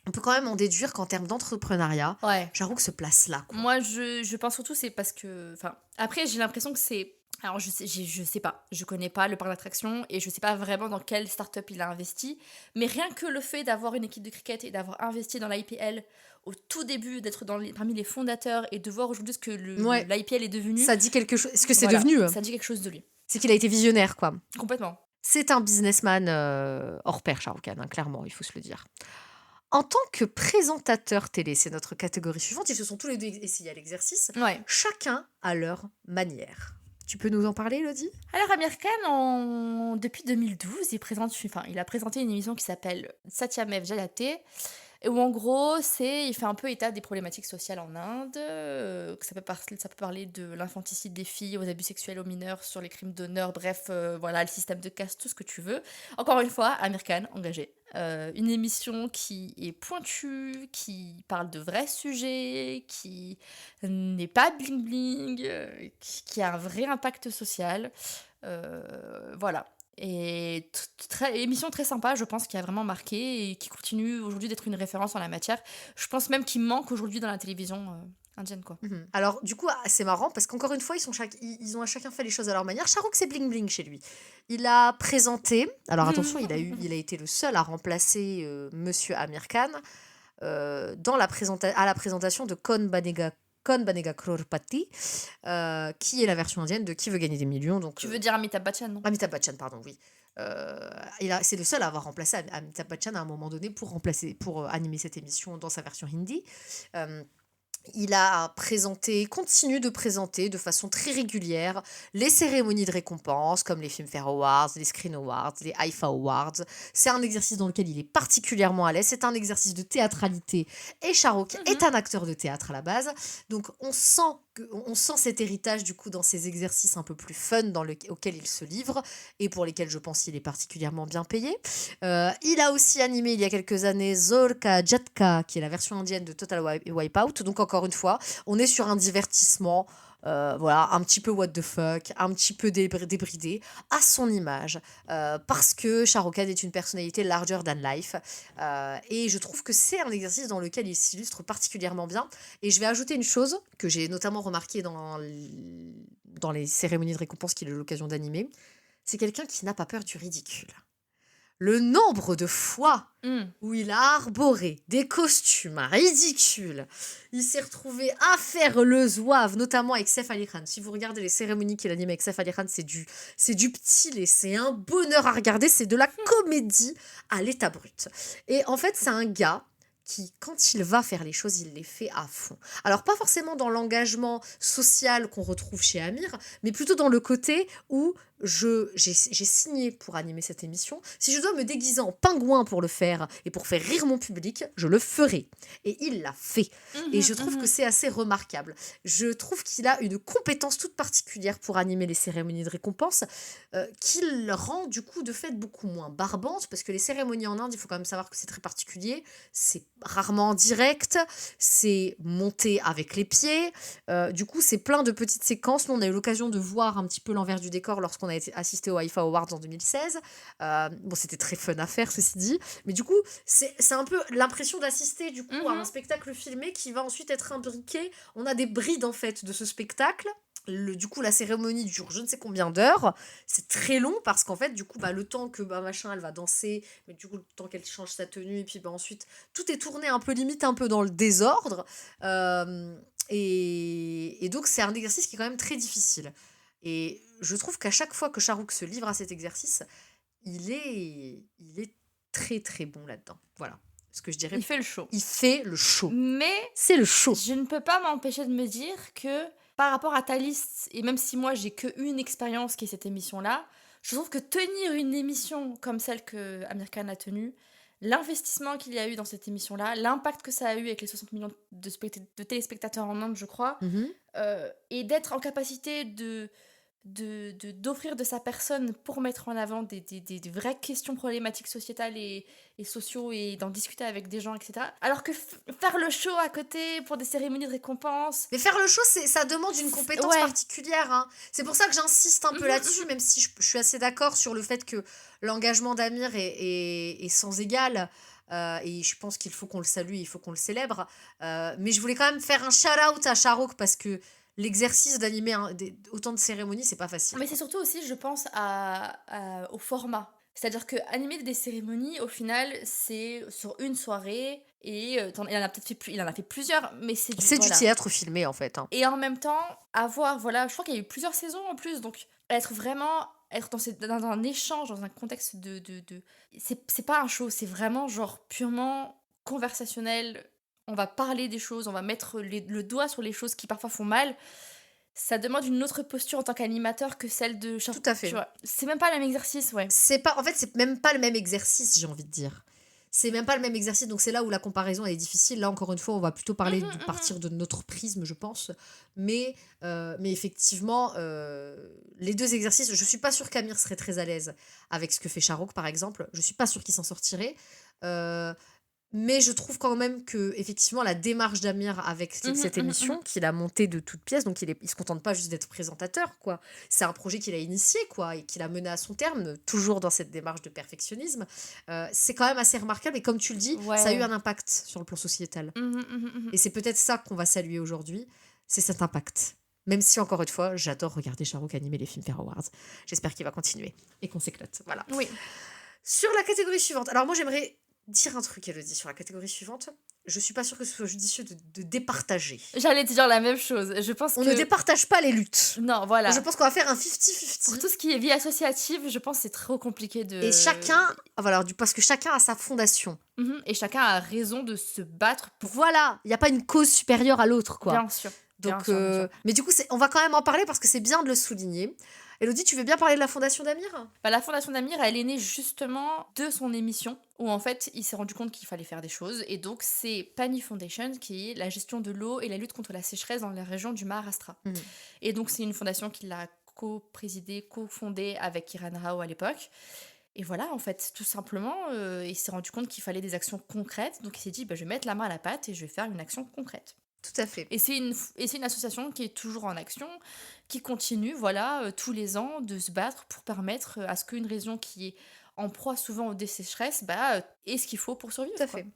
on peut quand même en déduire qu'en termes d'entrepreneuriat, Ouais. Shah Rukh se place là. Quoi. Moi, je pense surtout c'est parce que, enfin, après j'ai l'impression que c'est. Alors je sais pas, je connais pas le parc d'attractions et je sais pas vraiment dans quelle start-up il a investi, mais rien que le fait d'avoir une équipe de cricket et d'avoir investi dans l'IPL au tout début, d'être parmi les fondateurs et de voir aujourd'hui ce que l'IPL est devenu, Ça dit quelque chose. Ce que c'est voilà, devenu, ça dit quelque chose de lui. c'est qu'il a été visionnaire, quoi. Complètement. C'est un businessman hors pair, Shah Rukh Khan, hein, clairement, il faut se le dire. En tant que présentateur télé, c'est notre catégorie suivante, ils se sont tous les 2 essayés à l'exercice, Ouais. chacun à leur manière. Tu peux nous en parler, Elodie? Alors Amir Khan, depuis 2012, il a présenté une émission qui s'appelle Satyamev Jayate, et où en gros, il fait un peu état des problématiques sociales en Inde, que ça peut parler de l'infanticide des filles, aux abus sexuels aux mineurs, sur les crimes d'honneur, bref, voilà, le système de caste, tout ce que tu veux. Encore une fois, Amir Khan, engagé. Une émission qui est pointue, qui parle de vrais sujets, qui n'est pas bling bling, qui a un vrai impact social. Voilà. Et émission très sympa, je pense, qui a vraiment marqué et qui continue aujourd'hui d'être une référence en la matière. Je pense même qu'il manque aujourd'hui dans la télévision indienne, quoi. Alors, du coup, c'est marrant parce qu'encore une fois, ils ont à chacun fait les choses à leur manière. Shahrukh, c'est bling bling chez lui. Il a présenté, alors attention, il a été le seul à remplacer Monsieur Amir Khan à la présentation de Kon Banega Crorepati, qui est la version indienne de Qui veut gagner des millions. Donc, Tu veux dire Amitabh Bachchan, non? Amitabh Bachchan, pardon, oui. C'est le seul à avoir remplacé Amitabh Bachchan à un moment donné pour animer cette émission dans sa version hindi. Euh, continue de présenter de façon très régulière les cérémonies de récompense, comme les Filmfare Awards, les Screen Awards, les IFA Awards. C'est un exercice dans lequel il est particulièrement à l'aise. C'est un exercice de théâtralité. Et Shahrukh est un acteur de théâtre à la base. Donc on sent cet héritage du coup dans ces exercices un peu plus fun auxquels il se livre et pour lesquels je pense qu'il est particulièrement bien payé. Il a aussi animé il y a quelques années Zorka Jatka, qui est la version indienne de Total Wipeout. Donc encore une fois, on est sur un divertissement, voilà, un petit peu what the fuck, un petit peu débridé, à son image, parce que Shah Rukh Khan est une personnalité larger than life, et je trouve que c'est un exercice dans lequel il s'illustre particulièrement bien. Et je vais ajouter une chose que j'ai notamment remarqué dans les cérémonies de récompense qu'il a eu l'occasion d'animer, c'est quelqu'un qui n'a pas peur du ridicule. Le nombre de fois où il a arboré des costumes ridicules, il s'est retrouvé à faire le zouave, notamment avec Saif Ali Khan. Si vous regardez les cérémonies qu'il anime avec Saif Ali Khan, c'est du petit lait, c'est un bonheur à regarder, c'est de la comédie à l'état brut. Et en fait, c'est un gars qui, quand il va faire les choses, il les fait à fond. Alors, pas forcément dans l'engagement social qu'on retrouve chez Amir, mais plutôt dans le côté où j'ai signé pour animer cette émission. Si je dois me déguiser en pingouin pour le faire et pour faire rire mon public, je le ferai. Et il l'a fait. Et je trouve que c'est assez remarquable. Je trouve qu'il a une compétence toute particulière pour animer les cérémonies de récompense, qu'il rend du coup de fait beaucoup moins barbante, parce que les cérémonies en Inde, il faut quand même savoir que c'est très particulier. C'est rarement en direct, c'est monté avec les pieds. Du coup, c'est plein de petites séquences. Nous, on a eu l'occasion de voir un petit peu l'envers du décor lorsqu'on a assisté aux IFA Awards en 2016. Bon, c'était très fun à faire, ceci dit. Mais du coup, c'est un peu l'impression d'assister du coup à un spectacle filmé qui va ensuite être imbriqué. On a des brides en fait de ce spectacle. Du coup, la cérémonie dure je ne sais combien d'heures. C'est très long parce qu'en fait, du coup, le temps que machin, elle va danser, mais du coup, le temps qu'elle change sa tenue, et puis ensuite, tout est tourné un peu limite, un peu dans le désordre. Et donc, c'est un exercice qui est quand même très difficile. Et je trouve qu'à chaque fois que Shahrukh se livre à cet exercice, il est très très bon là-dedans. Voilà ce que je dirais. Il fait le show. Il fait le show. Mais c'est le show. Je ne peux pas m'empêcher de me dire que par rapport à ta liste, et même si moi j'ai qu'une expérience qui est cette émission-là, je trouve que tenir une émission comme celle que Amir Khan a tenue, l'investissement qu'il y a eu dans cette émission-là, l'impact que ça a eu avec les 60 millions de téléspectateurs en Inde, je crois, et d'être en capacité d'offrir de sa personne pour mettre en avant des vraies questions problématiques sociétales et sociaux et d'en discuter avec des gens, etc. Alors que faire le show à côté pour des cérémonies de récompense... Mais faire le show, ça demande une compétence particulière. Hein. C'est pour ça que j'insiste un peu là-dessus, même si je suis assez d'accord sur le fait que l'engagement d'Amir est sans égal. Et je pense qu'il faut qu'on le salue, il faut qu'on le célèbre. Mais je voulais quand même faire un shout-out à Shahrukh parce que l'exercice d'animer autant de cérémonies, c'est pas facile. Mais c'est surtout aussi, je pense, au format. C'est-à-dire que animer des cérémonies, au final, c'est sur une soirée et il en a fait plusieurs, mais c'est du théâtre filmé en fait. Hein. Et en même temps, je crois qu'il y a eu plusieurs saisons en plus, donc être dans un échange, dans un contexte c'est pas un show, c'est vraiment genre purement conversationnel, on va parler des choses, on va mettre le doigt sur les choses qui parfois font mal, ça demande une autre posture en tant qu'animateur que celle de Tout Charouk, à tu fait. vois? C'est même pas le même exercice, ouais. C'est pas en fait, c'est même pas le même exercice, j'ai envie de dire. C'est même pas le même exercice, donc c'est là où la comparaison elle est difficile. Là, encore une fois, on va plutôt parler Mmh de mh. partir de notre prisme, je pense. Mais effectivement, les 2 exercices, je suis pas sûre qu'Amir serait très à l'aise avec ce que fait Charouk, par exemple. Je suis pas sûre qu'il s'en sortirait. Heu Mais je trouve quand même que effectivement la démarche d'Amir avec cette Mmh. émission qu'il a montée de toutes pièces, donc il se contente pas juste d'être présentateur, quoi. C'est un projet qu'il a initié, quoi, et qu'il a mené à son terme, toujours dans cette démarche de perfectionnisme. C'est quand même assez remarquable et comme tu le dis, ça a eu Ouais. un impact sur le plan sociétal. Mmh. Et c'est peut-être ça qu'on va saluer aujourd'hui, c'est cet impact. Même si, encore une fois, j'adore regarder Charouk animer les films Fair Awards. J'espère qu'il va continuer et qu'on s'éclate. Voilà. Oui. Sur la catégorie suivante. Alors moi, j'aimerais dire un truc, Elodie, sur la catégorie suivante. Je suis pas sûre que ce soit judicieux de départager. J'allais te dire la même chose. Je pense On ne que départage pas les luttes. non, Moi, je voilà. pense qu'on va faire un Pour 50-50. tout ce qui est vie associative, je pense que c'est trop compliqué Et de chacun, voilà, parce que chacun a sa fondation. et chacun a raison de se battre pour Voilà, il n'y a pas une cause supérieure à l'autre, quoi. bien sûr, bien Donc, sûr, bien sûr. mais du coup, on va quand même en parler parce que c'est bien de le souligner. Elodie, tu veux bien parler de la fondation d'Amir? Bah, la fondation d'Amir, elle est née justement de son émission où en fait, il s'est rendu compte qu'il fallait faire des choses et donc c'est Pani Foundation qui est la gestion de l'eau et la lutte contre la sécheresse dans la région du Maharashtra. Mhm. Et donc c'est une fondation qu'il a co-présidée, co-fondée avec Kiran Rao à l'époque. Et voilà, en fait, tout simplement, il s'est rendu compte qu'il fallait des actions concrètes. Donc il s'est dit, bah, je vais mettre la main à la pâte et je vais faire une action concrète. Tout à fait. Et c'est une association qui est toujours en action, qui continue, voilà, tous les ans, de se battre pour permettre à ce qu'une région qui est en proie souvent aux sécheresses, bah, ait ce qu'il faut pour Tout à survivre, quoi. fait.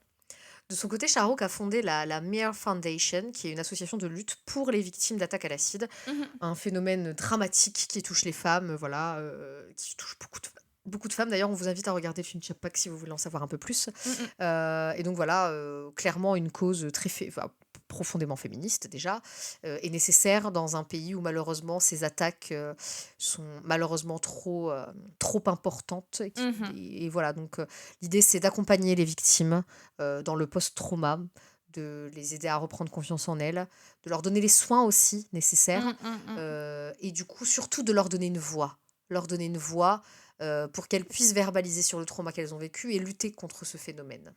De son côté, Shahrouk a fondé la Mir Foundation, qui est une association de lutte pour les victimes d'attaques à l'acide, Mhm. un phénomène dramatique qui touche les femmes, voilà, qui touche beaucoup de femmes. D'ailleurs, on vous invite à regarder le film Chapak si vous voulez en savoir un peu plus. Mhm. Et donc voilà, clairement une cause enfin, profondément féministe déjà, est nécessaire dans un pays où malheureusement ces attaques sont malheureusement trop importantes. Mhm. Et voilà, donc l'idée c'est d'accompagner les victimes dans le post-trauma, de les aider à reprendre confiance en elles, de leur donner les soins aussi nécessaires, Mhm. Mhm. et du coup surtout de leur donner une voix. Leur donner une voix pour qu'elles puissent verbaliser sur le trauma qu'elles ont vécu et lutter contre ce phénomène.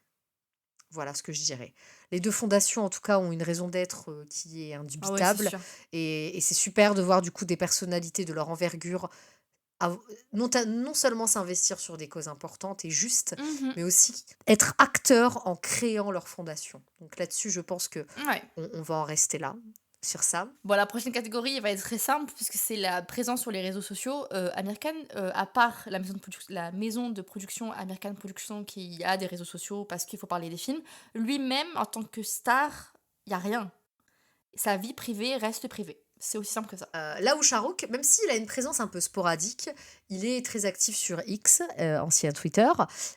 Voilà ce que je dirais. Les 2 fondations, en tout cas, ont une raison d'être, qui est Ah ouais, c'est indubitable sûr. et c'est super de voir, du coup, des personnalités de leur envergure non seulement s'investir sur des causes importantes et justes, Mhm. mais aussi être acteurs en créant leur fondation. Donc là-dessus, je pense qu'on Ouais. on va en rester là, sur ça. Bon, la prochaine catégorie, elle va être très simple puisque c'est la présence sur les réseaux sociaux. Amir Khan, à part la maison de production Amir Khan Production qui a des réseaux sociaux parce qu'il faut parler des films, lui-même, en tant que star, il y a rien. Sa vie privée reste privée. C'est aussi simple que ça. Là où Charouk, même s'il a une présence un peu sporadique, il est très actif sur X, ancien Twitter.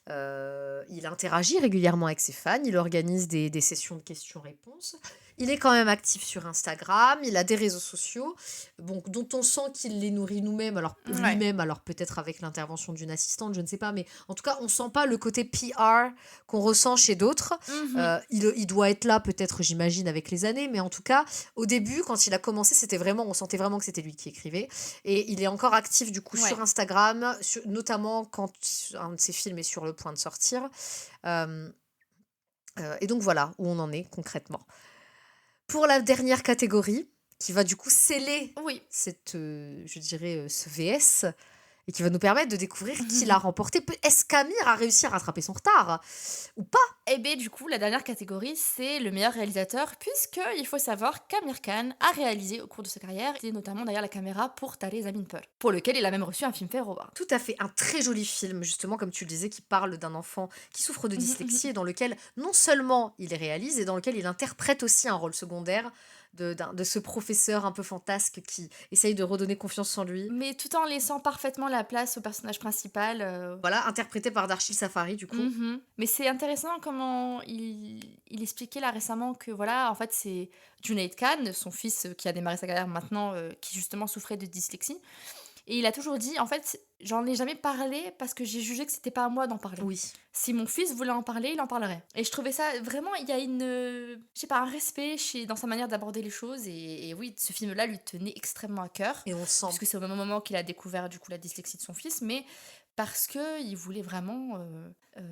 Il interagit régulièrement avec ses fans, il organise des sessions de questions-réponses. Il est quand même actif sur Instagram, il a des réseaux sociaux, bon, dont on sent qu'il les nourrit Ouais. lui-même, alors peut-être avec l'intervention d'une assistante, je ne sais pas, mais en tout cas, on sent pas le côté PR qu'on ressent chez d'autres. Mhm. Il doit être là, peut-être, j'imagine, avec les années, mais en tout cas, au début, quand il a commencé, on sentait vraiment que c'était lui qui écrivait. Et il est encore actif du coup Ouais. sur Instagram, notamment quand un de ses films est sur le point de sortir. Euh, et donc voilà où on en est concrètement. Pour la dernière catégorie, qui va du coup sceller Oui. je dirais, ce VS, et qui va nous permettre de découvrir qui l'a remporté. Est-ce qu'Amir a réussi à rattraper son retard ou pas? Et bien, du coup, la dernière catégorie, c'est le meilleur réalisateur, puisqu'il faut savoir qu'Amir Khan a réalisé au cours de sa carrière, et notamment derrière la caméra pour Tale Zaminpur, pour lequel il a même reçu un Filmfare Award. Tout à fait, un très joli film, justement, comme tu le disais, qui parle d'un enfant qui souffre de Mhm, dyslexie mhm. et dans lequel non seulement il réalise, et dans lequel il interprète aussi un rôle secondaire de ce professeur un peu fantasque qui essaye de redonner confiance en lui. Mais tout en laissant parfaitement la place au personnage principal. Voilà, interprété par Darshil Safari, du coup. Mais c'est intéressant comment il expliquait là récemment que voilà, en fait, c'est Junaid Khan, son fils qui a démarré sa carrière maintenant, qui justement souffrait de dyslexie. Et il a toujours dit, en fait, j'en ai jamais parlé parce que j'ai jugé que c'était pas à moi d'en parler. Oui. Si mon fils voulait en parler, il en parlerait. Et je trouvais ça vraiment, il y a je sais pas, un respect dans sa manière d'aborder les choses. Et oui, ce film-là lui tenait extrêmement à cœur, Et on sent. puisque c'est au même moment qu'il a découvert du coup la dyslexie de son fils, mais parce que il voulait vraiment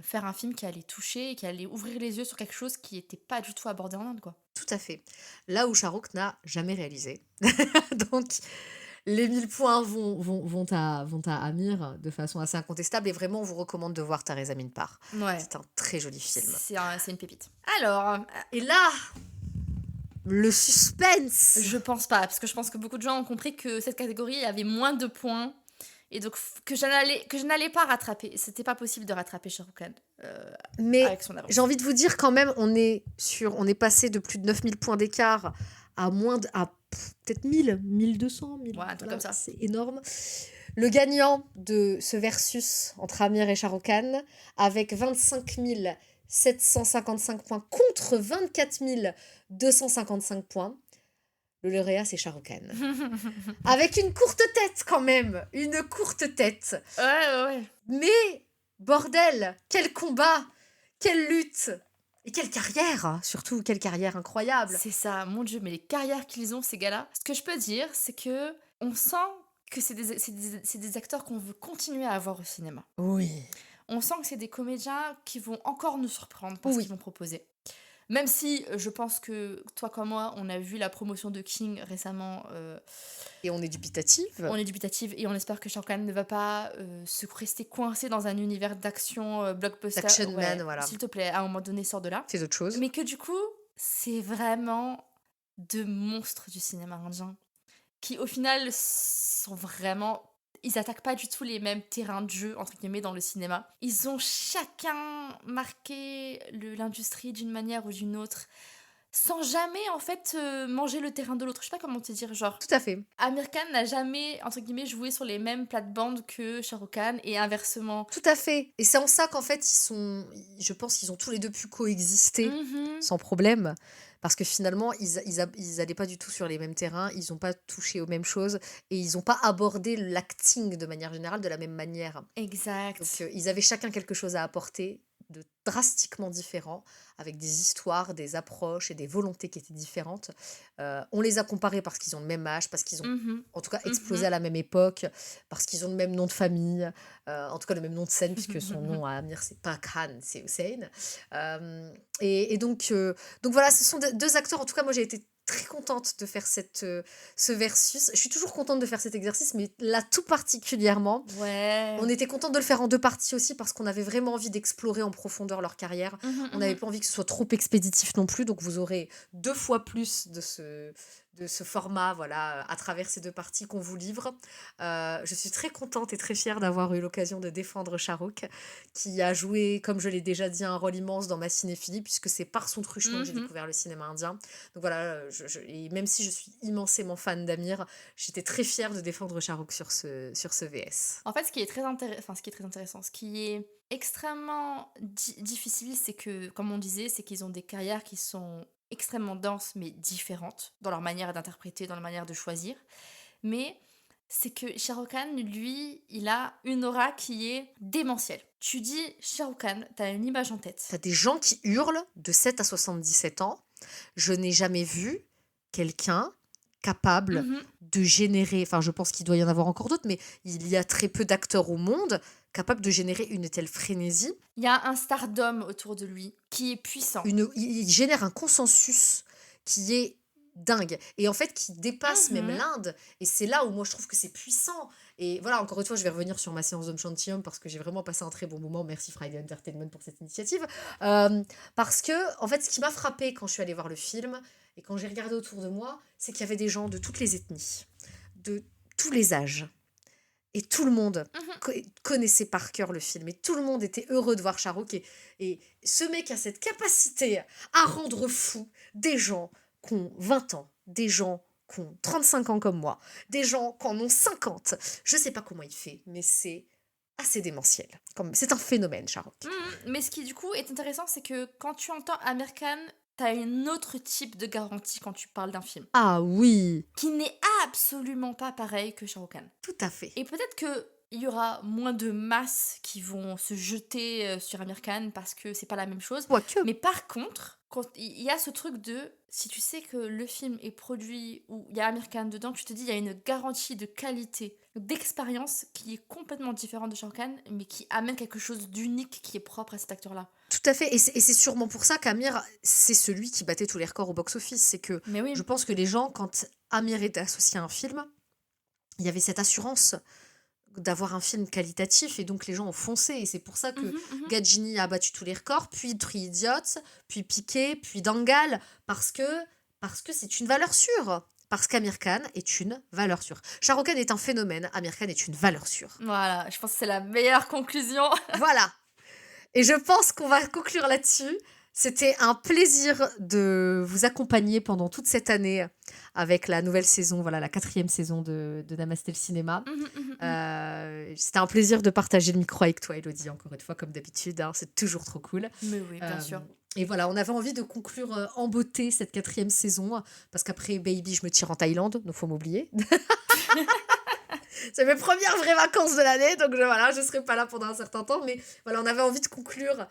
faire un film qui allait toucher, qui allait ouvrir les yeux sur quelque chose qui était pas du tout abordé en Inde, quoi. Tout à fait. Là où Shahrukh n'a jamais réalisé. Donc, les 1000 points vont à Amir de façon assez incontestable. Et vraiment, on vous recommande de voir Teresa Minpar. Ouais, C'est un très joli film. c'est une pépite. Alors, Et là, le suspense. je pense pas, parce que je pense que beaucoup de gens ont compris que cette catégorie avait moins de points et donc que je n'allais pas rattraper. C'était pas possible de rattraper Shah Rukh Khan Mais avec son avance. j'ai envie de vous dire quand même, on est passé de plus de 9000 points d'écart à peut-être 1000, 1200, 1000. Ouais, un truc comme ça. C'est énorme. Le gagnant de ce versus entre Amir et Shah Rukh Khan, avec 25 755 points contre 24 255 points, le lauréat, c'est Shah Rukh Khan. Avec une courte tête quand même, une courte tête. Ouais. Mais, bordel, quel combat, quelle lutte et quelle carrière, hein, surtout, quelle carrière incroyable. C'est ça, mon Dieu, mais les carrières qu'ils ont, ces gars-là. Ce que je peux dire, c'est que on sent que c'est des acteurs qu'on veut continuer à avoir au cinéma. Oui. On sent que c'est des comédiens qui vont encore nous surprendre par ce Oui. qu'ils vont proposer. Même si je pense que toi comme moi, on a vu la promotion de King récemment. Et on est dubitative. On est dubitative et on espère que Shah Rukh Khan ne va pas se rester coincé dans un univers d'action blockbuster. Action man, voilà. S'il te plaît, à un moment donné, sors de là. Fais d'autres choses. Mais que du coup, c'est vraiment de monstres du cinéma indien qui, au final, sont vraiment... Ils attaquent pas du tout les mêmes terrains de jeu, entre guillemets, dans le cinéma. Ils ont chacun marqué l'industrie d'une manière ou d'une autre, sans jamais, en fait, manger le terrain de l'autre. Je sais pas comment te dire, genre... Tout à fait. Amir Khan n'a jamais, entre guillemets, joué sur les mêmes plates-bandes que Shah Rukh Khan, et inversement. Tout à fait. Et c'est en ça qu'en fait, je pense qu'ils ont tous les deux pu coexister Mhm. sans problème. Parce que finalement, ils allaient pas du tout sur les mêmes terrains, ils n'ont pas touché aux mêmes choses et ils n'ont pas abordé l'acting de manière générale de la même manière. Exact. Donc, ils avaient chacun quelque chose à apporter de drastiquement différent, avec des histoires, des approches et des volontés qui étaient différentes. On les a comparés parce qu'ils ont le même âge, parce qu'ils ont Mhm. en tout cas explosé à la même époque, parce qu'ils ont le même nom de famille, en tout cas le même nom de scène, puisque son nom à Amir, c'est pas Khan, c'est Hussein. Et donc voilà, ce sont deux acteurs, en tout cas moi j'ai été très contente de faire ce versus. Je suis toujours contente de faire cet exercice, mais là tout particulièrement. Ouais. On était contente de le faire en 2 parties aussi parce qu'on avait vraiment envie d'explorer en profondeur leur carrière. Mhm, On n'avait mhm. pas envie que ce soit trop expéditif non plus, donc vous aurez 2 fois plus de ce format, voilà, à travers ces 2 parties qu'on vous livre. Je suis très contente et très fière d'avoir eu l'occasion de défendre Shahrukh, qui a joué, comme je l'ai déjà dit, un rôle immense dans ma cinéphilie, puisque c'est par son truchement que j'ai Mhm. découvert le cinéma indien. Donc voilà, et même si je suis immensément fan d'Amir, j'étais très fière de défendre Shahrukh sur ce VS. En fait, ce qui est très intéressant, ce qui est extrêmement difficile, c'est que, comme on disait, c'est qu'ils ont des carrières qui sont extrêmement denses, mais différentes dans leur manière d'interpréter, dans leur manière de choisir. Mais c'est que Shah Rukh Khan, lui, il a une aura qui est démentielle. Tu dis Shah Rukh Khan, t'as une image en tête. T'as des gens qui hurlent de 7 à 77 ans. Je n'ai jamais vu quelqu'un capable Mhm. de générer, enfin je pense qu'il doit y en avoir encore d'autres, mais il y a très peu d'acteurs au monde capables de générer une telle frénésie. Il y a un stardom autour de lui qui est puissant. Il génère un consensus qui est dingue et en fait qui dépasse même Mhm. l'Inde, et c'est là où moi je trouve que c'est puissant. Et voilà, encore une fois je vais revenir sur ma séance d'Om Shantium parce que j'ai vraiment passé un très bon moment. Merci Friday Entertainment pour cette initiative. Parce que en fait ce qui m'a frappé quand je suis allée voir le film et quand j'ai regardé autour de moi, c'est qu'il y avait des gens de toutes les ethnies, de tous les âges, et tout le monde connaissait par cœur le film, et tout le monde était heureux de voir Shahrukh, et ce mec a cette capacité à rendre fou des gens qui ont 20 ans, des gens qui ont 35 ans comme moi, des gens qui en ont 50. Je sais pas comment il fait, mais c'est assez démentiel. C'est un phénomène, Shahrukh. Mais ce qui du coup est intéressant, c'est que quand tu entends Amir Khan t'as un autre type de garantie quand tu parles d'un film, Ah oui, qui n'est absolument pas pareil que Shah Rukh Khan. tout à fait. Et peut-être que il y aura moins de masses qui vont se jeter sur Amir Khan parce que c'est pas la même chose. Quoique. Mais par contre, quand il y a ce truc de si tu sais que le film est produit où il y a Amir Khan dedans, tu te dis il y a une garantie de qualité, d'expérience qui est complètement différente de Shah Rukh Khan, mais qui amène quelque chose d'unique qui est propre à cet acteur-là. Tout à fait. Et c'est sûrement pour ça qu'Amir, c'est celui qui battait tous les records au box-office. C'est que Mais oui. je pense que les gens, quand Amir était associé à un film, il y avait cette assurance d'avoir un film qualitatif et donc les gens ont foncé. Et c'est pour ça que Gadzhini a battu tous les records, puis Three Idiots, puis Piqué, puis Dangal, parce que c'est une valeur sûre. Parce qu'Amir Khan est une valeur sûre. Shah Rukh Khan est un phénomène, Amir Khan est une valeur sûre. Voilà, je pense que c'est la meilleure conclusion. Voilà. Et je pense qu'on va conclure là-dessus. C'était un plaisir de vous accompagner pendant toute cette année avec la nouvelle saison, voilà, la 4e saison de Namasté le cinéma. C'était un plaisir de partager le micro avec toi, Elodie, encore une fois, comme d'habitude. Hein, c'est toujours trop cool. Mais oui, bien sûr. Et voilà, on avait envie de conclure en beauté cette 4e saison, parce qu'après Baby, je me tire en Thaïlande, donc faut m'oublier. C'est mes premières vraies vacances de l'année, donc voilà, je serai pas là pendant un certain temps. Mais voilà, on avait envie de conclure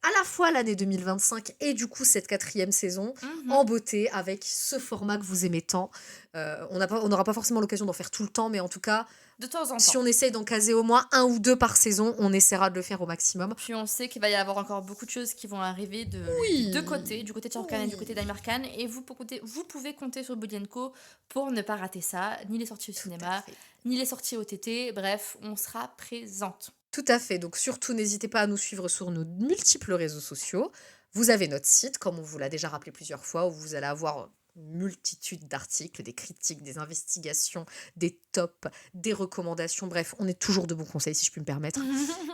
à la fois l'année 2025 et du coup cette 4e saison en beauté avec ce format que vous aimez tant. On n'aura pas forcément l'occasion d'en faire tout le temps, mais en tout cas, De temps en temps. si on essaye d'en caser au moins 1 ou 2 par saison, on essaiera de le faire au maximum. Puis on sait qu'il va y avoir encore beaucoup de choses qui vont arriver des deux côtés, du côté de Shah Rukh Khan et du côté d'Amir Khan. Et vous pouvez compter sur Bully & Co pour ne pas rater ça, ni les sorties au cinéma, ni les sorties OTT. Bref, on sera présente. Tout à fait. Donc surtout, n'hésitez pas à nous suivre sur nos multiples réseaux sociaux. Vous avez notre site, comme on vous l'a déjà rappelé plusieurs fois, où vous allez avoir une multitude d'articles, des critiques, des investigations, des tops, des recommandations. Bref, on est toujours de bons conseils, si je puis me permettre.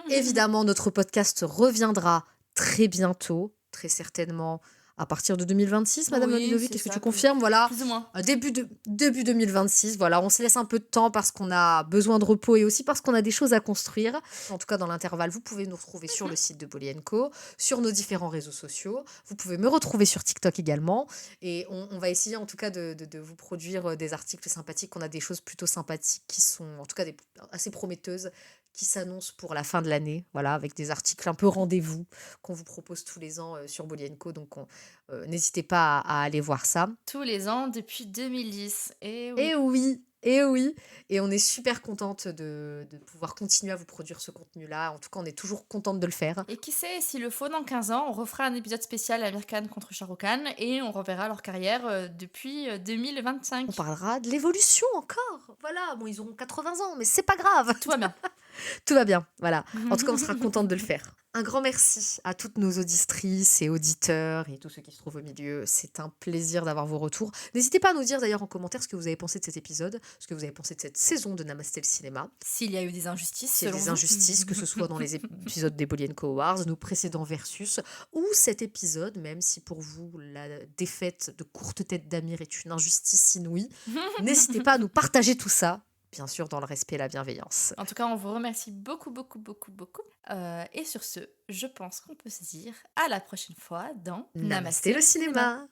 Évidemment, notre podcast reviendra très bientôt, très certainement à partir de 2026, Madame Oui, Mamilovic. c'est Est-ce que ça, tu confirmes? Voilà. Plus ou moins. Début 2026, voilà, on se laisse un peu de temps parce qu'on a besoin de repos et aussi parce qu'on a des choses à construire. En tout cas, dans l'intervalle, vous pouvez nous retrouver sur le site de Bolly & Co, sur nos différents réseaux sociaux. Vous pouvez me retrouver sur TikTok également. Et on va essayer en tout cas de vous produire des articles sympathiques. On a des choses plutôt sympathiques qui sont en tout cas assez prometteuses qui s'annoncent pour la fin de l'année, voilà, avec des articles un peu rendez-vous qu'on vous propose tous les ans sur Bolly & Co. Donc n'hésitez pas à aller voir ça. Tous les ans depuis 2010. Et oui. Et oui, et oui. Et on est super contente de pouvoir continuer à vous produire ce contenu-là. En tout cas, on est toujours contente de le faire. Et qui sait, s'il le faut, dans 15 ans, on refera un épisode spécial Amir Khan contre Shah Rukh Khan et on reverra leur carrière depuis 2025. On parlera de l'évolution encore. Voilà, bon, ils auront 80 ans, mais c'est pas grave. Tout va bien. Tout va bien, voilà. En tout cas, on sera contente de le faire. Un grand merci à toutes nos auditrices et auditeurs et tous ceux qui se trouvent au milieu. C'est un plaisir d'avoir vos retours. N'hésitez pas à nous dire d'ailleurs en commentaire ce que vous avez pensé de cet épisode, ce que vous avez pensé de cette saison de Namasté le cinéma. S'il y a eu des injustices, S'il y a selon des vous. injustices, que ce soit dans les épisodes des Bolly & Co Awards, nos précédents versus, ou cet épisode, même si pour vous la défaite de courte tête d'Amir est une injustice inouïe, n'hésitez pas à nous partager tout ça. Bien sûr, dans le respect et la bienveillance. En tout cas, on vous remercie beaucoup, beaucoup, beaucoup, beaucoup. Et sur ce, je pense qu'on peut se dire à la prochaine fois dans Namasté le cinéma.